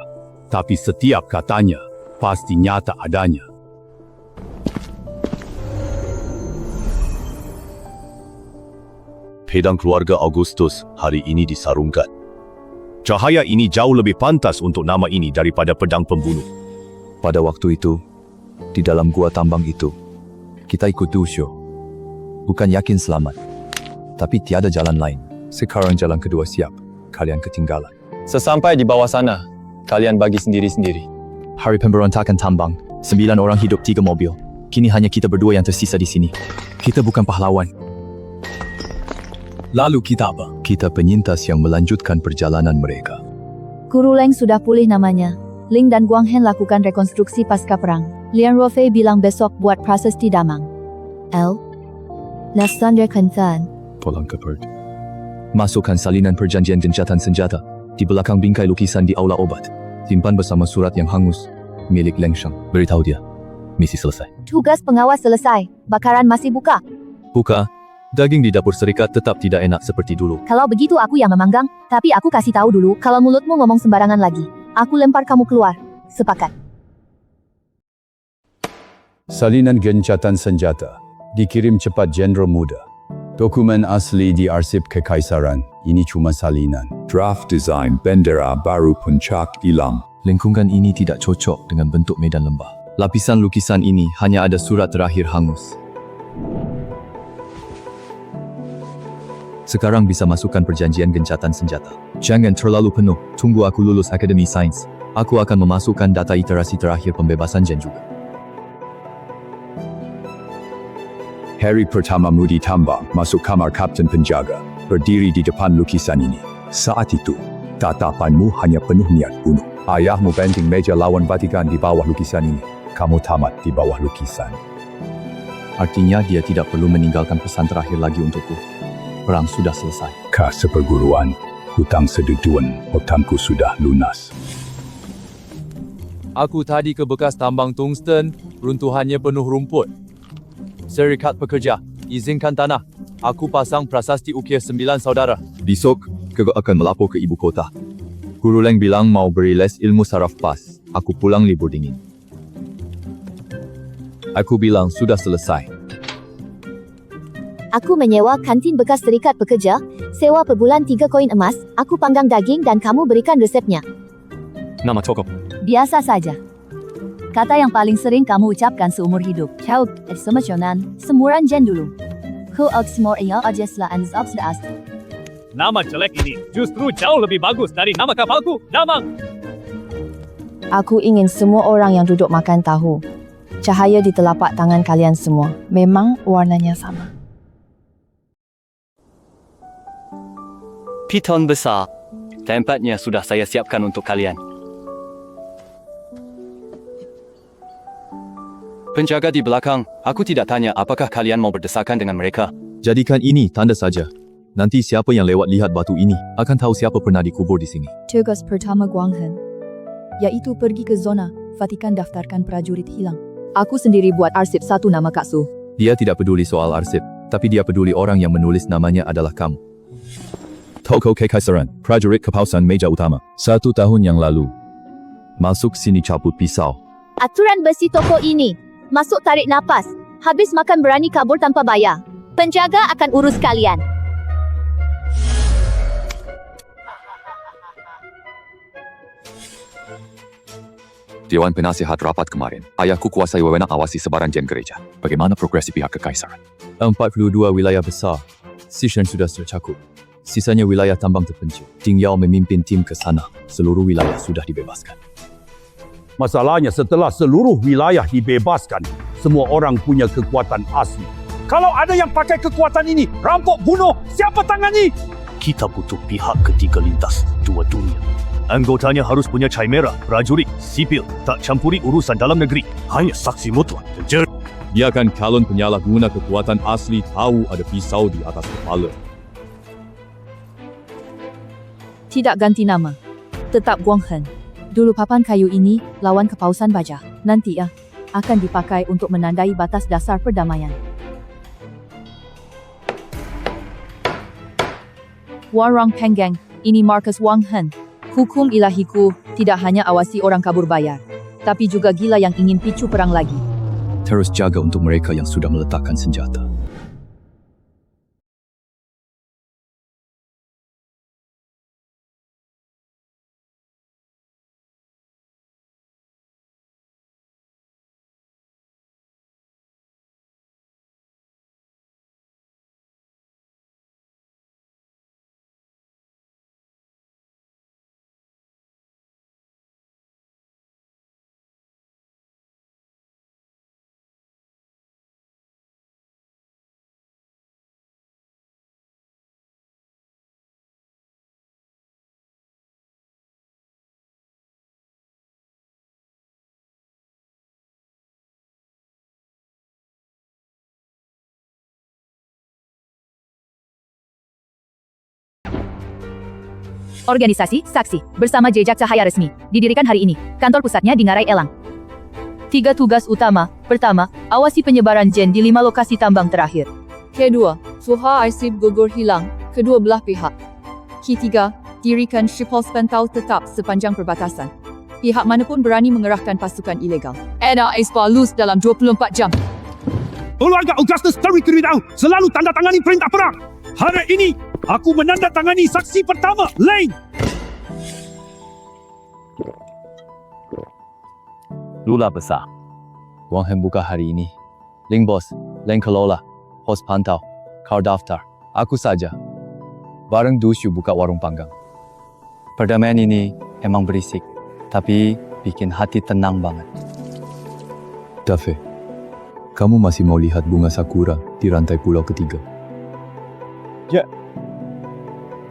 tapi setiap katanya pasti nyata adanya. Pedang keluarga Augustus hari ini disarungkan. Cahaya ini jauh lebih pantas untuk nama ini daripada pedang pembunuh. Pada waktu itu, di dalam gua tambang itu, kita ikut Dusyo. Bukan yakin selamat, tapi tiada jalan lain. Sekarang jalan kedua siap, kalian ketinggalan. Sesampai di bawah sana, kalian bagi sendiri-sendiri. Hari pemberontakan tambang, 9 orang hidup 3 mobil. Kini hanya kita berdua yang tersisa di sini. Kita bukan pahlawan. Lalu kita apa? Kita penyintas yang melanjutkan perjalanan mereka. Guru Leng sudah pulih namanya. Ling dan Guang Hen lakukan rekonstruksi pasca perang. Lian Ruofei bilang besok buat prasasti damang. Lasandra Kentan. Pulang ke Perth. Masukkan salinan perjanjian gencatan senjata di belakang bingkai lukisan di aula obat. Simpan bersama surat yang hangus milik Leng Shang. Beritahu dia, misi selesai. Tugas pengawas selesai. Bakaran masih buka. Buka. Daging di dapur serikat tetap tidak enak seperti dulu. Kalau begitu aku yang memanggang, tapi aku kasih tahu dulu, kalau mulutmu ngomong sembarangan lagi, aku lempar kamu keluar. Sepakat. Salinan gencatan senjata dikirim cepat Jenderal Muda. Dokumen asli di arsip kekaisaran, ini cuma salinan. Draft design bendera baru puncak hilang. Lengkungan ini tidak cocok dengan bentuk medan lembah. Lapisan lukisan ini hanya ada surat terakhir hangus. Sekarang bisa masukkan perjanjian gencatan senjata. Jangan terlalu penuh, tunggu aku lulus Akademi Sains. Aku akan memasukkan data iterasi terakhir pembebasan Jen juga. Hari pertamamu di tambang, masuk kamar kapten penjaga, berdiri di depan lukisan ini. Saat itu, tatapanmu hanya penuh niat bunuh. Ayahmu banting meja lawan Vatikan di bawah lukisan ini. Kamu tamat di bawah lukisan. Artinya dia tidak perlu meninggalkan pesan terakhir lagi untukku. Perang sudah selesai. Seperguruan, hutang seduduan, hutangku sudah lunas. Aku tadi ke bekas tambang tungsten, runtuhannya penuh rumput. Serikat Pekerja, izinkan tanah. Aku pasang prasasti ukir 9 saudara. Besok, kakak akan melapor ke ibu kota. Guru Leng bilang mau beri les ilmu saraf pas. Aku pulang libur dingin. Aku bilang sudah selesai. Aku menyewa kantin bekas Serikat Pekerja, sewa per bulan 3 koin emas, aku panggang daging dan kamu berikan resepnya. Nama cukup. Biasa saja. Kata yang paling sering kamu ucapkan seumur hidup. Ciao, semesionan, semuran Jen dulu. Ku semua ia ajeslah anzab sedas. Nama jelek ini justru jauh lebih bagus dari nama kapalku, Damang. Aku ingin semua orang yang duduk makan tahu. Cahaya di telapak tangan kalian semua. Memang warnanya sama. Piton besar. Tempatnya sudah saya siapkan untuk kalian. Penjaga di belakang, aku tidak tanya apakah kalian mau berdesakan dengan mereka. Jadikan ini tanda saja. Nanti siapa yang lewat lihat batu ini, akan tahu siapa pernah dikubur di sini. Tugas pertama Guang Hen, yaitu pergi ke zona, Vatikan daftarkan prajurit hilang. Aku sendiri buat arsip 1 nama Kak Su. Dia tidak peduli soal arsip, tapi dia peduli orang yang menulis namanya adalah kamu. Toko Kekaisaran, prajurit kepausan meja utama. 1 tahun yang lalu. Masuk sini cabut pisau. Aturan besi toko ini. Masuk tarik napas. Habis makan berani kabur tanpa bayar. Penjaga akan urus kalian. Dewan Penasihat rapat kemarin. Ayahku kuasai wewenang awasi sebaran jen gereja. Bagaimana progresi pihak kekaisaran? 42 wilayah besar. Sishan sudah tercakup. Sisanya wilayah tambang terpencil. Ding Yao memimpin tim ke sana. Seluruh wilayah sudah dibebaskan. Masalahnya setelah seluruh wilayah dibebaskan, semua orang punya kekuatan asli. Kalau ada yang pakai kekuatan ini, rampok, bunuh, siapa tangani? Kita butuh pihak ketiga lintas dua dunia. Anggotanya harus punya cai merah, prajurit, sipil, tak campuri urusan dalam negeri. Hanya saksi mutlak. Biarkan calon penyalahguna kekuatan asli tahu ada pisau di atas kepala. Tidak ganti nama. Tetap Guang Hen. Dulu papan kayu ini lawan kepausan baja. Nanti akan dipakai untuk menandai batas dasar perdamaian. Warang Penggang, ini Marcus Wang Hen. Hukum ilahiku tidak hanya awasi orang kabur bayar, tapi juga gila yang ingin picu perang lagi. Terus jaga untuk mereka yang sudah meletakkan senjata. Organisasi Saksi bersama Jejak Cahaya Resmi didirikan hari ini. Kantor pusatnya di Ngarai Elang. 3 tugas utama. Pertama, awasi penyebaran jen di 5 lokasi tambang terakhir. Kedua, suha arsip gugur hilang kedua belah pihak. Ketiga, dirikan shipos pantau tetap sepanjang perbatasan. Pihak manapun berani mengerahkan pasukan ilegal. NRS balus dalam 24 jam. Keluarga Augustus Territory tahu selalu tanda tangani perintah perang. Hari ini, aku menandatangani saksi pertama, Leng. Lula besar. Guang Hen buka hari ini. Ling Bos, Leng kelola, pos pantau, kau daftar. Aku saja. Bareng Dusyu buka warung panggang. Perdamaian ini emang berisik, tapi bikin hati tenang banget. Dafe, kamu masih mau lihat bunga sakura di rantai pulau ketiga? Ya.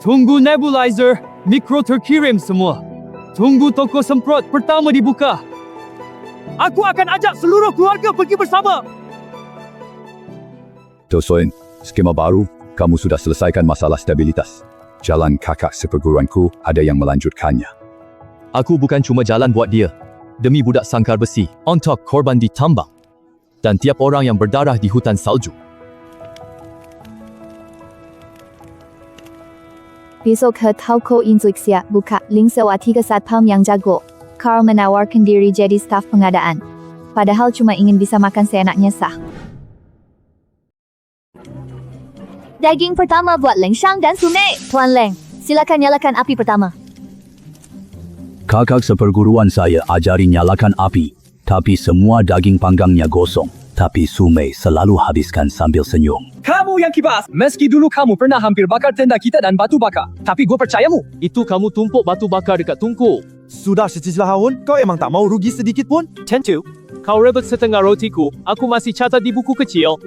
Tunggu nebulizer, mikro terkirim semua. Tunggu toko semprot pertama dibuka. Aku akan ajak seluruh keluarga pergi bersama. Tosoin, skema baru, kamu sudah selesaikan masalah stabilitas. Jalan kakak seperguruanku ada yang melanjutkannya. Aku bukan cuma jalan buat dia. Demi budak sangkar besi, untuk korban di tambang. Dan tiap orang yang berdarah di hutan salju. Besok ke toko instruksi buka link sewati ke Satpam yang jago. Carl menawarkan diri jadi staf pengadaan. Padahal cuma ingin bisa makan seenaknya sah. Daging pertama buat Leng Shang dan Sunei. Tuan Leng, silakan nyalakan api pertama. Kakak seperguruan saya ajari nyalakan api, tapi semua daging panggangnya gosong. Tapi Sumei selalu habiskan sambil senyum. Kamu yang kibas. Meski dulu kamu pernah hampir bakar tenda kita dan batu bakar. Tapi gue percayamu. Itu kamu tumpuk batu bakar dekat tungku. Sudah 17 tahun, kau emang tak mau rugi sedikit pun? Tentu. Kau rebut setengah rotiku. Aku masih catat di buku kecil.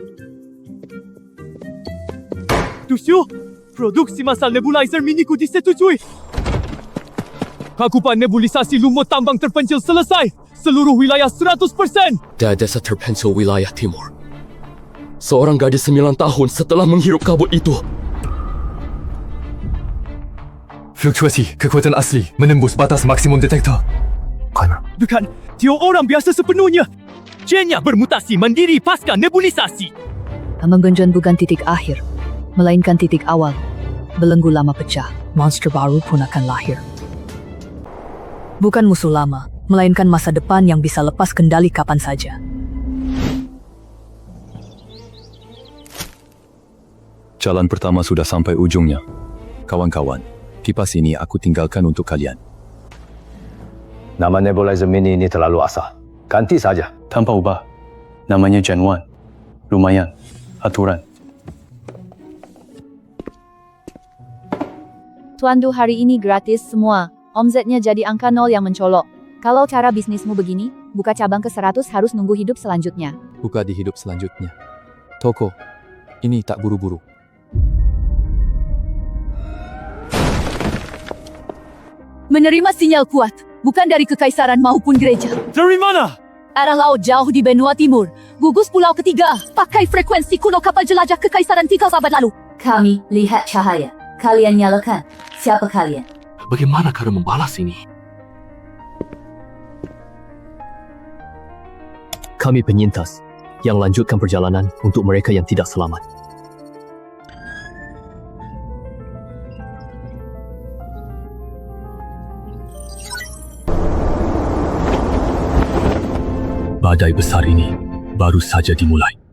Dusyu, produksi masal nebulizer miniku disetujui. Cakupan nebulisasi lumut tambang terpencil selesai. Seluruh wilayah 100%. Desa terpencil wilayah timur. Seorang gadis 9 tahun setelah menghirup kabut itu. Fluktuasi kekuatan asli menembus batas maksimum detektor. Bukan, dia orang biasa sepenuhnya. Gennya bermutasi mandiri pasca nebulisasi. Menggenjot bukan titik akhir, melainkan titik awal. Belenggu lama pecah, monster baru pun akan lahir. Bukan musuh lama, melainkan masa depan yang bisa lepas kendali kapan saja. Jalan pertama sudah sampai ujungnya. Kawan-kawan, kipas ini aku tinggalkan untuk kalian. Nama nebulizer mini ini terlalu asal. Ganti saja. Tanpa ubah. Namanya Gen 1. Lumayan. Aturan. Tuan Du, hari ini gratis semua. Omzetnya jadi angka 0 yang mencolok. Kalau cara bisnismu begini, buka cabang ke 100 harus nunggu hidup selanjutnya. Buka di hidup selanjutnya. Toko, ini tak buru-buru. Menerima sinyal kuat, bukan dari kekaisaran maupun gereja. Dari mana? Arah laut jauh di benua timur. Gugus pulau ketiga. Pakai frekuensi kuno kapal jelajah kekaisaran 3 abad lalu. Kami lihat cahaya. Kalian nyalakan. Siapa kalian? Bagaimana cara membalas ini? Kami penyintas yang lanjutkan perjalanan untuk mereka yang tidak selamat. Badai besar ini baru saja dimulai.